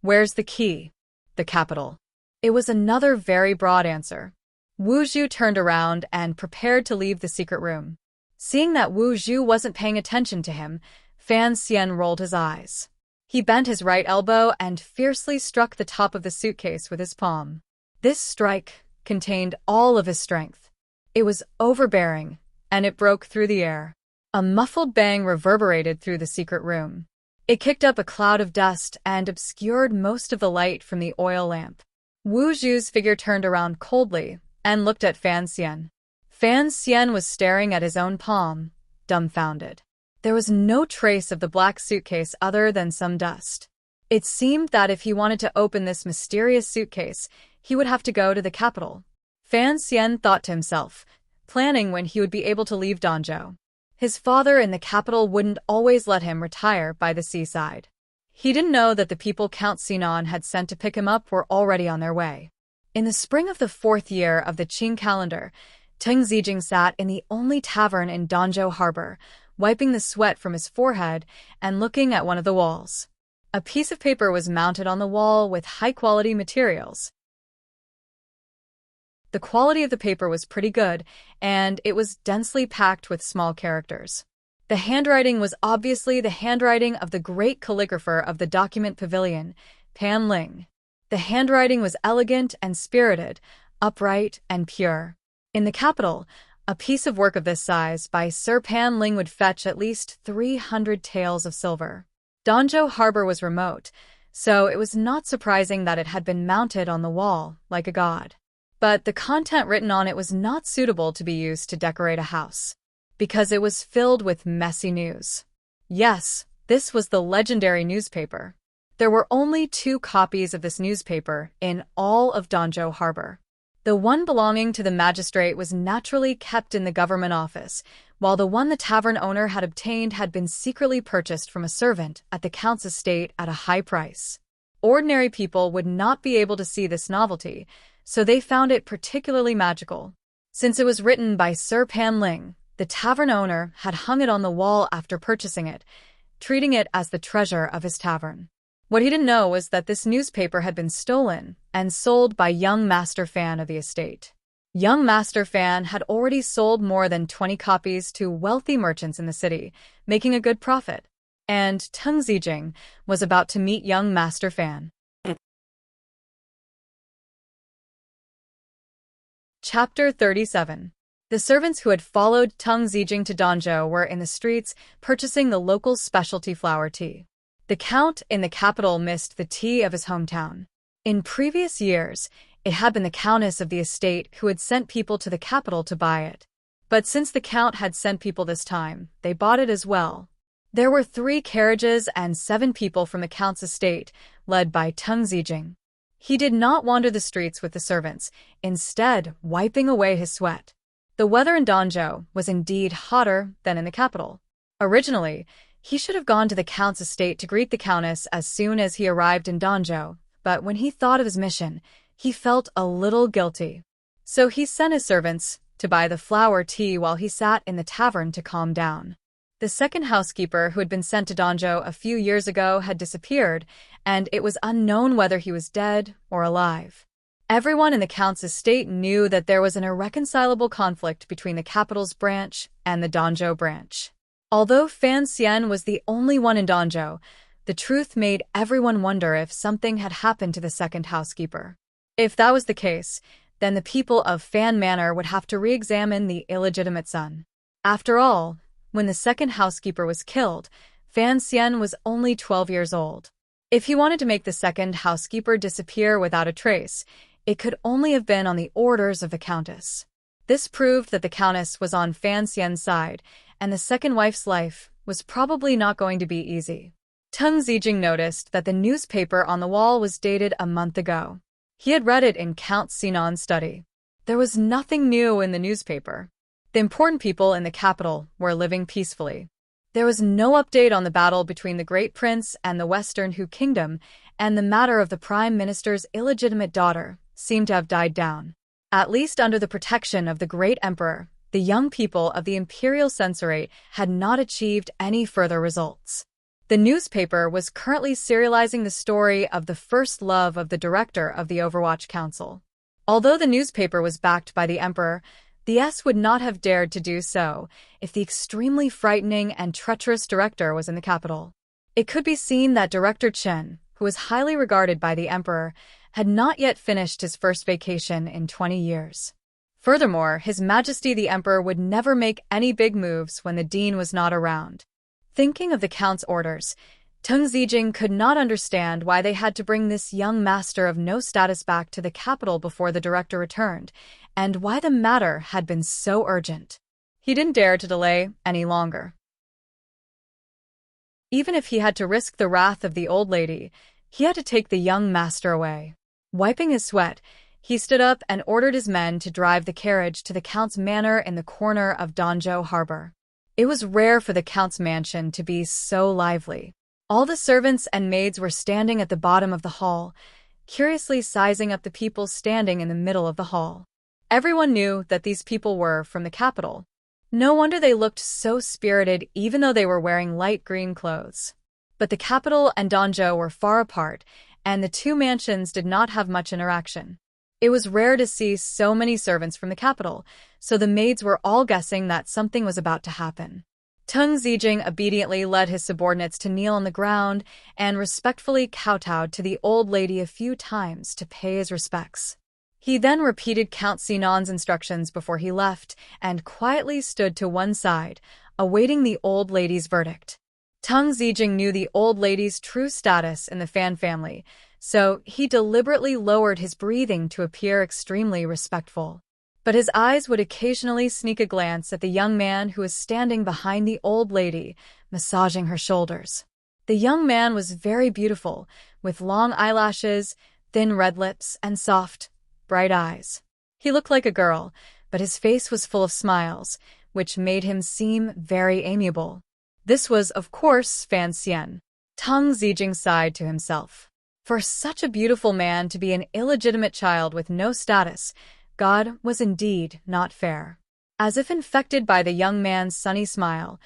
Where's the key? The capital. It was another very broad answer. Wu Zhu turned around and prepared to leave the secret room. Seeing that Wu Zhu wasn't paying attention to him, Fan Xian rolled his eyes. He bent his right elbow and fiercely struck the top of the suitcase with his palm. This strike contained all of his strength. It was overbearing, and it broke through the air. A muffled bang reverberated through the secret room. It kicked up a cloud of dust and obscured most of the light from the oil lamp. Wu Zhu's figure turned around coldly and looked at Fan Xian. Fan Xian was staring at his own palm, dumbfounded. There was no trace of the black suitcase other than some dust. It seemed that if he wanted to open this mysterious suitcase, he would have to go to the capital. Fan Xian thought to himself, planning when he would be able to leave Danzhou. His father in the capital wouldn't always let him retire by the seaside. He didn't know that the people Count Sinan had sent to pick him up were already on their way. In the spring of the 4th year of the Qing calendar, Teng Zijing sat in the only tavern in Danzhou harbor, wiping the sweat from his forehead and looking at one of the walls. A piece of paper was mounted on the wall with high-quality materials. The quality of the paper was pretty good, and it was densely packed with small characters. The handwriting was obviously the handwriting of the great calligrapher of the document pavilion, Pan Ling. The handwriting was elegant and spirited, upright and pure. In the capital, a piece of work of this size by Sir Pan Ling would fetch at least 300 taels of silver. Danzhou harbor was remote, so it was not surprising that it had been mounted on the wall like a god. But the content written on it was not suitable to be used to decorate a house, because it was filled with messy news. Yes, this was the legendary newspaper. There were only 2 copies of this newspaper in all of Danzhou harbor. The one belonging to the magistrate was naturally kept in the government office, while the one the tavern owner had obtained had been secretly purchased from a servant at the count's estate at a high price. Ordinary people would not be able to see this novelty, so they found it particularly magical. Since it was written by Sir Pan Ling, the tavern owner had hung it on the wall after purchasing it, treating it as the treasure of his tavern. What he didn't know was that this newspaper had been stolen and sold by young Master Fan of the estate. Young Master Fan had already sold more than 20 copies to wealthy merchants in the city, making a good profit. And Teng Zijing was about to meet young Master Fan. Chapter 37. The servants who had followed Teng Zijing to Danzhou were in the streets purchasing the local specialty flower tea. The count in the capital missed the tea of his hometown. In previous years, it had been the countess of the estate who had sent people to the capital to buy it. But since the count had sent people this time, they bought it as well. There were 3 carriages and 7 people from the count's estate, led by Teng Zijing. He did not wander the streets with the servants, instead wiping away his sweat. The weather in Danzhou was indeed hotter than in the capital. Originally, he should have gone to the count's estate to greet the countess as soon as he arrived in Danzhou, but when he thought of his mission, he felt a little guilty. So he sent his servants to buy the flower tea while he sat in the tavern to calm down. The second housekeeper who had been sent to Danzhou a few years ago had disappeared, and it was unknown whether he was dead or alive. Everyone in the count's estate knew that there was an irreconcilable conflict between the capital's branch and the Danzhou branch. Although Fan Xian was the only one in Danzhou, the truth made everyone wonder if something had happened to the second housekeeper. If that was the case, then the people of Fan Manor would have to re-examine the illegitimate son. After all, when the second housekeeper was killed, Fan Xian was only 12 years old. If he wanted to make the second housekeeper disappear without a trace, it could only have been on the orders of the countess. This proved that the countess was on Fan Xian's side, and the second wife's life was probably not going to be easy. Teng Zijing noticed that the newspaper on the wall was dated a month ago. He had read it in Count Sinan's study. There was nothing new in the newspaper. The important people in the capital were living peacefully. There was no update on the battle between the Great Prince and the Western Hu Kingdom, and the matter of the Prime Minister's illegitimate daughter seemed to have died down. At least under the protection of the Great Emperor, the young people of the Imperial Censorate had not achieved any further results. The newspaper was currently serializing the story of the first love of the director of the Overwatch Council. Although the newspaper was backed by the Emperor, the S would not have dared to do so if the extremely frightening and treacherous director was in the capital. It could be seen that Director Chen, who was highly regarded by the Emperor, had not yet finished his first vacation in 20 years. Furthermore, His Majesty the Emperor would never make any big moves when the Dean was not around. Thinking of the Count's orders, Teng Zijing could not understand why they had to bring this young master of no status back to the capital before the director returned, and why the matter had been so urgent. He didn't dare to delay any longer. Even if he had to risk the wrath of the old lady, he had to take the young master away. Wiping his sweat, he stood up and ordered his men to drive the carriage to the Count's manor in the corner of Danzhou Harbor. It was rare for the Count's mansion to be so lively. All the servants and maids were standing at the bottom of the hall, curiously sizing up the people standing in the middle of the hall. Everyone knew that these people were from the capital. No wonder they looked so spirited even though they were wearing light green clothes. But the capital and Danzhou were far apart, and the two mansions did not have much interaction. It was rare to see so many servants from the capital, so the maids were all guessing that something was about to happen. Teng Zijing obediently led his subordinates to kneel on the ground and respectfully kowtowed to the old lady a few times to pay his respects. He then repeated Count Sinan's instructions before he left and quietly stood to one side, awaiting the old lady's verdict. Teng Zijing knew the old lady's true status in the Fan family, so he deliberately lowered his breathing to appear extremely respectful. But his eyes would occasionally sneak a glance at the young man who was standing behind the old lady, massaging her shoulders. The young man was very beautiful, with long eyelashes, thin red lips, and soft, bright eyes. He looked like a girl, but his face was full of smiles, which made him seem very amiable. This was, of course, Fan Xian. Teng Zijing sighed to himself. For such a beautiful man to be an illegitimate child with no status, God was indeed not fair. As if infected by the young man's sunny smile,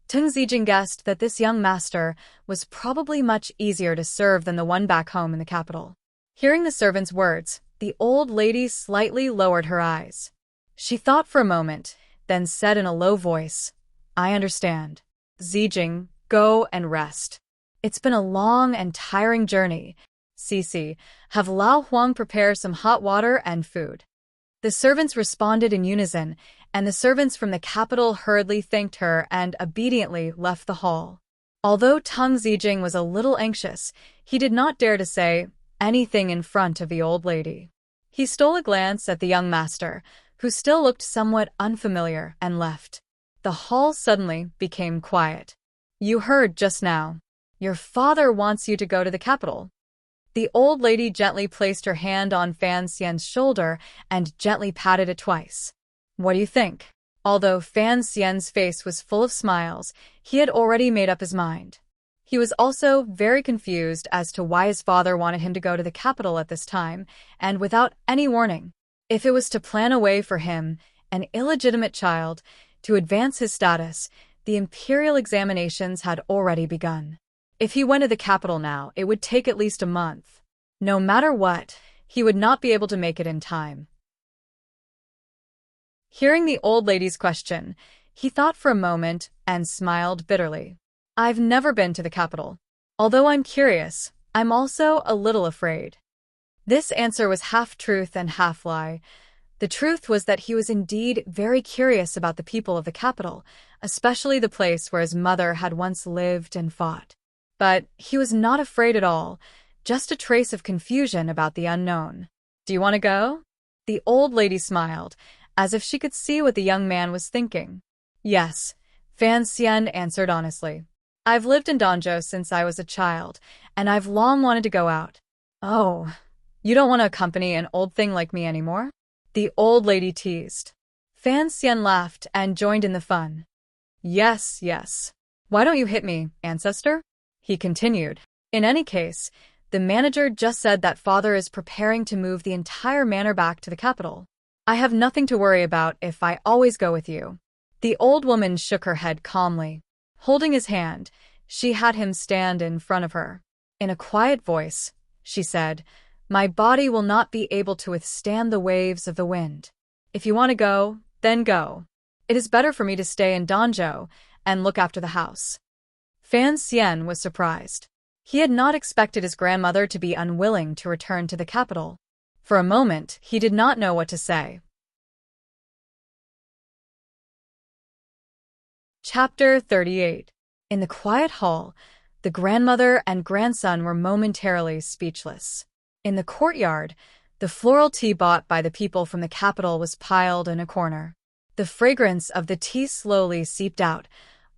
Teng Zijing guessed that this young master was probably much easier to serve than the one back home in the capital. Hearing the servant's words, the old lady slightly lowered her eyes. She thought for a moment, then said in a low voice, "I understand. Zijing, go and rest. It's been a long and tiring journey. Cici, have Lao Huang prepare some hot water and food." The servants responded in unison, and the servants from the capital hurriedly thanked her and obediently left the hall. Although Teng Zijing was a little anxious, he did not dare to say anything in front of the old lady. He stole a glance at the young master, who still looked somewhat unfamiliar, and left. The hall suddenly became quiet. "You heard just now. Your father wants you to go to the capital." The old lady gently placed her hand on Fan Xian's shoulder and gently patted it twice. "What do you think?" Although Fan Xian's face was full of smiles, he had already made up his mind. He was also very confused as to why his father wanted him to go to the capital at this time, and without any warning. If it was to plan a way for him, an illegitimate child, to advance his status, the imperial examinations had already begun. If he went to the capital now, it would take at least a month. No matter what, he would not be able to make it in time. Hearing the old lady's question, he thought for a moment and smiled bitterly. "I've never been to the capital. Although I'm curious, I'm also a little afraid." This answer was half truth and half lie. The truth was that he was indeed very curious about the people of the capital, especially the place where his mother had once lived and fought. But he was not afraid at all, just a trace of confusion about the unknown. "Do you want to go?" The old lady smiled, as if she could see what the young man was thinking. "Yes," Fan Xian answered honestly. "I've lived in Danzhou since I was a child, and I've long wanted to go out." "Oh," You don't want to accompany an old thing like me anymore? The old lady teased. Fan Xian laughed and joined in the fun. Yes, yes. Why don't you hit me, ancestor? He continued. In any case, the manager just said that father is preparing to move the entire manor back to the capital. I have nothing to worry about if I always go with you. The old woman shook her head calmly. Holding his hand, she had him stand in front of her. In a quiet voice, she said, My body will not be able to withstand the waves of the wind. If you want to go, then go. It is better for me to stay in Danzhou and look after the house. Fan Xian was surprised. He had not expected his grandmother to be unwilling to return to the capital. For a moment, he did not know what to say. Chapter 38. In the quiet hall, the grandmother and grandson were momentarily speechless. In the courtyard, the floral tea bought by the people from the capital was piled in a corner. The fragrance of the tea slowly seeped out,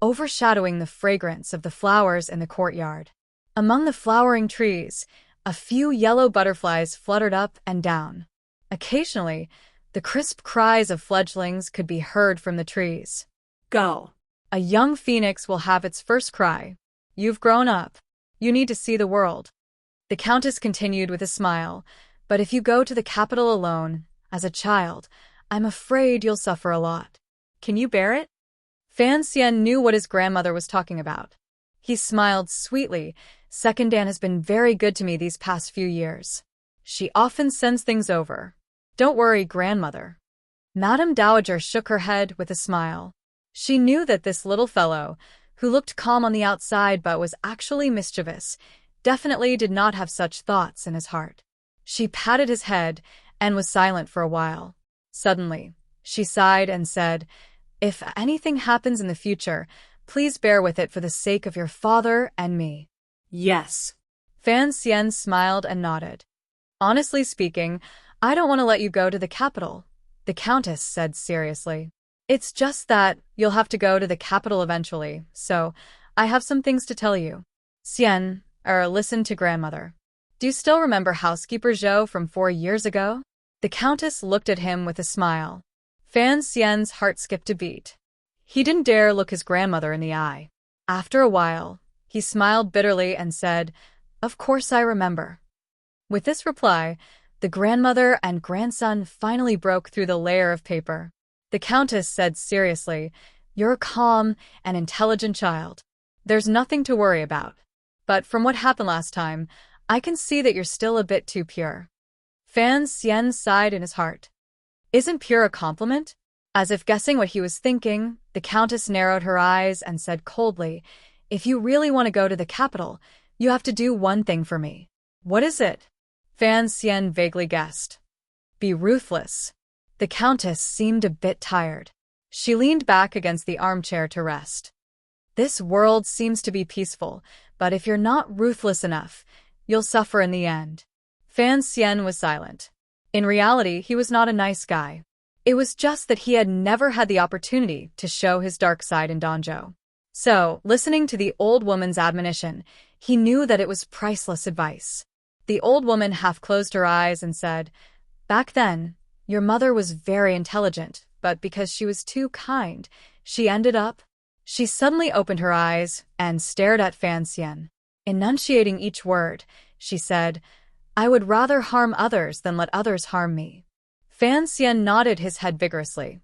overshadowing the fragrance of the flowers in the courtyard. Among the flowering trees, a few yellow butterflies fluttered up and down. Occasionally, the crisp cries of fledglings could be heard from the trees. Go. A young phoenix will have its first cry. You've grown up. You need to see the world. The countess continued with a smile, but if you go to the capital alone, as a child, I'm afraid you'll suffer a lot. Can you bear it? Fan Xian knew what his grandmother was talking about. He smiled sweetly. Second Dan has been very good to me these past few years. She often sends things over. Don't worry, grandmother. Madame Dowager shook her head with a smile. She knew that this little fellow, who looked calm on the outside but was actually mischievous, definitely did not have such thoughts in his heart. She patted his head and was silent for a while. Suddenly, she sighed and said, If anything happens in the future, please bear with it for the sake of your father and me. Yes. Fan Xian smiled and nodded. Honestly speaking, I don't want to let you go to the capital, the countess said seriously. It's just that you'll have to go to the capital eventually, so I have some things to tell you. Xian, listen to grandmother. Do you still remember housekeeper Zhou from 4 years ago? The countess looked at him with a smile. Fan Xian's heart skipped a beat. He didn't dare look his grandmother in the eye. After a while, he smiled bitterly and said, Of course I remember. With this reply, the grandmother and grandson finally broke through the layer of paper. The countess said seriously, You're a calm and intelligent child. There's nothing to worry about. But from what happened last time, I can see that you're still a bit too pure. Fan Xian sighed in his heart. Isn't pure a compliment? As if guessing what he was thinking, the countess narrowed her eyes and said coldly, If you really want to go to the capital, you have to do one thing for me. What is it? Fan Xian vaguely guessed. Be ruthless. The countess seemed a bit tired. She leaned back against the armchair to rest. This world seems to be peaceful, but if you're not ruthless enough, you'll suffer in the end. Fan Xian was silent. In reality, he was not a nice guy. It was just that he had never had the opportunity to show his dark side in Danzhou. So, listening to the old woman's admonition, he knew that it was priceless advice. The old woman half closed her eyes and said, Back then, your mother was very intelligent, but because she was too kind, she ended up... She suddenly opened her eyes and stared at Fan Xian. Enunciating each word, she said, I would rather harm others than let others harm me. Fan Xian nodded his head vigorously.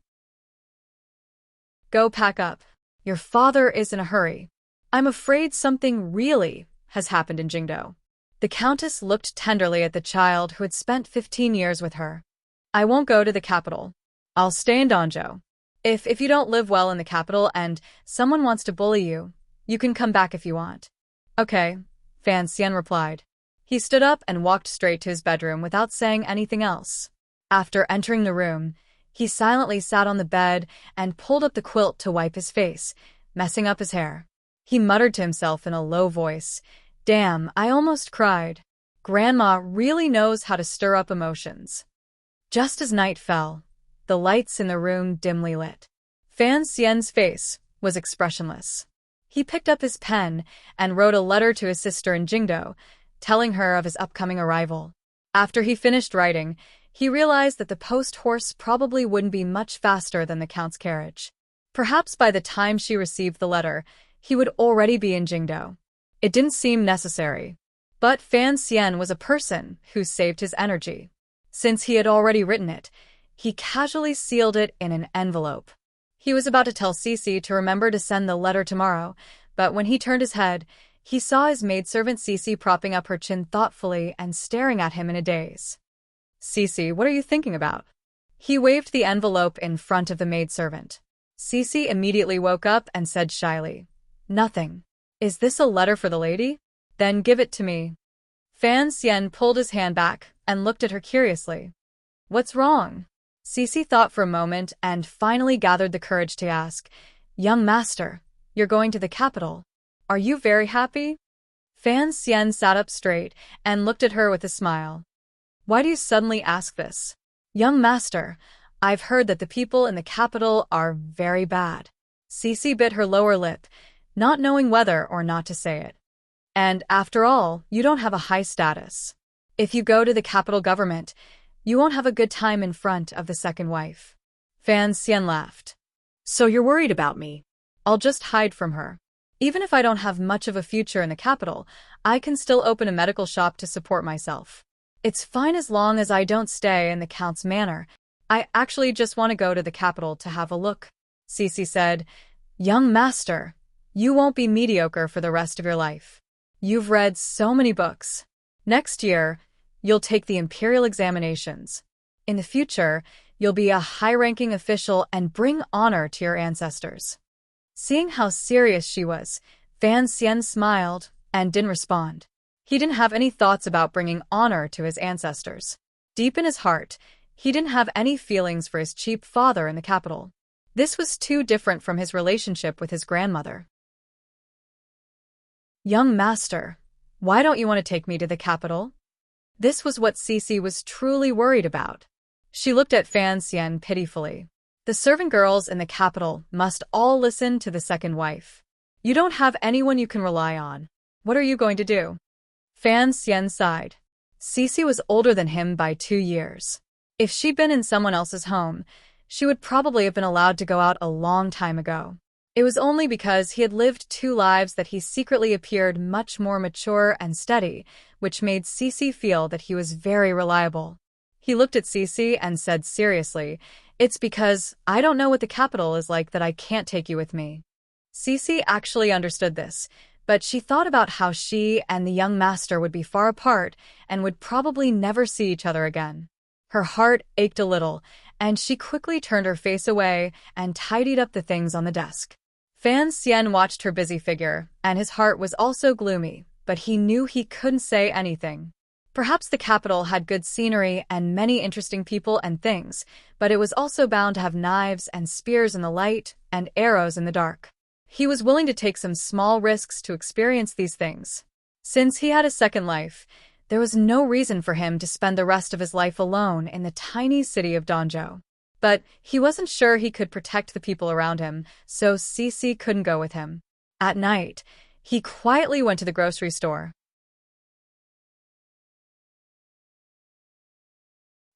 Go pack up. Your father is in a hurry. I'm afraid something really has happened in Jingdou. The countess looked tenderly at the child who had spent 15 years with her. I won't go to the capital. I'll stay in Danzhou. If you don't live well in the capital and someone wants to bully you, you can come back if you want. Okay, Fan Xian replied. He stood up and walked straight to his bedroom without saying anything else. After entering the room, he silently sat on the bed and pulled up the quilt to wipe his face, messing up his hair. He muttered to himself in a low voice, Damn, I almost cried. Grandma really knows how to stir up emotions. Just as night fell, the lights in the room dimly lit. Fan Xian's face was expressionless. He picked up his pen and wrote a letter to his sister in Jingdou, telling her of his upcoming arrival. After he finished writing, he realized that the post horse probably wouldn't be much faster than the Count's carriage. Perhaps by the time she received the letter, he would already be in Jingdo. It didn't seem necessary. But Fan Xian was a person who saved his energy. Since he had already written it, he casually sealed it in an envelope. He was about to tell Cece to remember to send the letter tomorrow, but when he turned his head, he saw his maidservant Cece propping up her chin thoughtfully and staring at him in a daze. "Cece, what are you thinking about?" He waved the envelope in front of the maidservant. Cece immediately woke up and said shyly, "Nothing. Is this a letter for the lady? Then give it to me." Fan Xian pulled his hand back and looked at her curiously. "What's wrong?" Cece thought for a moment and finally gathered the courage to ask, "Young master, you're going to the capital. Are you very happy?" Fan Xian sat up straight and looked at her with a smile. "Why do you suddenly ask this?" "Young master, I've heard that the people in the capital are very bad." Cece bit her lower lip, not knowing whether or not to say it. "And after all, you don't have a high status. If you go to the capital government, you won't have a good time in front of the second wife." Fan Xian laughed. So you're worried about me? "I'll just hide from her. Even if I don't have much of a future in the capital, I can still open a medical shop to support myself. It's fine as long as I don't stay in the Count's manor. I actually just want to go to the capital to have a look." Cece said, "Young master, you won't be mediocre for the rest of your life. You've read so many books. Next year, you'll take the imperial examinations. In the future, you'll be a high-ranking official and bring honor to your ancestors." Seeing how serious she was, Fan Xian smiled and didn't respond. He didn't have any thoughts about bringing honor to his ancestors. Deep in his heart, he didn't have any feelings for his cheap father in the capital. This was too different from his relationship with his grandmother. "Young master, why don't you want to take me to the capital?" This was what Cece was truly worried about. She looked at Fan Xian pitifully. The servant girls in the capital must all listen to the second wife. You don't have anyone you can rely on. What are you going to do? Fan Xian sighed. Cece was older than him by 2 years. If she'd been in someone else's home, she would probably have been allowed to go out a long time ago. It was only because he had lived 2 lives that he secretly appeared much more mature and steady, which made Cece feel that he was very reliable. He looked at Cece and said seriously, "It's because I don't know what the capital is like that I can't take you with me." Cece actually understood this, but she thought about how she and the young master would be far apart and would probably never see each other again. Her heart ached a little, and she quickly turned her face away and tidied up the things on the desk. Fan Xian watched her busy figure, and his heart was also gloomy, but he knew he couldn't say anything. Perhaps the capital had good scenery and many interesting people and things, but it was also bound to have knives and spears in the light and arrows in the dark. He was willing to take some small risks to experience these things. Since he had a second life, there was no reason for him to spend the rest of his life alone in the tiny city of Danzhou. But he wasn't sure he could protect the people around him, so Cece couldn't go with him. At night, he quietly went to the grocery store.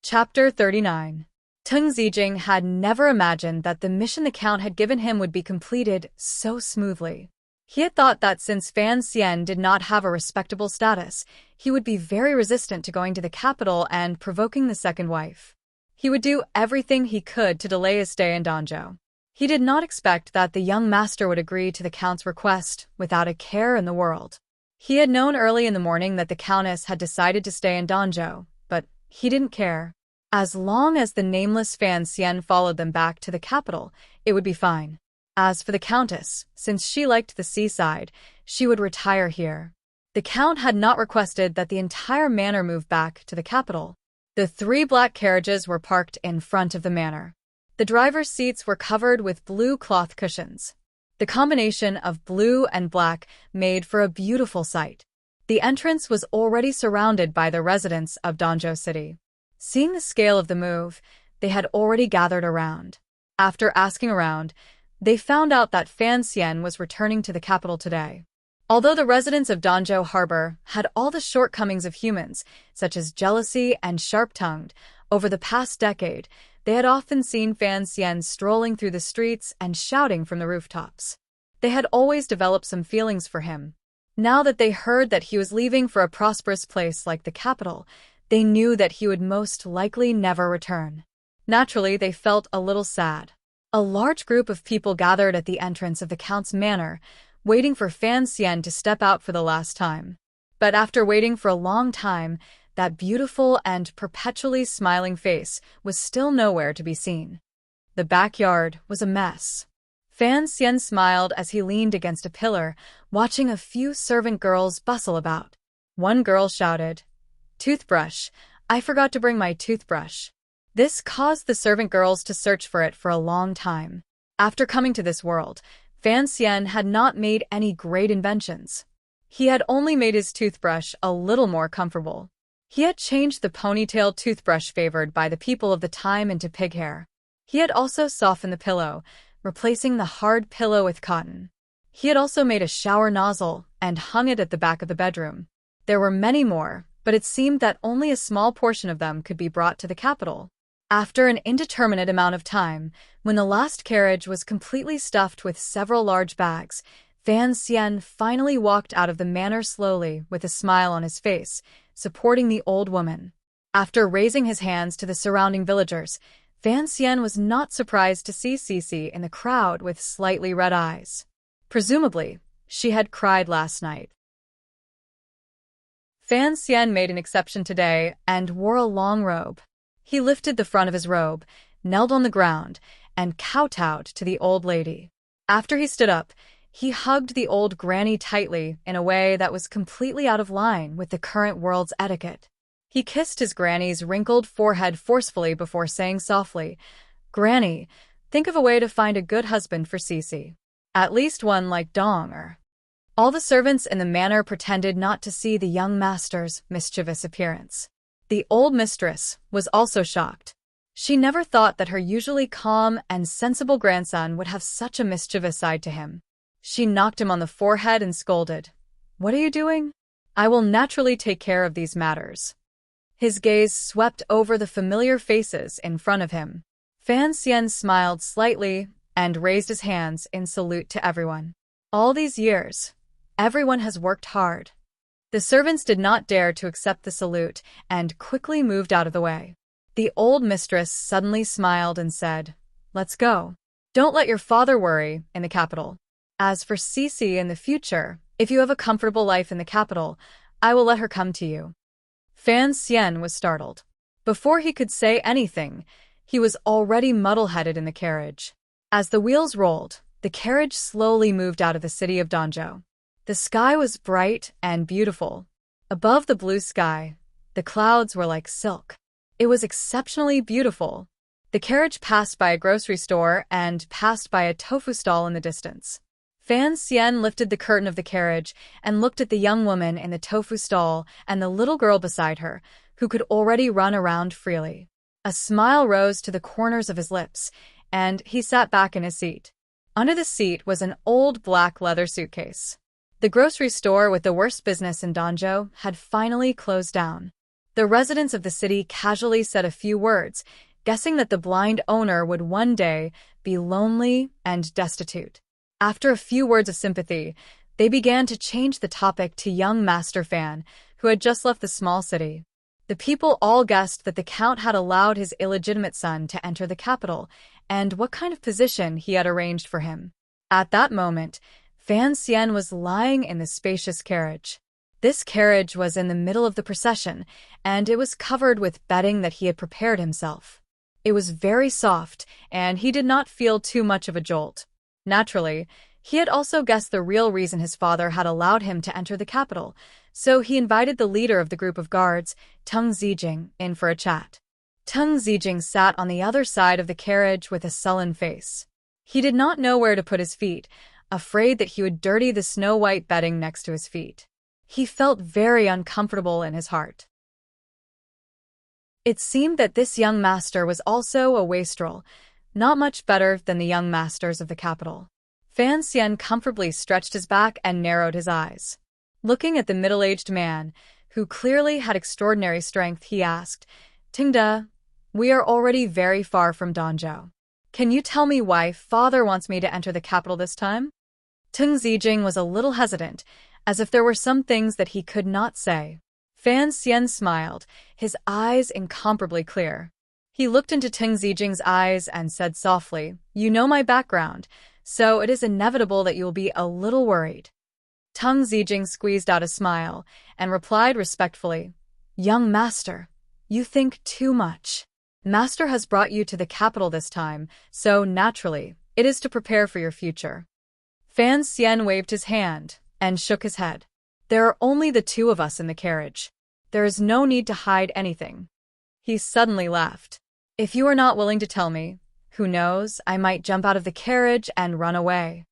Chapter 39. Teng Zijing had never imagined that the mission the Count had given him would be completed so smoothly. He had thought that since Fan Xian did not have a respectable status, he would be very resistant to going to the capital and provoking the second wife. He would do everything he could to delay his stay in Danzhou. He did not expect that the young master would agree to the Count's request without a care in the world. He had known early in the morning that the Countess had decided to stay in Danzhou, but he didn't care. As long as the nameless Fan Xian followed them back to the capital, it would be fine. As for the Countess, since she liked the seaside, she would retire here. The Count had not requested that the entire manor move back to the capital. The 3 black carriages were parked in front of the manor. The driver's seats were covered with blue cloth cushions. The combination of blue and black made for a beautiful sight. The entrance was already surrounded by the residents of Danzhou City. Seeing the scale of the move, they had already gathered around. After asking around, they found out that Fan Xian was returning to the capital today. Although the residents of Danzhou Harbor had all the shortcomings of humans, such as jealousy and sharp-tongued, over the past decade, they had often seen Fan Xian strolling through the streets and shouting from the rooftops. They had always developed some feelings for him. Now that they heard that he was leaving for a prosperous place like the capital, they knew that he would most likely never return. Naturally, they felt a little sad. A large group of people gathered at the entrance of the Count's manor, waiting for Fan Xian to step out for the last time. But after waiting for a long time, that beautiful and perpetually smiling face was still nowhere to be seen. The backyard was a mess. Fan Xian smiled as he leaned against a pillar, watching a few servant girls bustle about. One girl shouted, "Toothbrush! I forgot to bring my toothbrush." This caused the servant girls to search for it for a long time. After coming to this world, Fan Xian had not made any great inventions. He had only made his toothbrush a little more comfortable. He had changed the ponytail toothbrush favored by the people of the time into pig hair. He had also softened the pillow, replacing the hard pillow with cotton. He had also made a shower nozzle and hung it at the back of the bedroom. There were many more, but it seemed that only a small portion of them could be brought to the capital. After an indeterminate amount of time, when the last carriage was completely stuffed with several large bags, Fan Xian finally walked out of the manor slowly with a smile on his face, supporting the old woman. After raising his hands to the surrounding villagers, Fan Xian was not surprised to see Cici in the crowd with slightly red eyes. Presumably, she had cried last night. Fan Xian made an exception today and wore a long robe. He lifted the front of his robe, knelt on the ground, and kowtowed to the old lady. After he stood up, he hugged the old granny tightly in a way that was completely out of line with the current world's etiquette. He kissed his granny's wrinkled forehead forcefully before saying softly, "Granny, think of a way to find a good husband for Cici. At least one like Dong." All the servants in the manor pretended not to see the young master's mischievous appearance. The old mistress was also shocked. She never thought that her usually calm and sensible grandson would have such a mischievous side to him. She knocked him on the forehead and scolded, "What are you doing? I will naturally take care of these matters." His gaze swept over the familiar faces in front of him. Fan Xian smiled slightly and raised his hands in salute to everyone. All these years, everyone has worked hard. The servants did not dare to accept the salute and quickly moved out of the way. The old mistress suddenly smiled and said, "Let's go. Don't let your father worry in the capital. As for Cici in the future, if you have a comfortable life in the capital, I will let her come to you." Fan Xian was startled. Before he could say anything, he was already muddle-headed in the carriage. As the wheels rolled, the carriage slowly moved out of the city of Danzhou. The sky was bright and beautiful. Above the blue sky, the clouds were like silk. It was exceptionally beautiful. The carriage passed by a grocery store and passed by a tofu stall in the distance. Fan Xian lifted the curtain of the carriage and looked at the young woman in the tofu stall and the little girl beside her, who could already run around freely. A smile rose to the corners of his lips, and he sat back in his seat. Under the seat was an old black leather suitcase. The grocery store with the worst business in Danzhou had finally closed down. The residents of the city casually said a few words, guessing that the blind owner would one day be lonely and destitute. After a few words of sympathy, they began to change the topic to young Master Fan, who had just left the small city. The people all guessed that the Count had allowed his illegitimate son to enter the capital, and what kind of position he had arranged for him. At that moment, Fan Xian was lying in the spacious carriage. This carriage was in the middle of the procession, and it was covered with bedding that he had prepared himself. It was very soft, and he did not feel too much of a jolt. Naturally, he had also guessed the real reason his father had allowed him to enter the capital, so he invited the leader of the group of guards, Teng Zijing, in for a chat. Teng Zijing sat on the other side of the carriage with a sullen face. He did not know where to put his feet, afraid that he would dirty the snow-white bedding next to his feet. He felt very uncomfortable in his heart. It seemed that this young master was also a wastrel, not much better than the young masters of the capital. Fan Xian comfortably stretched his back and narrowed his eyes. Looking at the middle-aged man, who clearly had extraordinary strength, he asked, Tingda, we are already very far from Danzhou. Can you tell me why father wants me to enter the capital this time? Teng Zijing was a little hesitant, as if there were some things that he could not say. Fan Xian smiled, his eyes incomparably clear. He looked into Teng Zijing's eyes and said softly, You know my background, so it is inevitable that you will be a little worried. Teng Zijing squeezed out a smile and replied respectfully, Young master, you think too much. Master has brought you to the capital this time, so naturally, it is to prepare for your future. Fan Xian waved his hand and shook his head. There are only the two of us in the carriage. There is no need to hide anything. He suddenly laughed. If you are not willing to tell me, who knows, I might jump out of the carriage and run away.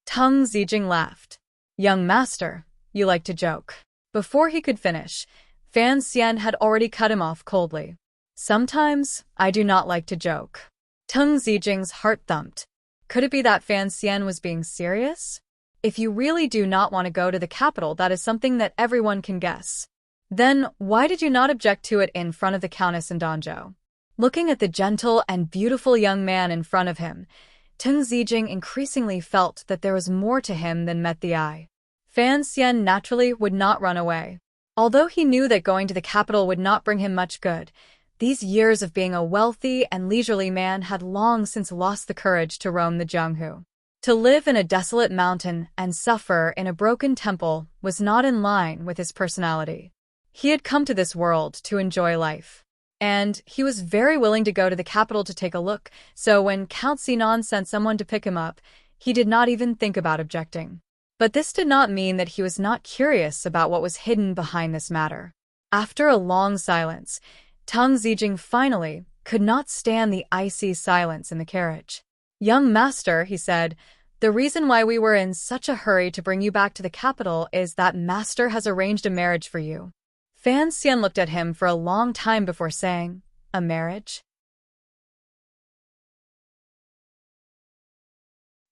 Teng Zijing laughed. Young master, you like to joke. Before he could finish, Fan Xian had already cut him off coldly. Sometimes, I do not like to joke. Teng Zijing's heart thumped. Could it be that Fan Xian was being serious? If you really do not want to go to the capital, that is something that everyone can guess. Then, why did you not object to it in front of the Countess and Danzhou? Looking at the gentle and beautiful young man in front of him, Teng Zijing increasingly felt that there was more to him than met the eye. Fan Xian naturally would not run away. Although he knew that going to the capital would not bring him much good, these years of being a wealthy and leisurely man had long since lost the courage to roam the Jianghu. To live in a desolate mountain and suffer in a broken temple was not in line with his personality. He had come to this world to enjoy life. And he was very willing to go to the capital to take a look, so when Count Sinan sent someone to pick him up, he did not even think about objecting. But this did not mean that he was not curious about what was hidden behind this matter. After a long silence, Teng Zijing finally could not stand the icy silence in the carriage. Young master, he said, the reason why we were in such a hurry to bring you back to the capital is that master has arranged a marriage for you. Fan Xian looked at him for a long time before saying, A marriage?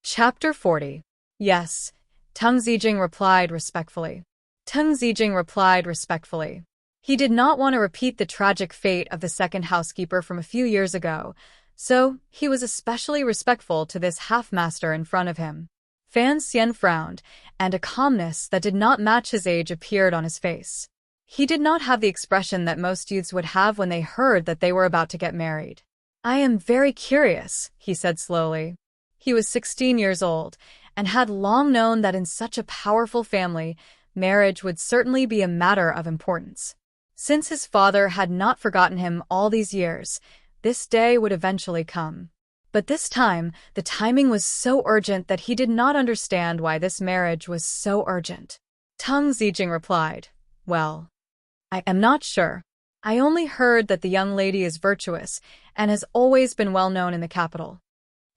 Chapter 40. Yes, Teng Zijing replied respectfully. Teng Zijing replied respectfully. He did not want to repeat the tragic fate of the second housekeeper from a few years ago, so he was especially respectful to this half-master in front of him. Fan Xian frowned, and a calmness that did not match his age appeared on his face. He did not have the expression that most youths would have when they heard that they were about to get married. I am very curious, he said slowly. He was 16 years old, and had long known that in such a powerful family, marriage would certainly be a matter of importance. Since his father had not forgotten him all these years, this day would eventually come. But this time, the timing was so urgent that he did not understand why this marriage was so urgent. Teng Zijing replied, Well, I am not sure. I only heard that the young lady is virtuous and has always been well known in the capital.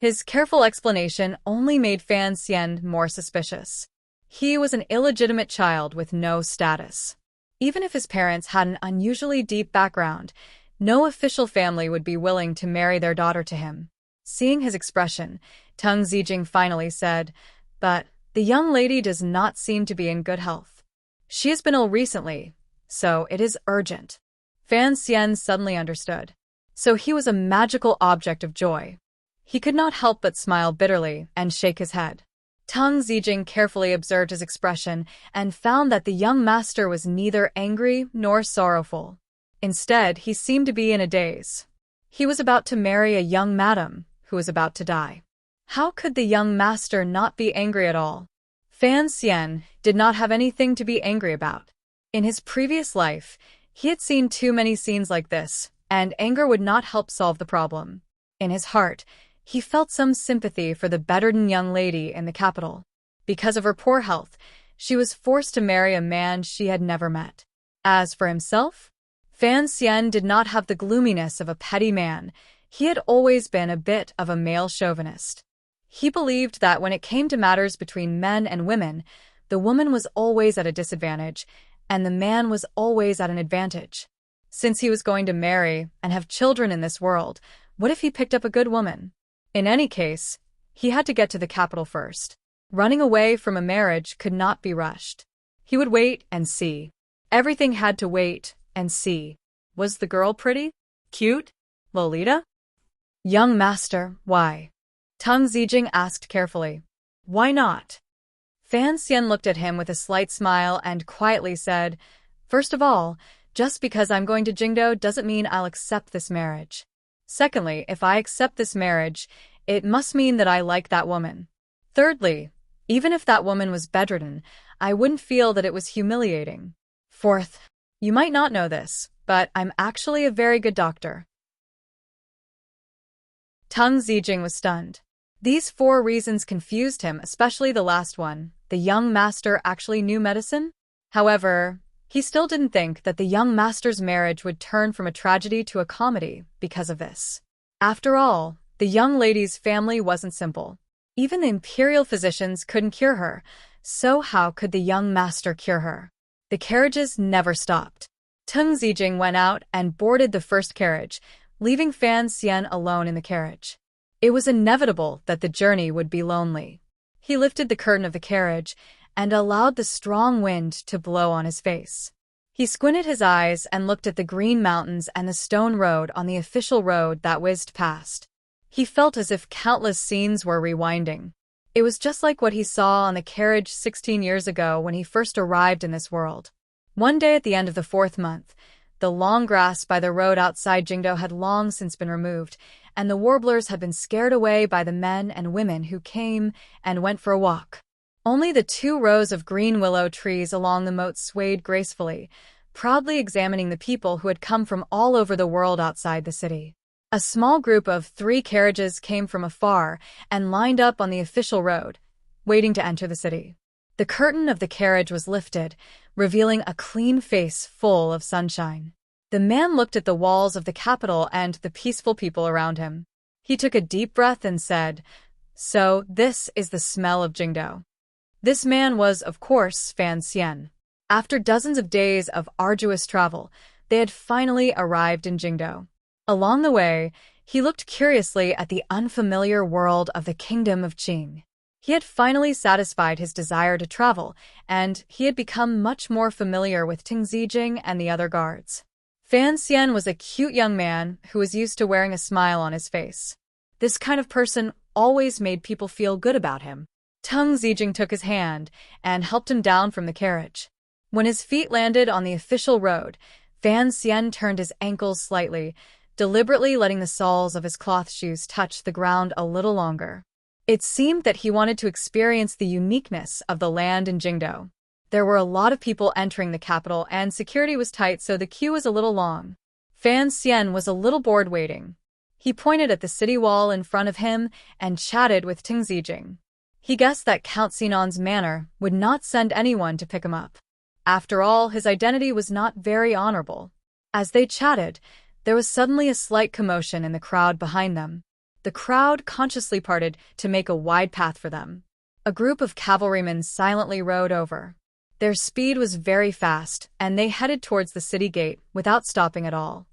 His careful explanation only made Fan Xian more suspicious. He was an illegitimate child with no status. Even if his parents had an unusually deep background, no official family would be willing to marry their daughter to him. Seeing his expression, Teng Zijing finally said, But the young lady does not seem to be in good health. She has been ill recently, so it is urgent. Fan Xian suddenly understood. So he was a magical object of joy. He could not help but smile bitterly and shake his head. Teng Zijing carefully observed his expression and found that the young master was neither angry nor sorrowful. Instead, he seemed to be in a daze. He was about to marry a young madam who was about to die. How could the young master not be angry at all? Fan Xian did not have anything to be angry about. In his previous life, he had seen too many scenes like this, and anger would not help solve the problem. In his heart, he felt some sympathy for the bedridden young lady in the capital. Because of her poor health, she was forced to marry a man she had never met. As for himself, Fan Xian did not have the gloominess of a petty man. He had always been a bit of a male chauvinist. He believed that when it came to matters between men and women, the woman was always at a disadvantage, and the man was always at an advantage. Since he was going to marry and have children in this world, what if he picked up a good woman? In any case, he had to get to the capital first. Running away from a marriage could not be rushed. He would wait and see. Everything had to wait and see. Was the girl pretty? Cute? Lolita? Young master, why? Tung Zijing asked carefully. Why not? Fan Xian looked at him with a slight smile and quietly said, First of all, just because I'm going to Jingdo doesn't mean I'll accept this marriage. Secondly, if I accept this marriage, it must mean that I like that woman. Thirdly, even if that woman was bedridden, I wouldn't feel that it was humiliating. Fourth, you might not know this, but I'm actually a very good doctor. Tung Zijing was stunned. These 4 reasons confused him, especially the last one. The young master actually knew medicine? However, he still didn't think that the young master's marriage would turn from a tragedy to a comedy because of this. After all, the young lady's family wasn't simple. Even the imperial physicians couldn't cure her, so how could the young master cure her? The carriages never stopped. Tung Zijing went out and boarded the first carriage, leaving Fan Xian alone in the carriage. It was inevitable that the journey would be lonely. He lifted the curtain of the carriage and allowed the strong wind to blow on his face. He squinted his eyes and looked at the green mountains and the stone road on the official road that whizzed past. He felt as if countless scenes were rewinding. It was just like what he saw on the carriage 16 years ago when he first arrived in this world. One day at the end of the 4th month, the long grass by the road outside Jingdo had long since been removed, and the warblers had been scared away by the men and women who came and went for a walk. Only the 2 rows of green willow trees along the moat swayed gracefully, proudly examining the people who had come from all over the world outside the city. A small group of 3 carriages came from afar and lined up on the official road, waiting to enter the city. The curtain of the carriage was lifted, revealing a clean face full of sunshine. The man looked at the walls of the capital and the peaceful people around him. He took a deep breath and said, So, this is the smell of Jingdo. This man was, of course, Fan Xian. After dozens of days of arduous travel, they had finally arrived in Jingdo. Along the way, he looked curiously at the unfamiliar world of the kingdom of Qing. He had finally satisfied his desire to travel, and he had become much more familiar with Tung Zijing and the other guards. Fan Xian was a cute young man who was used to wearing a smile on his face. This kind of person always made people feel good about him. Tung Zijing took his hand and helped him down from the carriage. When his feet landed on the official road, Fan Xian turned his ankles slightly, deliberately letting the soles of his cloth shoes touch the ground a little longer. It seemed that he wanted to experience the uniqueness of the land in Jingdo. There were a lot of people entering the capital and security was tight, so the queue was a little long. Fan Xian was a little bored waiting. He pointed at the city wall in front of him and chatted with Tung Zijing. He guessed that Count Sinan's manor would not send anyone to pick him up. After all, his identity was not very honorable. As they chatted, there was suddenly a slight commotion in the crowd behind them. The crowd consciously parted to make a wide path for them. A group of cavalrymen silently rode over. Their speed was very fast, and they headed towards the city gate without stopping at all.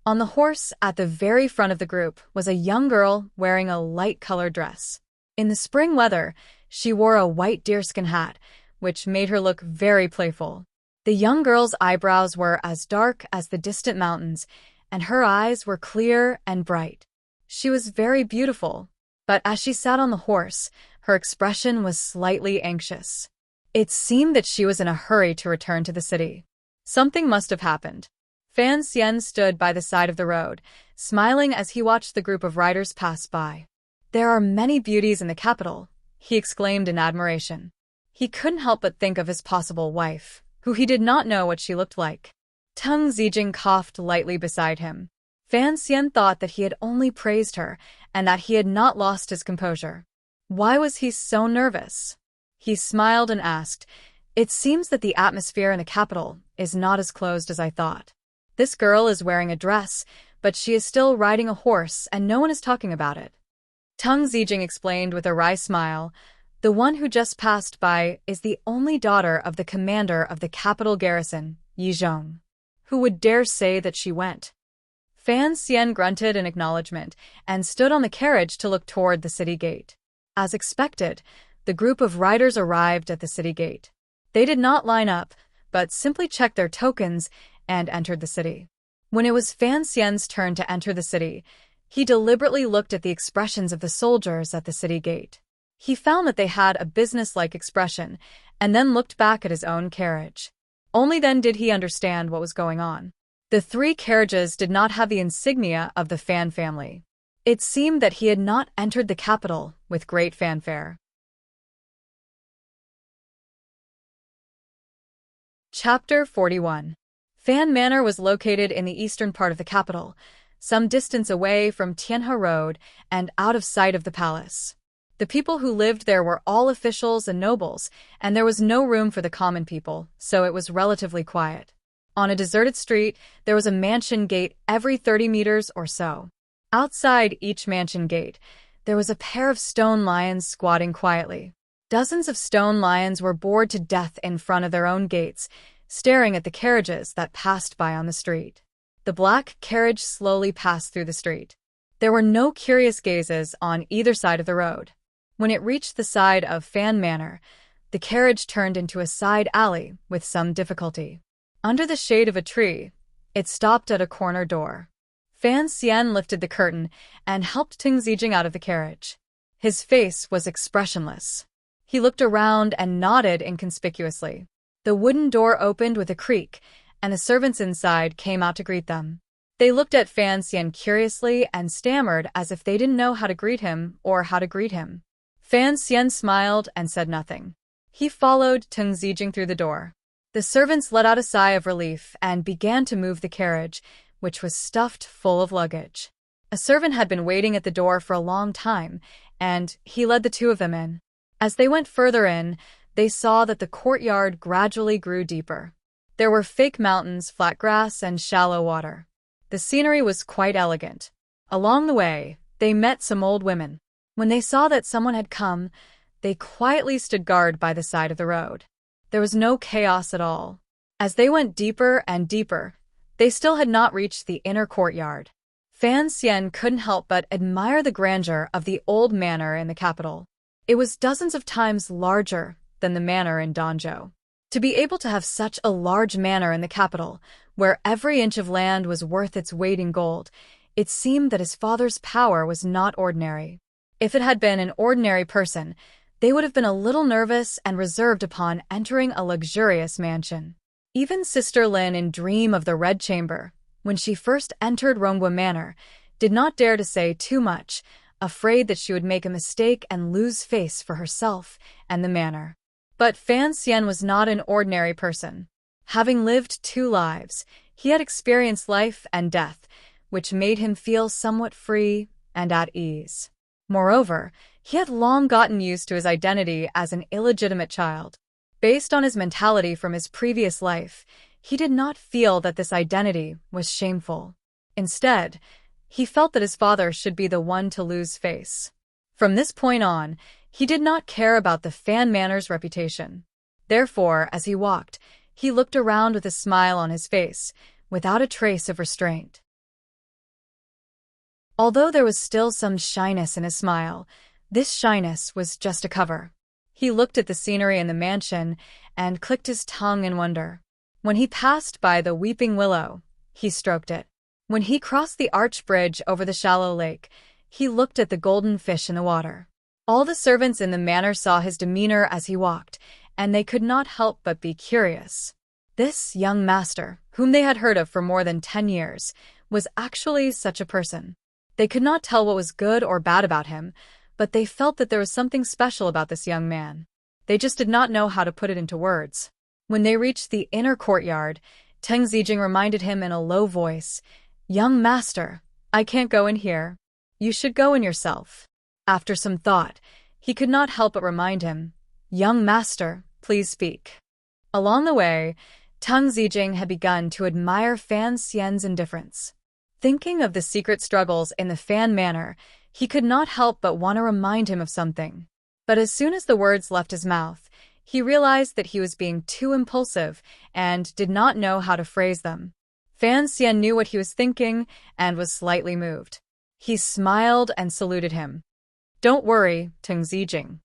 On the horse at the very front of the group was a young girl wearing a light-colored dress. In the spring weather, she wore a white deerskin hat, which made her look very playful. The young girl's eyebrows were as dark as the distant mountains, and her eyes were clear and bright. She was very beautiful, but as she sat on the horse, her expression was slightly anxious. It seemed that she was in a hurry to return to the city. Something must have happened. Fan Xian stood by the side of the road, smiling as he watched the group of riders pass by. There are many beauties in the capital, he exclaimed in admiration. He couldn't help but think of his possible wife, who he did not know what she looked like. Tung Zijing coughed lightly beside him. Fan Xian thought that he had only praised her and that he had not lost his composure. Why was he so nervous? He smiled and asked, It seems that the atmosphere in the capital is not as closed as I thought. This girl is wearing a dress, but she is still riding a horse and no one is talking about it. Tung Zijing explained with a wry smile, The one who just passed by is the only daughter of the commander of the capital garrison, Yi Zhong. Who would dare say that she went? Fan Xian grunted in acknowledgement and stood on the carriage to look toward the city gate. As expected, the group of riders arrived at the city gate. They did not line up, but simply checked their tokens and entered the city. When it was Fan Xian's turn to enter the city, he deliberately looked at the expressions of the soldiers at the city gate. He found that they had a businesslike expression, and then looked back at his own carriage. Only then did he understand what was going on. The three carriages did not have the insignia of the Fan family. It seemed that he had not entered the capital with great fanfare. Chapter 41. Fan Manor was located in the eastern part of the capital, some distance away from Tianhe Road and out of sight of the palace. The people who lived there were all officials and nobles, and there was no room for the common people, so it was relatively quiet. On a deserted street, there was a mansion gate every 30 meters or so. Outside each mansion gate, there was a pair of stone lions squatting quietly. Dozens of stone lions were bored to death in front of their own gates, staring at the carriages that passed by on the street. The black carriage slowly passed through the street. There were no curious gazes on either side of the road. When it reached the side of Fan Manor, the carriage turned into a side alley with some difficulty. Under the shade of a tree, it stopped at a corner door. Fan Xian lifted the curtain and helped Ting Zijing out of the carriage. His face was expressionless. He looked around and nodded inconspicuously. The wooden door opened with a creak, and the servants inside came out to greet them. They looked at Fan Xian curiously and stammered as if they didn't know how to greet him or how to greet him. Fan Xian smiled and said nothing. He followed Ting Zijing through the door. The servants let out a sigh of relief and began to move the carriage, which was stuffed full of luggage. A servant had been waiting at the door for a long time, and he led the two of them in. As they went further in, they saw that the courtyard gradually grew deeper. There were fake mountains, flat grass, and shallow water. The scenery was quite elegant. Along the way, they met some old women. When they saw that someone had come, they quietly stood guard by the side of the road. There was no chaos at all. As they went deeper and deeper, they still had not reached the inner courtyard. Fan Xian couldn't help but admire the grandeur of the old manor in the capital. It was dozens of times larger than the manor in Danzhou. To be able to have such a large manor in the capital, where every inch of land was worth its weight in gold, it seemed that his father's power was not ordinary. If it had been an ordinary person, they would have been a little nervous and reserved upon entering a luxurious mansion. Even Sister Lin in Dream of the Red Chamber, when she first entered Ronggua Manor, did not dare to say too much, afraid that she would make a mistake and lose face for herself and the manor. But Fan Xian was not an ordinary person. Having lived 2 lives, he had experienced life and death, which made him feel somewhat free and at ease. Moreover, he had long gotten used to his identity as an illegitimate child. Based on his mentality from his previous life, he did not feel that this identity was shameful. Instead, he felt that his father should be the one to lose face. From this point on, he did not care about the Fan Manor's reputation. Therefore, as he walked, he looked around with a smile on his face, without a trace of restraint. Although there was still some shyness in his smile, this shyness was just a cover. He looked at the scenery in the mansion and clicked his tongue in wonder. When he passed by the weeping willow, he stroked it. When he crossed the arch bridge over the shallow lake, he looked at the golden fish in the water. All the servants in the manor saw his demeanor as he walked, and they could not help but be curious. This young master, whom they had heard of for more than 10 years, was actually such a person. They could not tell what was good or bad about him, but they felt that there was something special about this young man. They just did not know how to put it into words. When they reached the inner courtyard, Ting Zijing reminded him in a low voice, "Young master, I can't go in here. You should go in yourself." After some thought, he could not help but remind him, "Young master, please speak." Along the way, Ting Zijing had begun to admire Fan Xian's indifference. Thinking of the secret struggles in the Fan Manor, he could not help but want to remind him of something. But as soon as the words left his mouth, he realized that he was being too impulsive and did not know how to phrase them. Fan Xian knew what he was thinking and was slightly moved. He smiled and saluted him. Don't worry, Teng Zijing.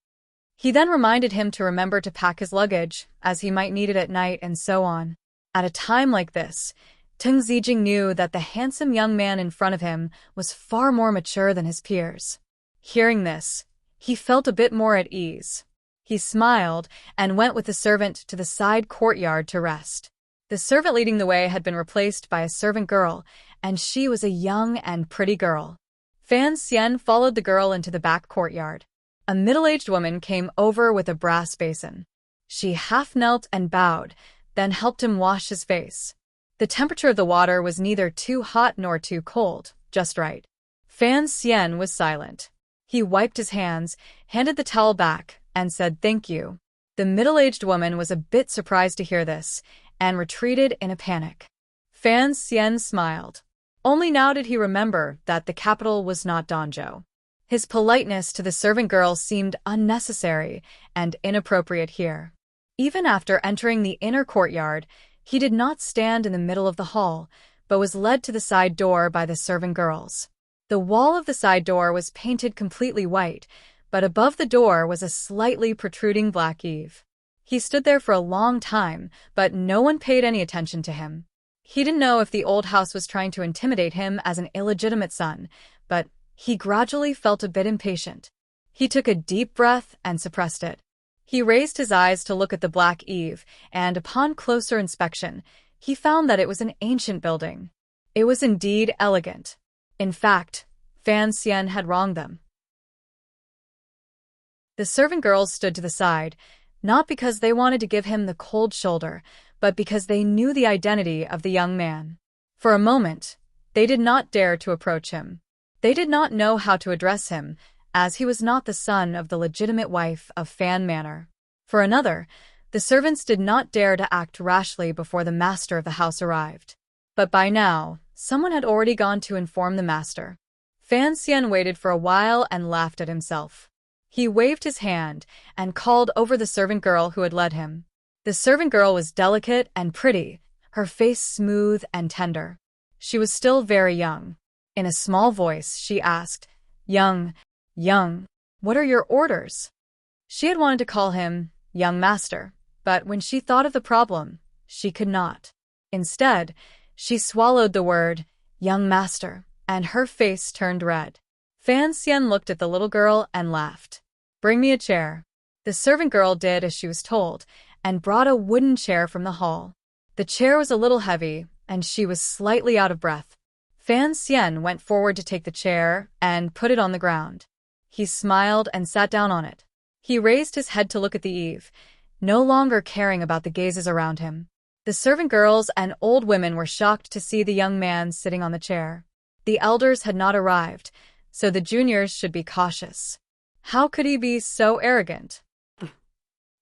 He then reminded him to remember to pack his luggage, as he might need it at night and so on. At a time like this, Teng Zijing knew that the handsome young man in front of him was far more mature than his peers. Hearing this, he felt a bit more at ease. He smiled and went with the servant to the side courtyard to rest. The servant leading the way had been replaced by a servant girl, and she was a young and pretty girl. Fan Xian followed the girl into the back courtyard. A middle-aged woman came over with a brass basin. She half knelt and bowed, then helped him wash his face. The temperature of the water was neither too hot nor too cold, just right. Fan Xian was silent. He wiped his hands, handed the towel back, and said thank you. The middle-aged woman was a bit surprised to hear this, and retreated in a panic. Fan Xian smiled. Only now did he remember that the capital was not Danzhou. His politeness to the servant girl seemed unnecessary and inappropriate here. Even after entering the inner courtyard, he did not stand in the middle of the hall, but was led to the side door by the servant girls. The wall of the side door was painted completely white, but above the door was a slightly protruding black eave. He stood there for a long time, but no one paid any attention to him. He didn't know if the old house was trying to intimidate him as an illegitimate son, but he gradually felt a bit impatient. He took a deep breath and suppressed it. He raised his eyes to look at the black eave, and upon closer inspection, he found that it was an ancient building. It was indeed elegant. In fact, Fan Xian had wronged them. The servant girls stood to the side, not because they wanted to give him the cold shoulder, but because they knew the identity of the young man. For a moment, they did not dare to approach him. They did not know how to address him, as he was not the son of the legitimate wife of Fan Manor. For another, the servants did not dare to act rashly before the master of the house arrived. But by now, someone had already gone to inform the master. Fan Xian waited for a while and laughed at himself. He waved his hand and called over the servant girl who had led him. The servant girl was delicate and pretty, her face smooth and tender. She was still very young. In a small voice, she asked, Young, what are your orders? She had wanted to call him young master, but when she thought of the problem, she could not. Instead, she swallowed the word, young master, and her face turned red. Fan Xian looked at the little girl and laughed. Bring me a chair. The servant girl did as she was told, and brought a wooden chair from the hall. The chair was a little heavy, and she was slightly out of breath. Fan Xian went forward to take the chair and put it on the ground. He smiled and sat down on it. He raised his head to look at the eave, no longer caring about the gazes around him. The servant girls and old women were shocked to see the young man sitting on the chair. The elders had not arrived, so the juniors should be cautious. How could he be so arrogant?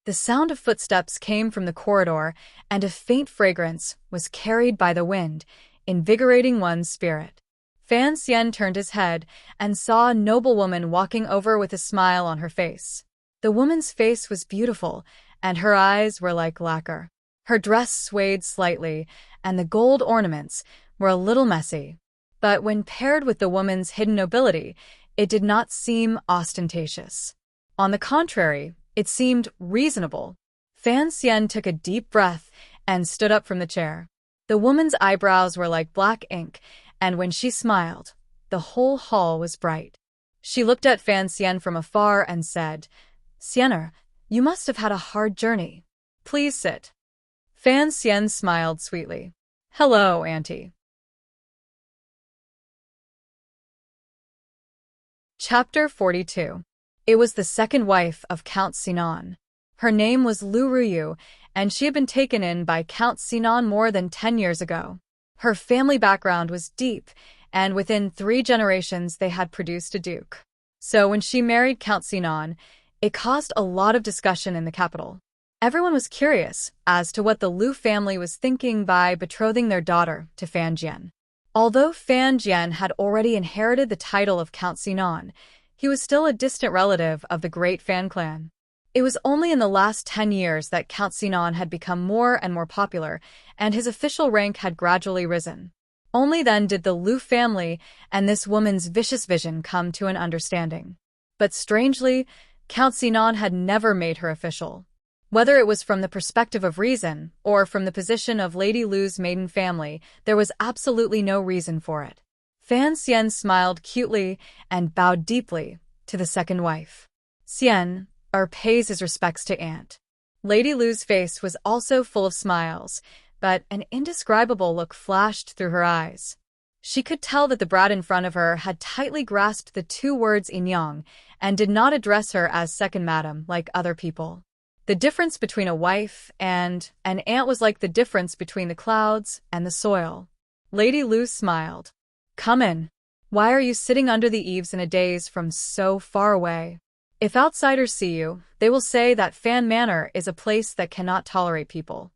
The sound of footsteps came from the corridor, and a faint fragrance was carried by the wind, invigorating one's spirit. Fan Xian turned his head and saw a noblewoman walking over with a smile on her face. The woman's face was beautiful, and her eyes were like lacquer. Her dress swayed slightly, and the gold ornaments were a little messy. But when paired with the woman's hidden nobility, it did not seem ostentatious. On the contrary, it seemed reasonable. Fan Xian took a deep breath and stood up from the chair. The woman's eyebrows were like black ink, and when she smiled, the whole hall was bright. She looked at Fan Xian from afar and said, Xianer, you must have had a hard journey. Please sit. Fan Xian smiled sweetly. Hello, Auntie. Chapter 42. It was the second wife of Count Sinan. Her name was Lu Ruyu, and she had been taken in by Count Sinan more than 10 years ago. Her family background was deep, and within 3 generations they had produced a duke. So when she married Count Sinan, it caused a lot of discussion in the capital. Everyone was curious as to what the Lu family was thinking by betrothing their daughter to Fan Jian. Although Fan Jian had already inherited the title of Count Sinan, he was still a distant relative of the great Fan clan. It was only in the last 10 years that Count Sinan had become more and more popular, and his official rank had gradually risen. Only then did the Lu family and this woman's vicious vision come to an understanding. But strangely, Count Sinon had never made her official. Whether it was from the perspective of reason or from the position of Lady Lu's maiden family, there was absolutely no reason for it. Fan Xian smiled cutely and bowed deeply to the second wife. Xian, pays his respects to Aunt. Lady Lu's face was also full of smiles, but an indescribable look flashed through her eyes. She could tell that the brat in front of her had tightly grasped the two words "Inyang" and did not address her as second madam like other people. The difference between a wife and an aunt was like the difference between the clouds and the soil. Lady Lu smiled. Come in. Why are you sitting under the eaves in a daze from so far away? If outsiders see you, they will say that Fan Manor is a place that cannot tolerate people.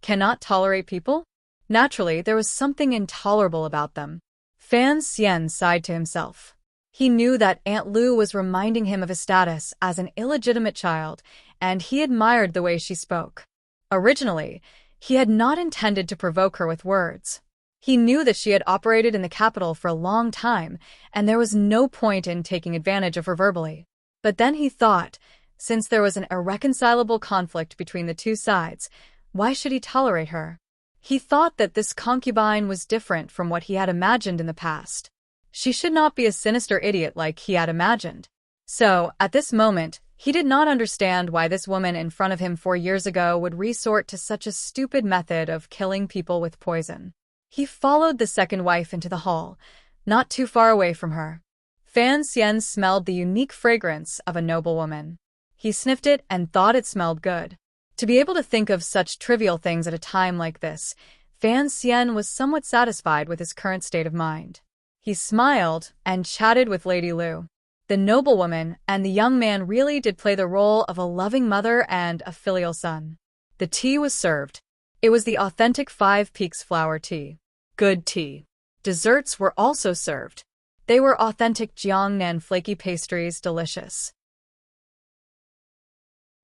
Cannot tolerate people? Naturally, there was something intolerable about them. Fan Xian sighed to himself. He knew that Aunt Lu was reminding him of his status as an illegitimate child, and he admired the way she spoke. Originally, he had not intended to provoke her with words. He knew that she had operated in the capital for a long time, and there was no point in taking advantage of her verbally. But then he thought, since there was an irreconcilable conflict between the two sides, why should he tolerate her? He thought that this concubine was different from what he had imagined in the past. She should not be a sinister idiot like he had imagined. So, at this moment, he did not understand why this woman in front of him 4 years ago would resort to such a stupid method of killing people with poison. He followed the second wife into the hall, not too far away from her. Fan Xian smelled the unique fragrance of a noblewoman. He sniffed it and thought it smelled good. To be able to think of such trivial things at a time like this, Fan Xian was somewhat satisfied with his current state of mind. He smiled and chatted with Lady Lu. The noblewoman and the young man really did play the role of a loving mother and a filial son. The tea was served. It was the authentic Five Peaks flower tea. Good tea. Desserts were also served. They were authentic Jiangnan flaky pastries, delicious.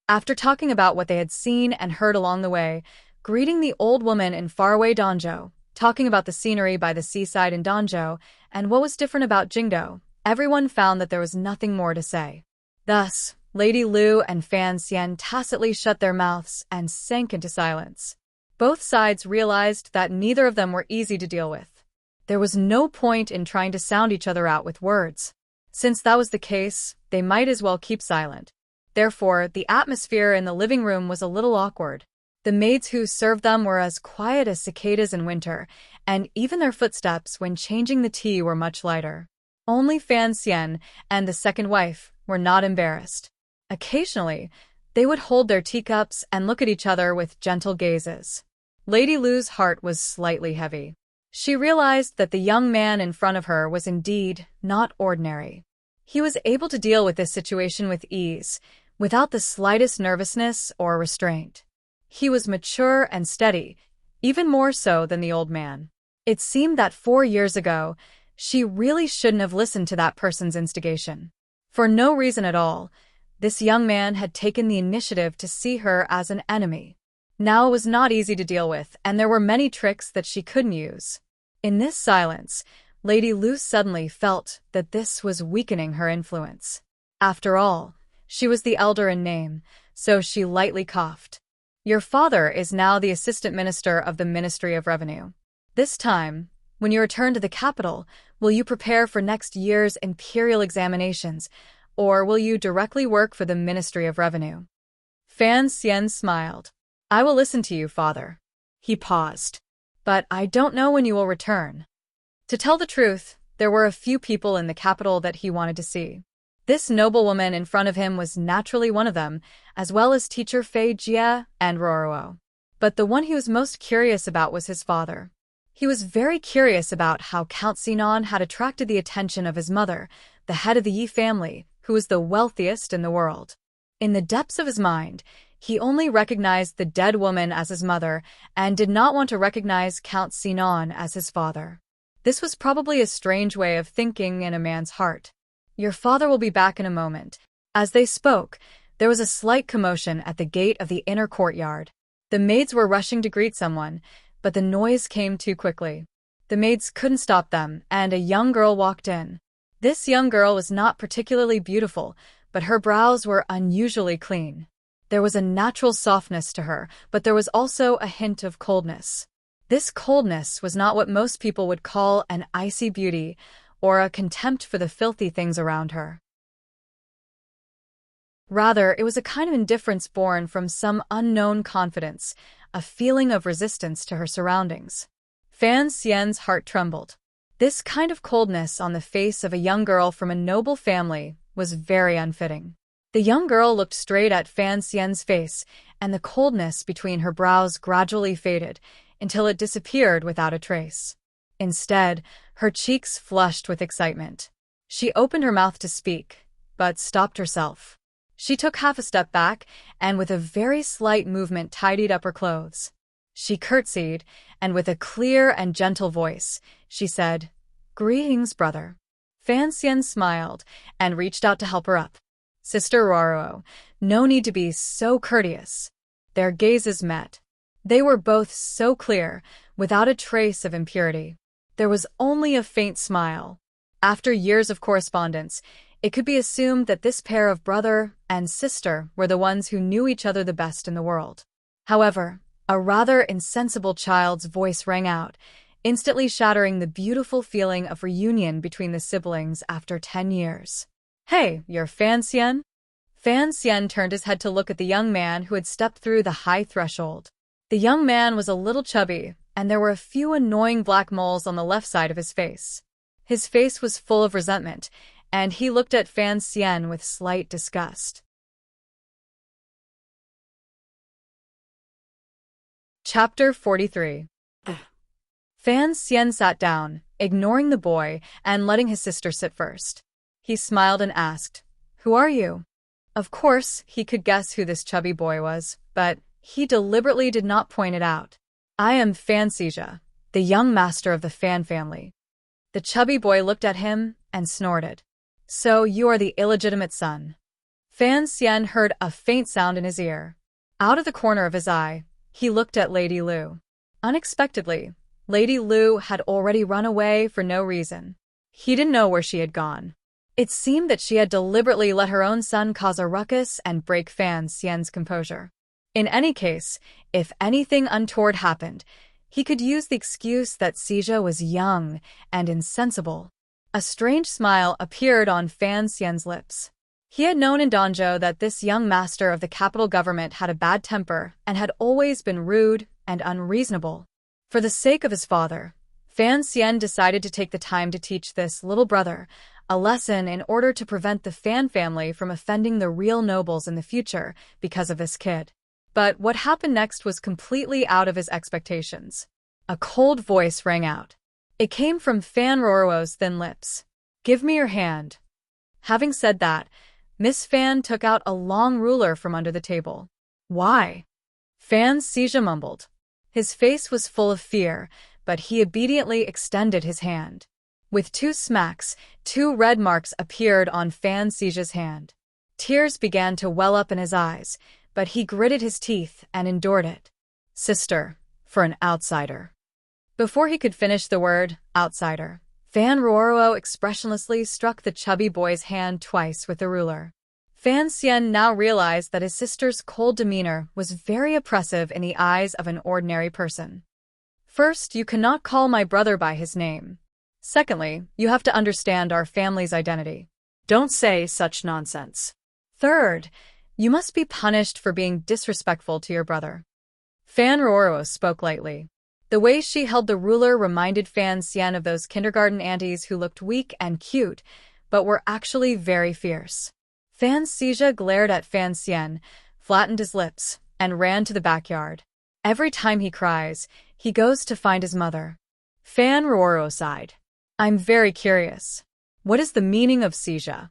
After talking about what they had seen and heard along the way, greeting the old woman in faraway Danzhou, talking about the scenery by the seaside in Danzhou, and what was different about Jingdou, everyone found that there was nothing more to say. Thus, Lady Lu and Fan Xian tacitly shut their mouths and sank into silence. Both sides realized that neither of them were easy to deal with. There was no point in trying to sound each other out with words. Since that was the case, they might as well keep silent. Therefore, the atmosphere in the living room was a little awkward. The maids who served them were as quiet as cicadas in winter, and even their footsteps when changing the tea were much lighter. Only Fan Xian and the second wife were not embarrassed. Occasionally, they would hold their teacups and look at each other with gentle gazes. Lady Lu's heart was slightly heavy. She realized that the young man in front of her was indeed not ordinary. He was able to deal with this situation with ease, without the slightest nervousness or restraint. He was mature and steady, even more so than the old man. It seemed that 4 years ago, she really shouldn't have listened to that person's instigation. For no reason at all, this young man had taken the initiative to see her as an enemy. Now it was not easy to deal with, and there were many tricks that she couldn't use. In this silence, Lady Lu suddenly felt that this was weakening her influence. After all, she was the elder in name, so she lightly coughed. Your father is now the Assistant Minister of the Ministry of Revenue. This time, when you return to the capital, will you prepare for next year's imperial examinations, or will you directly work for the Ministry of Revenue? Fan Xian smiled. I will listen to you, father. He paused. But I don't know when you will return. To tell the truth, there were a few people in the capital that he wanted to see. This noblewoman in front of him was naturally one of them, as well as teacher Fei Jie and Roro. But the one he was most curious about was his father. He was very curious about how Count Sinon had attracted the attention of his mother, the head of the Yi family, who was the wealthiest in the world. In the depths of his mind, he only recognized the dead woman as his mother and did not want to recognize Count Sinon as his father. This was probably a strange way of thinking in a man's heart. Your father will be back in a moment. As they spoke, there was a slight commotion at the gate of the inner courtyard. The maids were rushing to greet someone, but the noise came too quickly. The maids couldn't stop them, and a young girl walked in. This young girl was not particularly beautiful, but her brows were unusually clean. There was a natural softness to her, but there was also a hint of coldness. This coldness was not what most people would call an icy beauty or a contempt for the filthy things around her. Rather, it was a kind of indifference born from some unknown confidence, a feeling of resistance to her surroundings. Fan Xian's heart trembled. This kind of coldness on the face of a young girl from a noble family was very unfitting. The young girl looked straight at Fan Xian's face, and the coldness between her brows gradually faded until it disappeared without a trace. Instead, her cheeks flushed with excitement. She opened her mouth to speak, but stopped herself. She took half a step back and with a very slight movement tidied up her clothes. She curtsied, and with a clear and gentle voice, she said, "Greetings, brother." Fan Xian smiled and reached out to help her up. "Sister Ruoro, no need to be so courteous." Their gazes met. They were both so clear, without a trace of impurity. There was only a faint smile. After years of correspondence, it could be assumed that this pair of brother and sister were the ones who knew each other the best in the world. However, a rather insensible child's voice rang out, instantly shattering the beautiful feeling of reunion between the siblings after 10 years. "Hey, you're Fan Xian?" Fan Xian turned his head to look at the young man who had stepped through the high threshold. The young man was a little chubby, and there were a few annoying black moles on the left side of his face. His face was full of resentment, and he looked at Fan Xian with slight disgust. Chapter 43. Fan Xian sat down, ignoring the boy and letting his sister sit first. He smiled and asked, "Who are you?" Of course, he could guess who this chubby boy was, but he deliberately did not point it out. "I am Fan Xija, the young master of the Fan family." The chubby boy looked at him and snorted. "So you are the illegitimate son." Fan Xian heard a faint sound in his ear. Out of the corner of his eye, he looked at Lady Lu. Unexpectedly, Lady Lu had already run away for no reason. He didn't know where she had gone. It seemed that she had deliberately let her own son cause a ruckus and break Fan Xian's composure. In any case, if anything untoward happened, he could use the excuse that Xija was young and insensible. A strange smile appeared on Fan Xian's lips. He had known in Danzhou that this young master of the capital government had a bad temper and had always been rude and unreasonable. For the sake of his father, Fan Xian decided to take the time to teach this little brother a lesson in order to prevent the Fan family from offending the real nobles in the future because of this kid. But what happened next was completely out of his expectations. A cold voice rang out. It came from Fan Ruoro's thin lips. "Give me your hand." Having said that, Miss Fan took out a long ruler from under the table. "Why?" Fan Xija mumbled. His face was full of fear, but he obediently extended his hand. With 2 smacks, 2 red marks appeared on Fan Xija's hand. Tears began to well up in his eyes, but he gritted his teeth and endured it. "Sister, for an outsider." Before he could finish the word, outsider, Fan Ruoro expressionlessly struck the chubby boy's hand twice with the ruler. Fan Xian now realized that his sister's cold demeanor was very oppressive in the eyes of an ordinary person. "First, you cannot call my brother by his name. Secondly, you have to understand our family's identity." Don't say such nonsense. "Third, you must be punished for being disrespectful to your brother." Fan Ruoro spoke lightly. The way she held the ruler reminded Fan Xian of those kindergarten aunties who looked weak and cute, but were actually very fierce. Fan Xija glared at Fan Xian, flattened his lips, and ran to the backyard. Every time he cries, he goes to find his mother. Fan Ruoro sighed. "I'm very curious. What is the meaning of Xija?"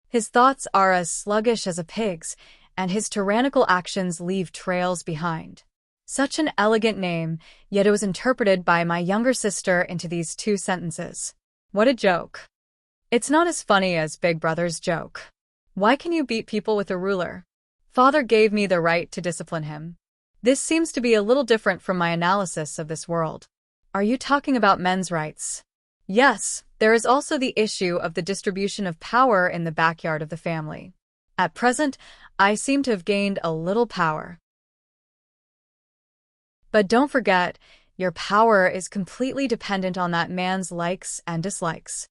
His thoughts are as sluggish as a pig's, and his tyrannical actions leave trails behind. Such an elegant name, yet it was interpreted by my younger sister into these 2 sentences. What a joke. It's not as funny as Big Brother's joke. Why can you beat people with a ruler? Father gave me the right to discipline him. This seems to be a little different from my analysis of this world. Are you talking about men's rights? Yes, there is also the issue of the distribution of power in the backyard of the family. At present, I seem to have gained a little power. But don't forget, your power is completely dependent on that man's likes and dislikes.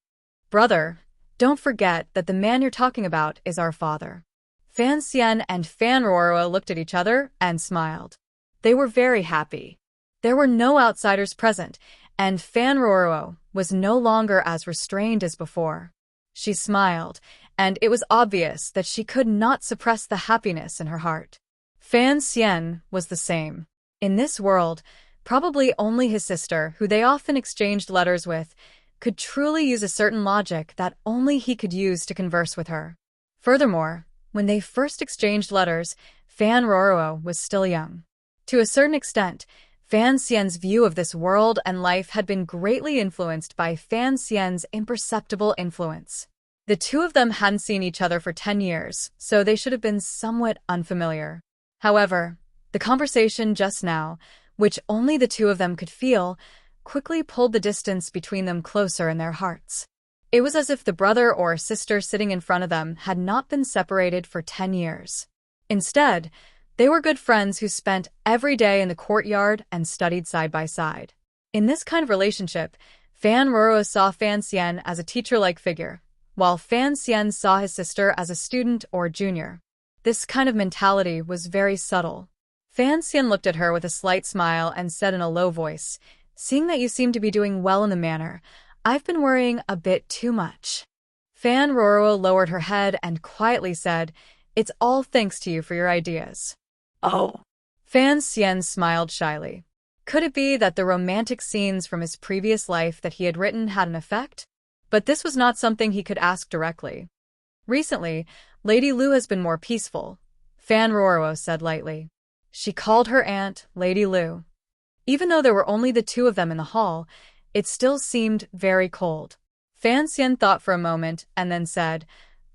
Brother, don't forget that the man you're talking about is our father. Fan Xian and Fan Ruoruo looked at each other and smiled. They were very happy. There were no outsiders present, and Fan Ruoruo was no longer as restrained as before. She smiled, and it was obvious that she could not suppress the happiness in her heart. Fan Xian was the same. In this world, probably only his sister, who they often exchanged letters with, could truly use a certain logic that only he could use to converse with her. Furthermore, when they first exchanged letters, Fan Ruoruo was still young. To a certain extent, Fan Xian's view of this world and life had been greatly influenced by Fan Xian's imperceptible influence. The two of them hadn't seen each other for 10 years, so they should have been somewhat unfamiliar. However, the conversation just now, which only the two of them could feel, quickly pulled the distance between them closer in their hearts. It was as if the brother or sister sitting in front of them had not been separated for 10 years. Instead, they were good friends who spent every day in the courtyard and studied side by side. In this kind of relationship, Fan Ruoruo saw Fan Xian as a teacher-like figure, while Fan Xian saw his sister as a student or junior. This kind of mentality was very subtle. Fan Xian looked at her with a slight smile and said in a low voice, "Seeing that you seem to be doing well in the manor, I've been worrying a bit too much." Fan Ruoruo lowered her head and quietly said, "It's all thanks to you for your ideas." Oh. Fan Xian smiled shyly. Could it be that the romantic scenes from his previous life that he had written had an effect? But this was not something he could ask directly. "Recently, Lady Lu has been more peaceful," Fan Ruoruo said lightly. She called her aunt Lady Lu. Even though there were only the two of them in the hall, it still seemed very cold. Fan Xian thought for a moment and then said,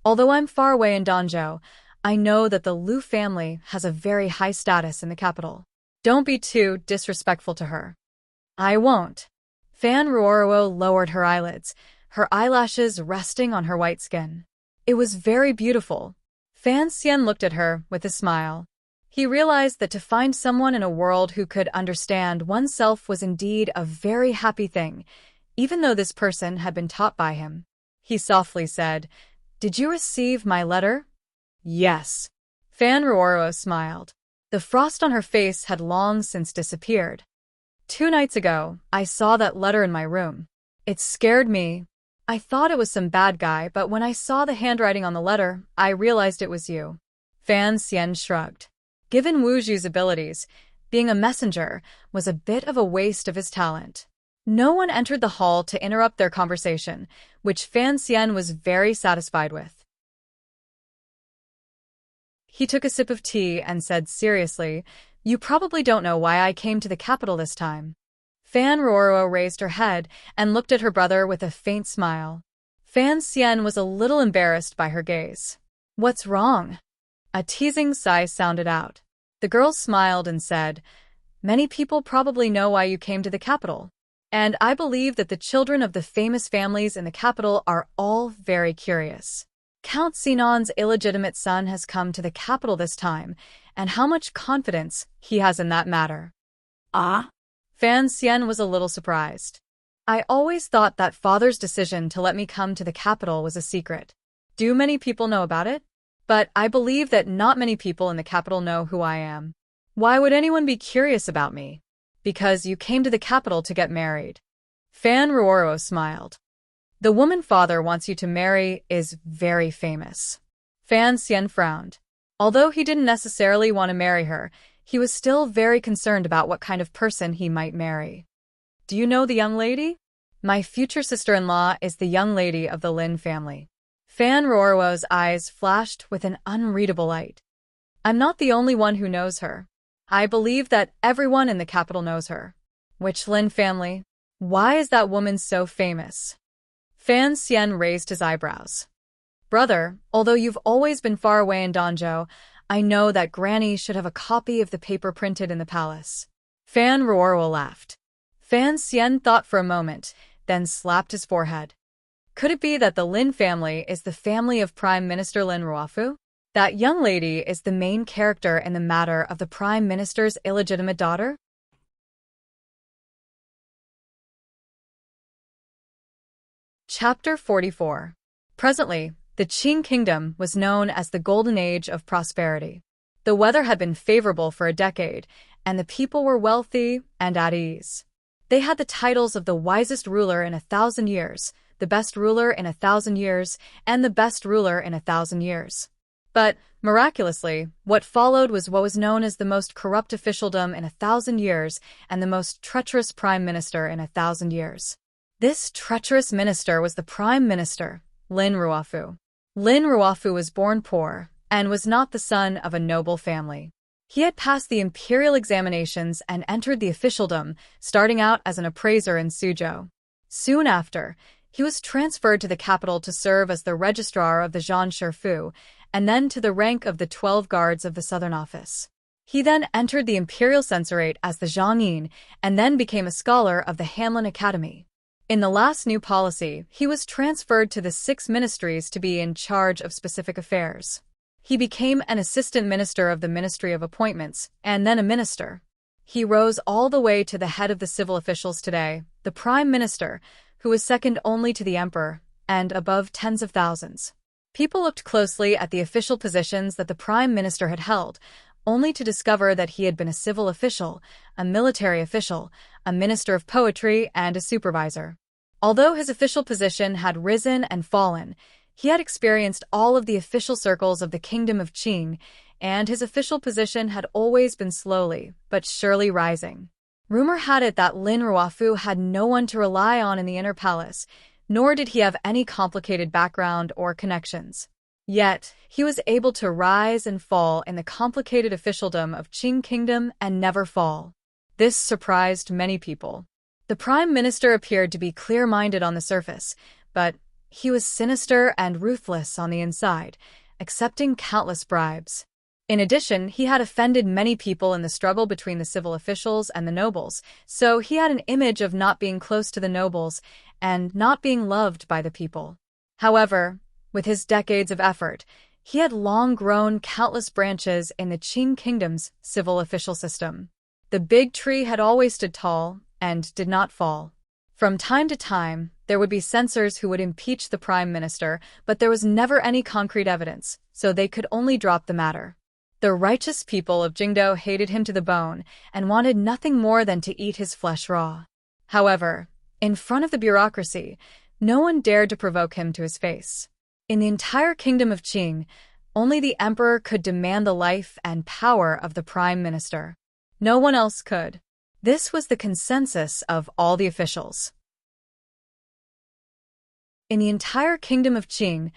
"Although I'm far away in Danzhou, I know that the Lu family has a very high status in the capital. Don't be too disrespectful to her." "I won't." Fan Ruoruo lowered her eyelids, her eyelashes resting on her white skin. It was very beautiful. Fan Xian looked at her with a smile. He realized that to find someone in a world who could understand oneself was indeed a very happy thing, even though this person had been taught by him. He softly said, "Did you receive my letter?" "Yes." Fan Ruoruo smiled. The frost on her face had long since disappeared. "2 nights ago, I saw that letter in my room. It scared me. I thought it was some bad guy, but when I saw the handwriting on the letter, I realized it was you." Fan Xian shrugged. Given Wu Zhu's abilities, being a messenger was a bit of a waste of his talent. No one entered the hall to interrupt their conversation, which Fan Xian was very satisfied with. He took a sip of tea and said seriously, "You probably don't know why I came to the capital this time." Fan Ruoruo raised her head and looked at her brother with a faint smile. Fan Xian was a little embarrassed by her gaze. "What's wrong?" A teasing sigh sounded out. The girl smiled and said, "Many people probably know why you came to the capital. And I believe that the children of the famous families in the capital are all very curious. Count Sinan's illegitimate son has come to the capital this time, and how much confidence he has in that matter." Ah? Fan Xian was a little surprised. "I always thought that father's decision to let me come to the capital was a secret. Do many people know about it? But I believe that not many people in the capital know who I am. Why would anyone be curious about me? Because you came to the capital to get married." Fan Ruoruo smiled. "The woman father wants you to marry is very famous." Fan Xian frowned. Although he didn't necessarily want to marry her, he was still very concerned about what kind of person he might marry. "Do you know the young lady?" "My future sister-in-law is the young lady of the Lin family." Fan Ruoruo's eyes flashed with an unreadable light. "I'm not the only one who knows her. I believe that everyone in the capital knows her." "Which Lin family? Why is that woman so famous?" Fan Xian raised his eyebrows. "Brother, although you've always been far away in Danzhou, I know that Granny should have a copy of the paper printed in the palace." Fan Ruoruo laughed. Fan Xian thought for a moment, then slapped his forehead. Could it be that the Lin family is the family of Prime Minister Lin Ruofu? That young lady is the main character in the matter of the Prime Minister's illegitimate daughter? Chapter 44. Presently, the Qing kingdom was known as the Golden Age of Prosperity. The weather had been favorable for a decade, and the people were wealthy and at ease. They had the titles of the wisest ruler in 1,000 years, the best ruler in 1,000 years, and the best ruler in 1,000 years. But, miraculously, what followed was what was known as the most corrupt officialdom in 1,000 years and the most treacherous prime minister in 1,000 years. This treacherous minister was the Prime Minister, Lin Ruofu. Lin Ruofu was born poor and was not the son of a noble family. He had passed the imperial examinations and entered the officialdom, starting out as an appraiser in Suzhou. Soon after, he was transferred to the capital to serve as the registrar of the Zhan Shifu, and then to the rank of the 12 guards of the Southern Office. He then entered the imperial censorate as the Zhangyin, and then became a scholar of the Hanlin Academy. In the last new policy, he was transferred to the 6 ministries to be in charge of specific affairs. He became an assistant minister of the Ministry of Appointments, and then a minister. He rose all the way to the head of the civil officials today, the Prime Minister, who was second only to the Emperor, and above tens of thousands. People looked closely at the official positions that the Prime Minister had held, only to discover that he had been a civil official, a military official, a minister of poetry, and a supervisor. Although his official position had risen and fallen, he had experienced all of the official circles of the Kingdom of Qing, and his official position had always been slowly but surely rising. Rumor had it that Lin Ruofu had no one to rely on in the inner palace, nor did he have any complicated background or connections. Yet, he was able to rise and fall in the complicated officialdom of Qing Kingdom and never fall. This surprised many people. The Prime Minister appeared to be clear-minded on the surface, but he was sinister and ruthless on the inside, accepting countless bribes. In addition, he had offended many people in the struggle between the civil officials and the nobles, so he had an image of not being close to the nobles and not being loved by the people. However, with his decades of effort, he had long grown countless branches in the Qing Kingdom's civil official system. The big tree had always stood tall and did not fall. From time to time, there would be censors who would impeach the Prime Minister, but there was never any concrete evidence, so they could only drop the matter. The righteous people of Jingdo hated him to the bone and wanted nothing more than to eat his flesh raw. However, in front of the bureaucracy, no one dared to provoke him to his face. In the entire kingdom of Qing, only the emperor could demand the life and power of the prime minister. No one else could. This was the consensus of all the officials. In the entire kingdom of Qing,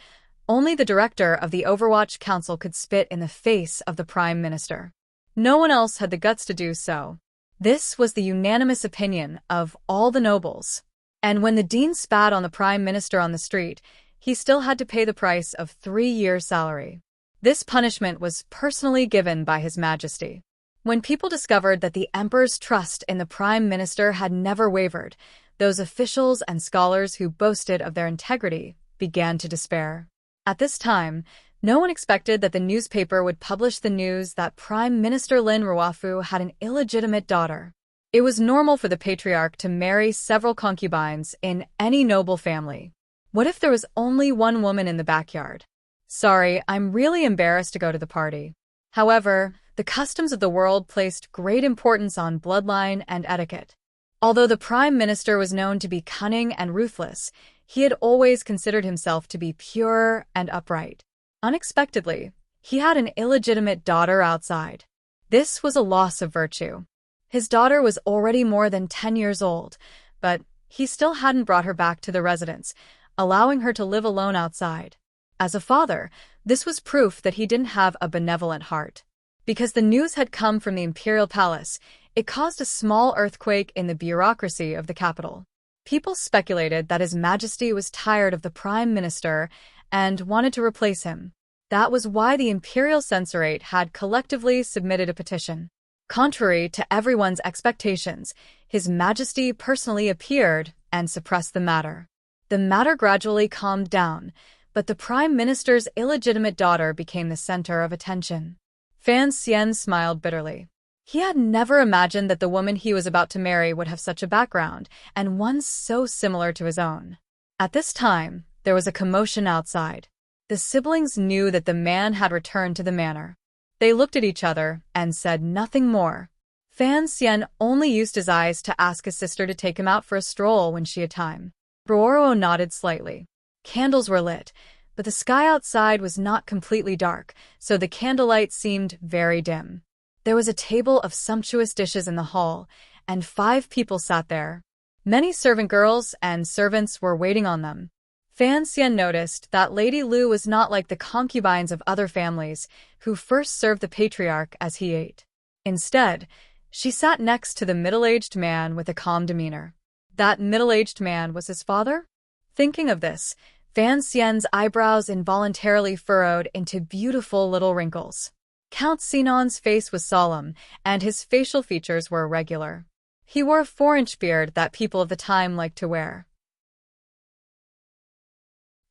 only the director of the Overwatch Council could spit in the face of the prime minister. No one else had the guts to do so. This was the unanimous opinion of all the nobles. And when the dean spat on the prime minister on the street, he still had to pay the price of 3 years' salary. This punishment was personally given by His Majesty. When people discovered that the emperor's trust in the prime minister had never wavered, those officials and scholars who boasted of their integrity began to despair. At this time, no one expected that the newspaper would publish the news that Prime Minister Lin Ruofu had an illegitimate daughter. It was normal for the patriarch to marry several concubines in any noble family. What if there was only one woman in the backyard? Sorry, I'm really embarrassed to go to the party. However, the customs of the world placed great importance on bloodline and etiquette. Although the prime minister was known to be cunning and ruthless, he had always considered himself to be pure and upright. Unexpectedly, he had an illegitimate daughter outside. This was a loss of virtue. His daughter was already more than 10 years old, but he still hadn't brought her back to the residence, allowing her to live alone outside. As a father, this was proof that he didn't have a benevolent heart. Because the news had come from the imperial palace, it caused a small earthquake in the bureaucracy of the capital. People speculated that His Majesty was tired of the prime minister and wanted to replace him. That was why the imperial censorate had collectively submitted a petition. Contrary to everyone's expectations, His Majesty personally appeared and suppress the matter. The matter gradually calmed down, but the Prime Minister's illegitimate daughter became the center of attention. Fan Xian smiled bitterly. He had never imagined that the woman he was about to marry would have such a background, and one so similar to his own. At this time, there was a commotion outside. The siblings knew that the man had returned to the manor. They looked at each other and said nothing more. Fan Xian only used his eyes to ask his sister to take him out for a stroll when she had time. Bruoro nodded slightly. Candles were lit, but the sky outside was not completely dark, so the candlelight seemed very dim. There was a table of sumptuous dishes in the hall, and 5 people sat there. Many servant girls and servants were waiting on them. Fan Xian noticed that Lady Lu was not like the concubines of other families who first served the patriarch as he ate. Instead, she sat next to the middle-aged man with a calm demeanor. That middle-aged man was his father? Thinking of this, Fan Xian's eyebrows involuntarily furrowed into beautiful little wrinkles. Count Sinan's face was solemn, and his facial features were irregular. He wore a 4-inch beard that people of the time liked to wear.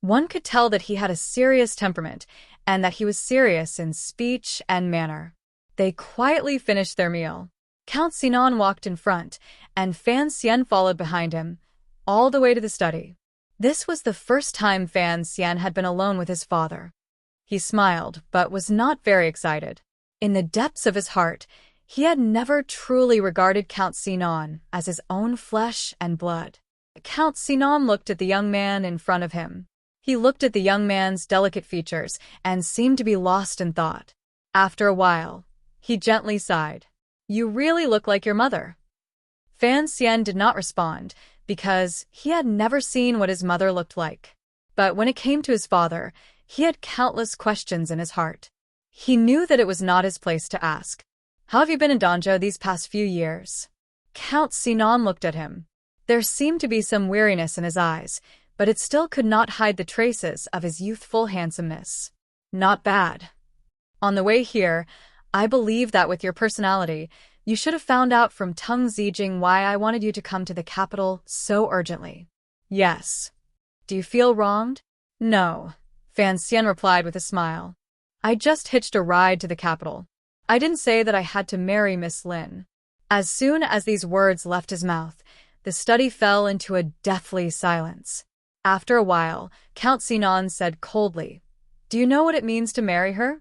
One could tell that he had a serious temperament, and that he was serious in speech and manner. They quietly finished their meal. Count Sinan walked in front, and Fan Xian followed behind him, all the way to the study. This was the first time Fan Xian had been alone with his father. He smiled, but was not very excited. In the depths of his heart, he had never truly regarded Count Sinan as his own flesh and blood. Count Sinan looked at the young man in front of him. He looked at the young man's delicate features and seemed to be lost in thought. After a while, he gently sighed. "You really look like your mother." Fan Xian did not respond, because he had never seen what his mother looked like. But when it came to his father, he had countless questions in his heart. He knew that it was not his place to ask. "How have you been in Danzhou these past few years?" Count Sinan looked at him. There seemed to be some weariness in his eyes, but it still could not hide the traces of his youthful handsomeness. "Not bad. On the way here, I believe that with your personality, you should have found out from Tung Zijing why I wanted you to come to the capital so urgently." "Yes. Do you feel wronged?" "No," Fan Xian replied with a smile. "I just hitched a ride to the capital. I didn't say that I had to marry Miss Lin." As soon as these words left his mouth, the study fell into a deathly silence. After a while, Count Sinan said coldly, "Do you know what it means to marry her?"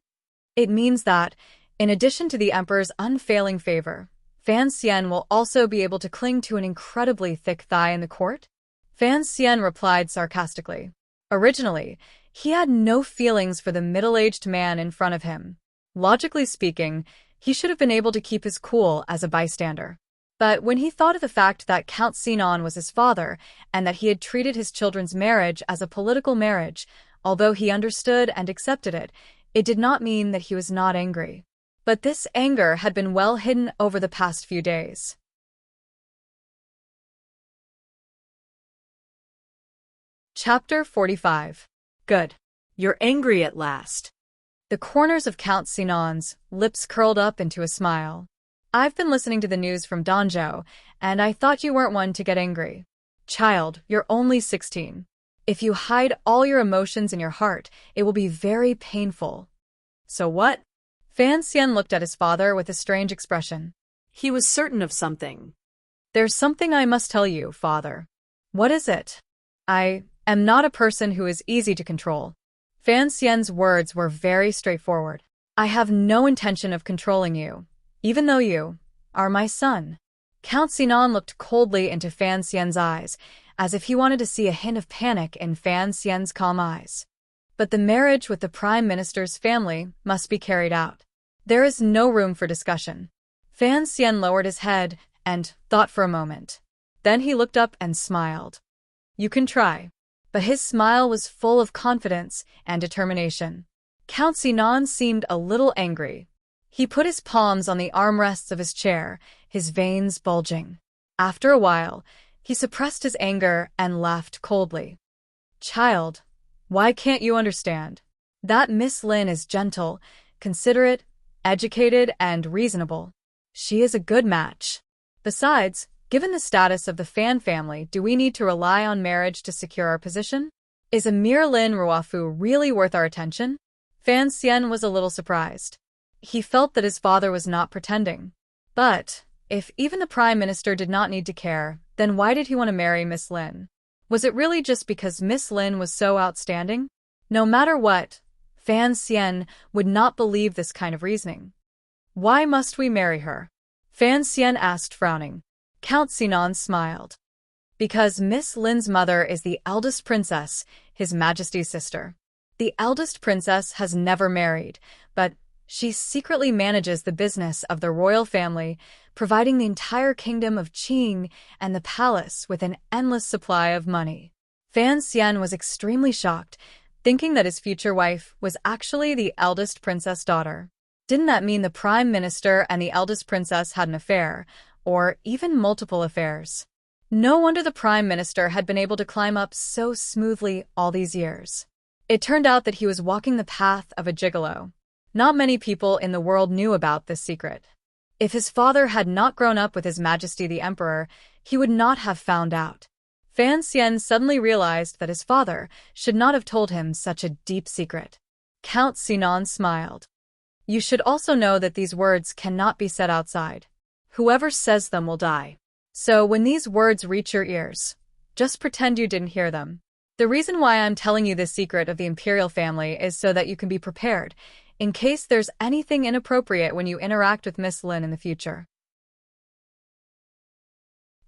"It means that, in addition to the Emperor's unfailing favor, Fan Xian will also be able to cling to an incredibly thick thigh in the court?" Fan Xian replied sarcastically. Originally, he had no feelings for the middle-aged man in front of him. Logically speaking, he should have been able to keep his cool as a bystander. But when he thought of the fact that Count Sinan was his father, and that he had treated his children's marriage as a political marriage, although he understood and accepted it, it did not mean that he was not angry. But this anger had been well hidden over the past few days. Chapter 45. Good. You're angry at last. The corners of Count Sinan's lips curled up into a smile. "I've been listening to the news from Danzhou, and I thought you weren't one to get angry. Child, you're only 16. If you hide all your emotions in your heart, it will be very painful." "So what?" Fan Xian looked at his father with a strange expression. He was certain of something. "There's something I must tell you, father." "What is it?" "I am not a person who is easy to control." Fan Xian's words were very straightforward. "I have no intention of controlling you, even though you are my son." Count Sinan looked coldly into Fan Xian's eyes, as if he wanted to see a hint of panic in Fan Xian's calm eyes. But the marriage with the Prime Minister's family must be carried out. There is no room for discussion. Fan Xian lowered his head and thought for a moment. Then he looked up and smiled. "You can try." But his smile was full of confidence and determination. Count Sinan seemed a little angry. He put his palms on the armrests of his chair, his veins bulging. After a while, he suppressed his anger and laughed coldly. "Child, why can't you understand? That Miss Lin is gentle, considerate, educated, and reasonable. She is a good match. Besides, Given the status of the Fan family, do we need to rely on marriage to secure our position? Is Emir Lin Ruafu really worth our attention? Fan Xian was a little surprised. He felt that his father was not pretending. But, if even the Prime Minister did not need to care, then why did he want to marry Miss Lin? Was it really just because Miss Lin was so outstanding? No matter what, Fan Xian would not believe this kind of reasoning. Why must we marry her? Fan Xian asked, frowning. Count Sinan smiled. Because Miss Lin's mother is the eldest princess, His Majesty's sister. The eldest princess has never married, but she secretly manages the business of the royal family, providing the entire kingdom of Qing and the palace with an endless supply of money. Fan Xian was extremely shocked, thinking that his future wife was actually the eldest princess daughter. Didn't that mean the Prime Minister and the eldest princess had an affair, or even multiple affairs? No wonder the Prime Minister had been able to climb up so smoothly all these years. It turned out that he was walking the path of a gigolo. Not many people in the world knew about this secret. If his father had not grown up with His Majesty the Emperor, he would not have found out. Fan Xian suddenly realized that his father should not have told him such a deep secret. Count Sinan smiled. You should also know that these words cannot be said outside. Whoever says them will die. So when these words reach your ears, just pretend you didn't hear them. The reason why I'm telling you this secret of the imperial family is so that you can be prepared, in case there's anything inappropriate when you interact with Miss Lin in the future.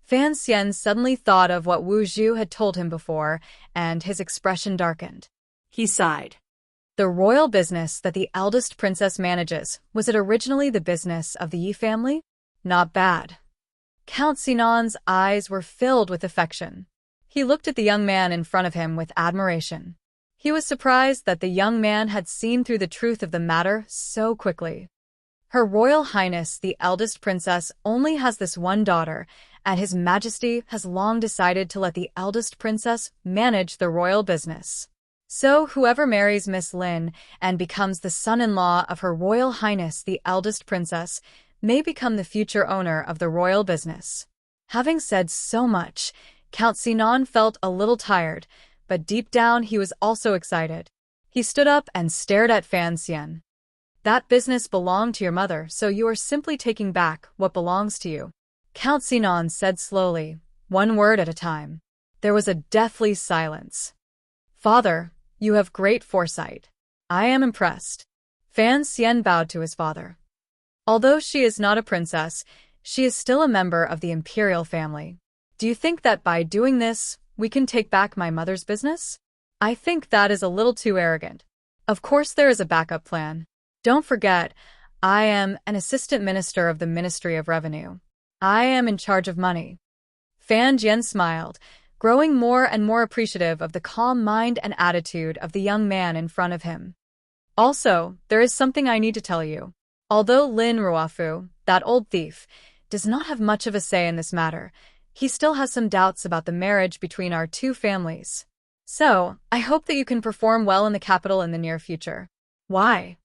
Fan Xian suddenly thought of what Wu Zhu had told him before, and his expression darkened. He sighed. The royal business that the eldest princess manages, was it originally the business of the Yi family? Not bad. Count Sinan's eyes were filled with affection. He looked at the young man in front of him with admiration. He was surprised that the young man had seen through the truth of the matter so quickly. Her Royal Highness, the eldest princess, only has this one daughter, and His Majesty has long decided to let the eldest princess manage the royal business. So whoever marries Miss Lin and becomes the son-in-law of Her Royal Highness, the eldest princess, may become the future owner of the royal business. Having said so much, Count Sinan felt a little tired, but deep down he was also excited. He stood up and stared at Fan Xian. That business belonged to your mother, so you are simply taking back what belongs to you. Count Sinan said slowly, one word at a time. There was a deathly silence. Father, you have great foresight. I am impressed. Fan Xian bowed to his father. Although she is not a princess, she is still a member of the imperial family. Do you think that by doing this, we can take back my mother's business? I think that is a little too arrogant. Of course there is a backup plan. Don't forget, I am an assistant minister of the Ministry of Revenue. I am in charge of money. Fan Jian smiled, growing more and more appreciative of the calm mind and attitude of the young man in front of him. Also, there is something I need to tell you. Although Lin Ruafu, that old thief, does not have much of a say in this matter, he still has some doubts about the marriage between our two families. So, I hope that you can perform well in the capital in the near future. Why?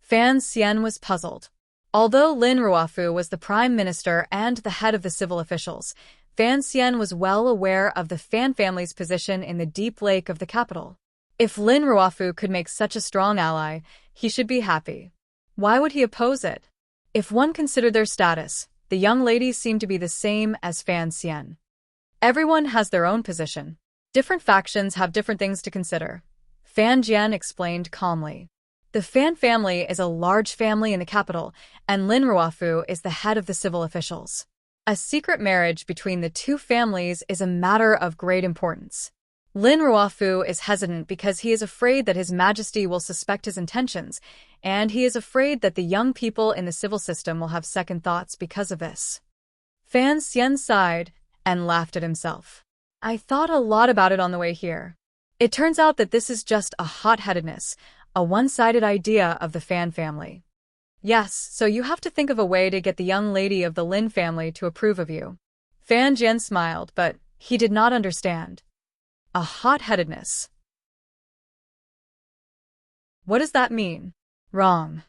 Fan Xian was puzzled. Although Lin Ruafu was the prime minister and the head of the civil officials, Fan Xian was well aware of the Fan family's position in the deep lake of the capital. If Lin Ruafu could make such a strong ally, he should be happy. Why would he oppose it? If one considered their status, the young ladies seemed to be the same as Fan Xian. Everyone has their own position. Different factions have different things to consider. Fan Jian explained calmly. The Fan family is a large family in the capital, and Lin Ruafu is the head of the civil officials. A secret marriage between the two families is a matter of great importance. Lin Ruafu is hesitant because he is afraid that His Majesty will suspect his intentions, and he is afraid that the young people in the civil system will have second thoughts because of this. Fan Xian sighed and laughed at himself. I thought a lot about it on the way here. It turns out that this is just a hot-headedness, a one-sided idea of the Fan family. Yes, so you have to think of a way to get the young lady of the Lin family to approve of you. Fan Jian smiled, but he did not understand. A hot-headedness. What does that mean? Wrong.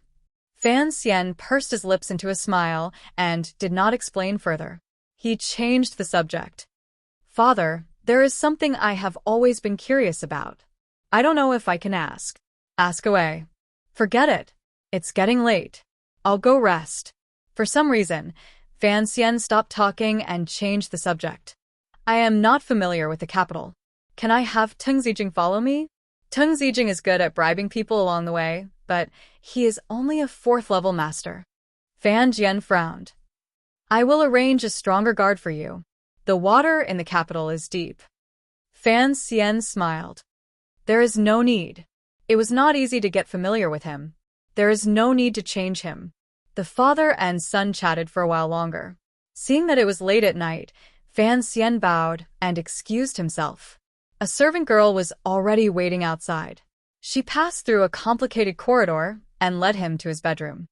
Fan Xian pursed his lips into a smile and did not explain further. He changed the subject. Father, there is something I have always been curious about. I don't know if I can ask. Ask away. Forget it. It's getting late. I'll go rest. For some reason, Fan Xian stopped talking and changed the subject. I am not familiar with the capital. Can I have Teng Zijing follow me? Teng Zijing is good at bribing people along the way, but he is only a 4th-level master. Fan Jian frowned. I will arrange a stronger guard for you. The water in the capital is deep. Fan Xian smiled. There is no need. It was not easy to get familiar with him. There is no need to change him. The father and son chatted for a while longer. Seeing that it was late at night, Fan Xian bowed and excused himself. A servant girl was already waiting outside. She passed through a complicated corridor and led him to his bedroom.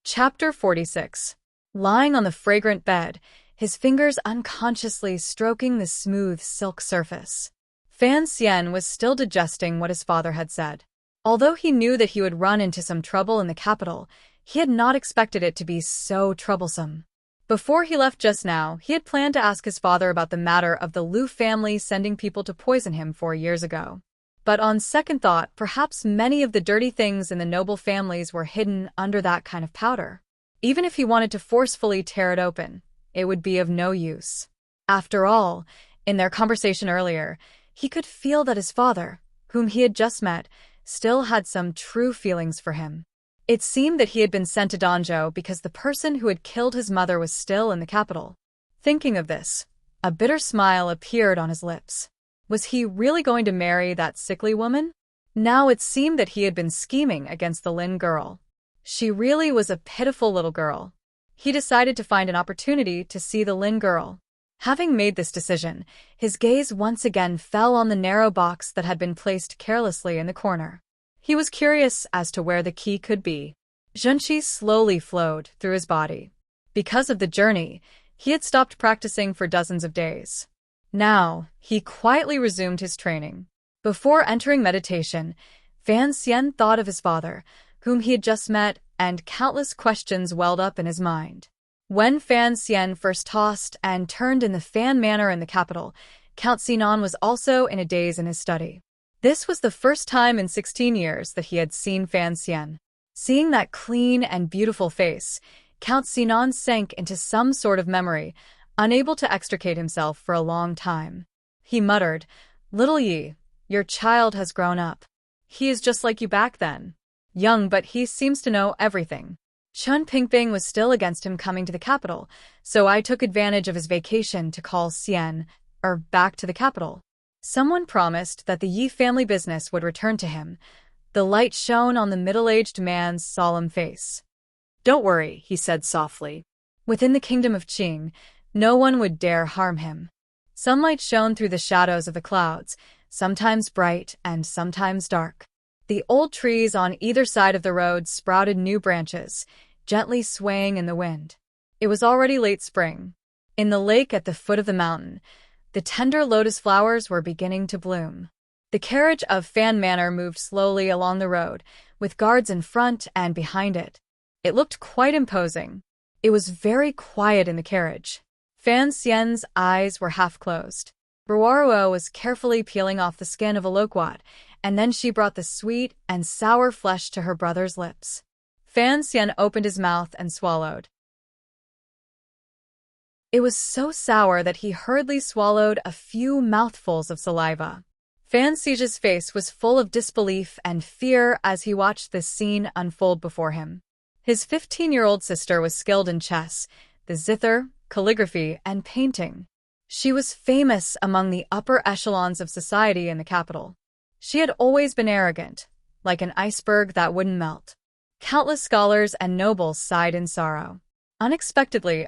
Chapter 46. Lying on the fragrant bed, his fingers unconsciously stroking the smooth silk surface. Fan Xian was still digesting what his father had said. Although he knew that he would run into some trouble in the capital, he had not expected it to be so troublesome. Before he left just now, he had planned to ask his father about the matter of the Liu family sending people to poison him 4 years ago. But on second thought, perhaps many of the dirty things in the noble families were hidden under that kind of powder. Even if he wanted to forcefully tear it open, it would be of no use. After all, in their conversation earlier, he could feel that his father, whom he had just met, still had some true feelings for him. It seemed that he had been sent to Danzhou because the person who had killed his mother was still in the capital. Thinking of this, a bitter smile appeared on his lips. Was he really going to marry that sickly woman? Now it seemed that he had been scheming against the Lin girl. She really was a pitiful little girl. He decided to find an opportunity to see the Lin girl. Having made this decision, his gaze once again fell on the narrow box that had been placed carelessly in the corner. He was curious as to where the key could be. Zhenqi slowly flowed through his body. Because of the journey, he had stopped practicing for dozens of days. Now, he quietly resumed his training. Before entering meditation, Fan Xian thought of his father, whom he had just met, and countless questions welled up in his mind. When Fan Xian first tossed and turned in the Fan Manor in the capital, Count Sinan was also in a daze in his study. This was the first time in 16 years that he had seen Fan Xian. Seeing that clean and beautiful face, Count Sinan sank into some sort of memory, unable to extricate himself for a long time. He muttered, "Little Yi, your child has grown up. He is just like you back then. Young, but he seems to know everything." Chun Pingping was still against him coming to the capital, so I took advantage of his vacation to call back to the capital. Someone promised that the Yi family business would return to him. The light shone on the middle-aged man's solemn face. Don't worry, he said softly. Within the kingdom of Qing, no one would dare harm him. Sunlight shone through the shadows of the clouds, sometimes bright and sometimes dark. The old trees on either side of the road sprouted new branches, gently swaying in the wind. It was already late spring. In the lake at the foot of the mountain, the tender lotus flowers were beginning to bloom. The carriage of Fan Manor moved slowly along the road, with guards in front and behind it. It looked quite imposing. It was very quiet in the carriage. Fan Xian's eyes were half closed. Ruoruo was carefully peeling off the skin of a loquat, and then she brought the sweet and sour flesh to her brother's lips. Fan Xian opened his mouth and swallowed. It was so sour that he hurriedly swallowed a few mouthfuls of saliva. Fan Xi's face was full of disbelief and fear as he watched this scene unfold before him. His 15-year-old sister was skilled in chess, the zither, calligraphy, and painting. She was famous among the upper echelons of society in the capital. She had always been arrogant, like an iceberg that wouldn't melt. Countless scholars and nobles sighed in sorrow. Unexpectedly,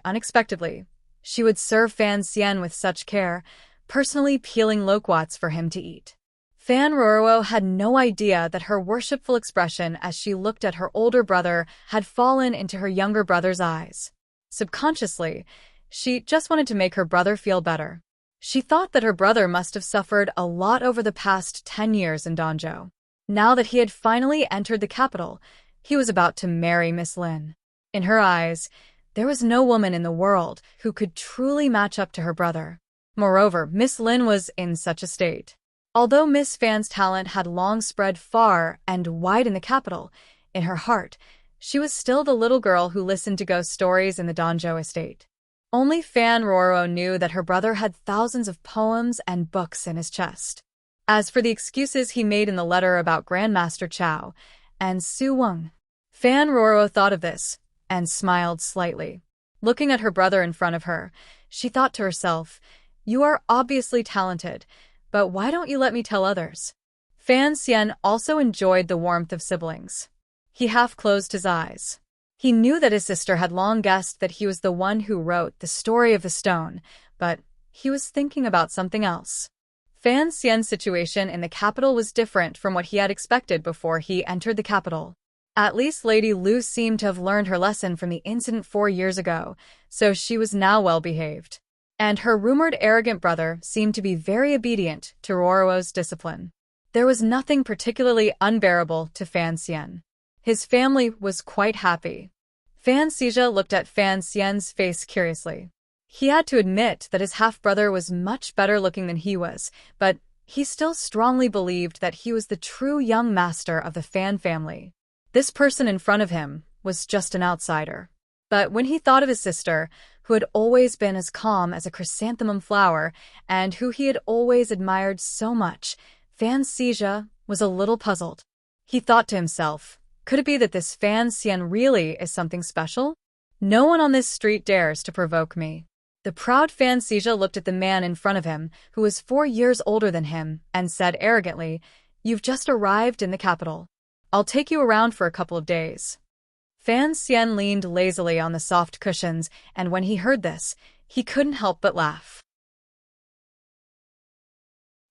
she would serve Fan Xian with such care, personally peeling loquats for him to eat. Fan Ruoruo had no idea that her worshipful expression as she looked at her older brother had fallen into her younger brother's eyes. Subconsciously, she just wanted to make her brother feel better. She thought that her brother must have suffered a lot over the past 10 years in Danzhou. Now that he had finally entered the capital, He was about to marry Miss Lin. In her eyes, there was no woman in the world who could truly match up to her brother. Moreover, Miss Lin was in such a state. Although Miss Fan's talent had long spread far and wide in the capital, in her heart, she was still the little girl who listened to ghost stories in the Danzhou estate. Only Fan Roro knew that her brother had thousands of poems and books in his chest. As for the excuses he made in the letter about Grandmaster Chao and Su Weng, Fan Roro thought of this and smiled slightly. Looking at her brother in front of her, she thought to herself, "You are obviously talented, but why don't you let me tell others?" Fan Xian also enjoyed the warmth of siblings. He half closed his eyes. He knew that his sister had long guessed that he was the one who wrote the story of the stone, but he was thinking about something else. Fan Xian's situation in the capital was different from what he had expected before he entered the capital. At least Lady Lu seemed to have learned her lesson from the incident 4 years ago, so she was now well behaved. And her rumored arrogant brother seemed to be very obedient to Roro's discipline. There was nothing particularly unbearable to Fan Xian. His family was quite happy. Fan Xizha looked at Fan Xian's face curiously. He had to admit that his half-brother was much better looking than he was, but he still strongly believed that he was the true young master of the Fan family. This person in front of him was just an outsider. But when he thought of his sister, who had always been as calm as a chrysanthemum flower and who he had always admired so much, Fan Xizha was a little puzzled. He thought to himself, could it be that this Fan Xian really is something special? No one on this street dares to provoke me. The proud Fan Xizha looked at the man in front of him, who was 4 years older than him, and said arrogantly, "You've just arrived in the capital. I'll take you around for a couple of days." Fan Xian leaned lazily on the soft cushions, and when he heard this, he couldn't help but laugh.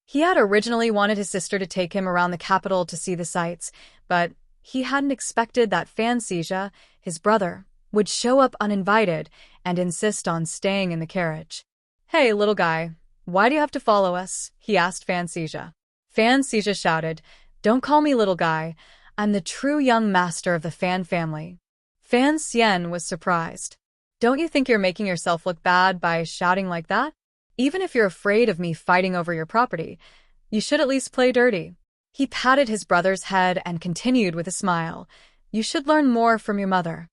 He had originally wanted his sister to take him around the capital to see the sights, but he hadn't expected that Fan Xizha, his brother, would show up uninvited and insist on staying in the carriage. "Hey, little guy, why do you have to follow us?" he asked Fan Xizha. Fan Xizha shouted, "Don't call me little guy. I'm the true young master of the Fan family." Fan Xian was surprised. "Don't you think you're making yourself look bad by shouting like that? Even if you're afraid of me fighting over your property, you should at least play dirty." He patted his brother's head and continued with a smile, "You should learn more from your mother."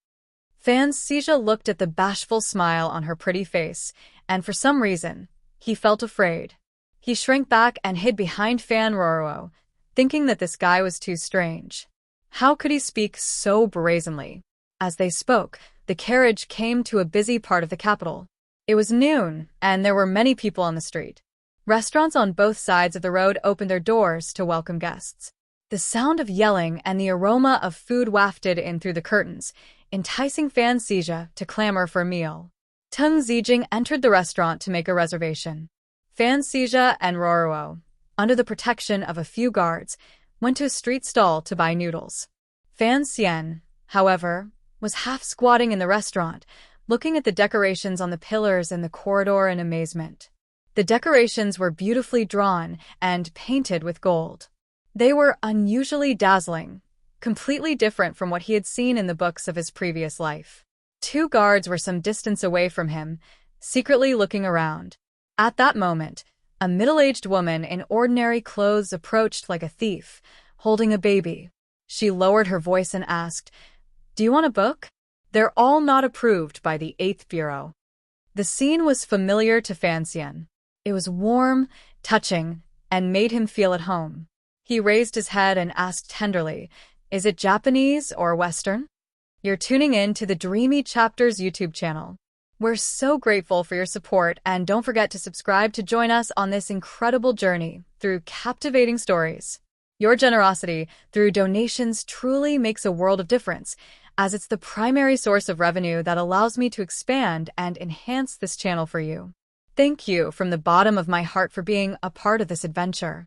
Fan Xizha looked at the bashful smile on her pretty face, and for some reason, he felt afraid. He shrank back and hid behind Fan Roro, thinking that this guy was too strange. How could he speak so brazenly? As they spoke, the carriage came to a busy part of the capital. It was noon, and there were many people on the street. Restaurants on both sides of the road opened their doors to welcome guests. The sound of yelling and the aroma of food wafted in through the curtains, enticing Fan Xizha to clamor for a meal. Teng Zijing entered the restaurant to make a reservation. Fan Xizha and Roro, under the protection of a few guards, went to a street stall to buy noodles. Fan Xian, however, was half squatting in the restaurant, looking at the decorations on the pillars in the corridor in amazement. The decorations were beautifully drawn and painted with gold. They were unusually dazzling, completely different from what he had seen in the books of his previous life. 2 guards were some distance away from him, secretly looking around. At that moment, a middle-aged woman in ordinary clothes approached like a thief, holding a baby. She lowered her voice and asked, "Do you want a book?" "They're all not approved by the 8th Bureau." The scene was familiar to Fan Xian. It was warm, touching, and made him feel at home. He raised his head and asked tenderly, "Is it Japanese or Western?" You're tuning in to the Dreamy Chapters YouTube channel. We're so grateful for your support, and don't forget to subscribe to join us on this incredible journey through captivating stories. Your generosity through donations truly makes a world of difference, as it's the primary source of revenue that allows me to expand and enhance this channel for you. Thank you from the bottom of my heart for being a part of this adventure.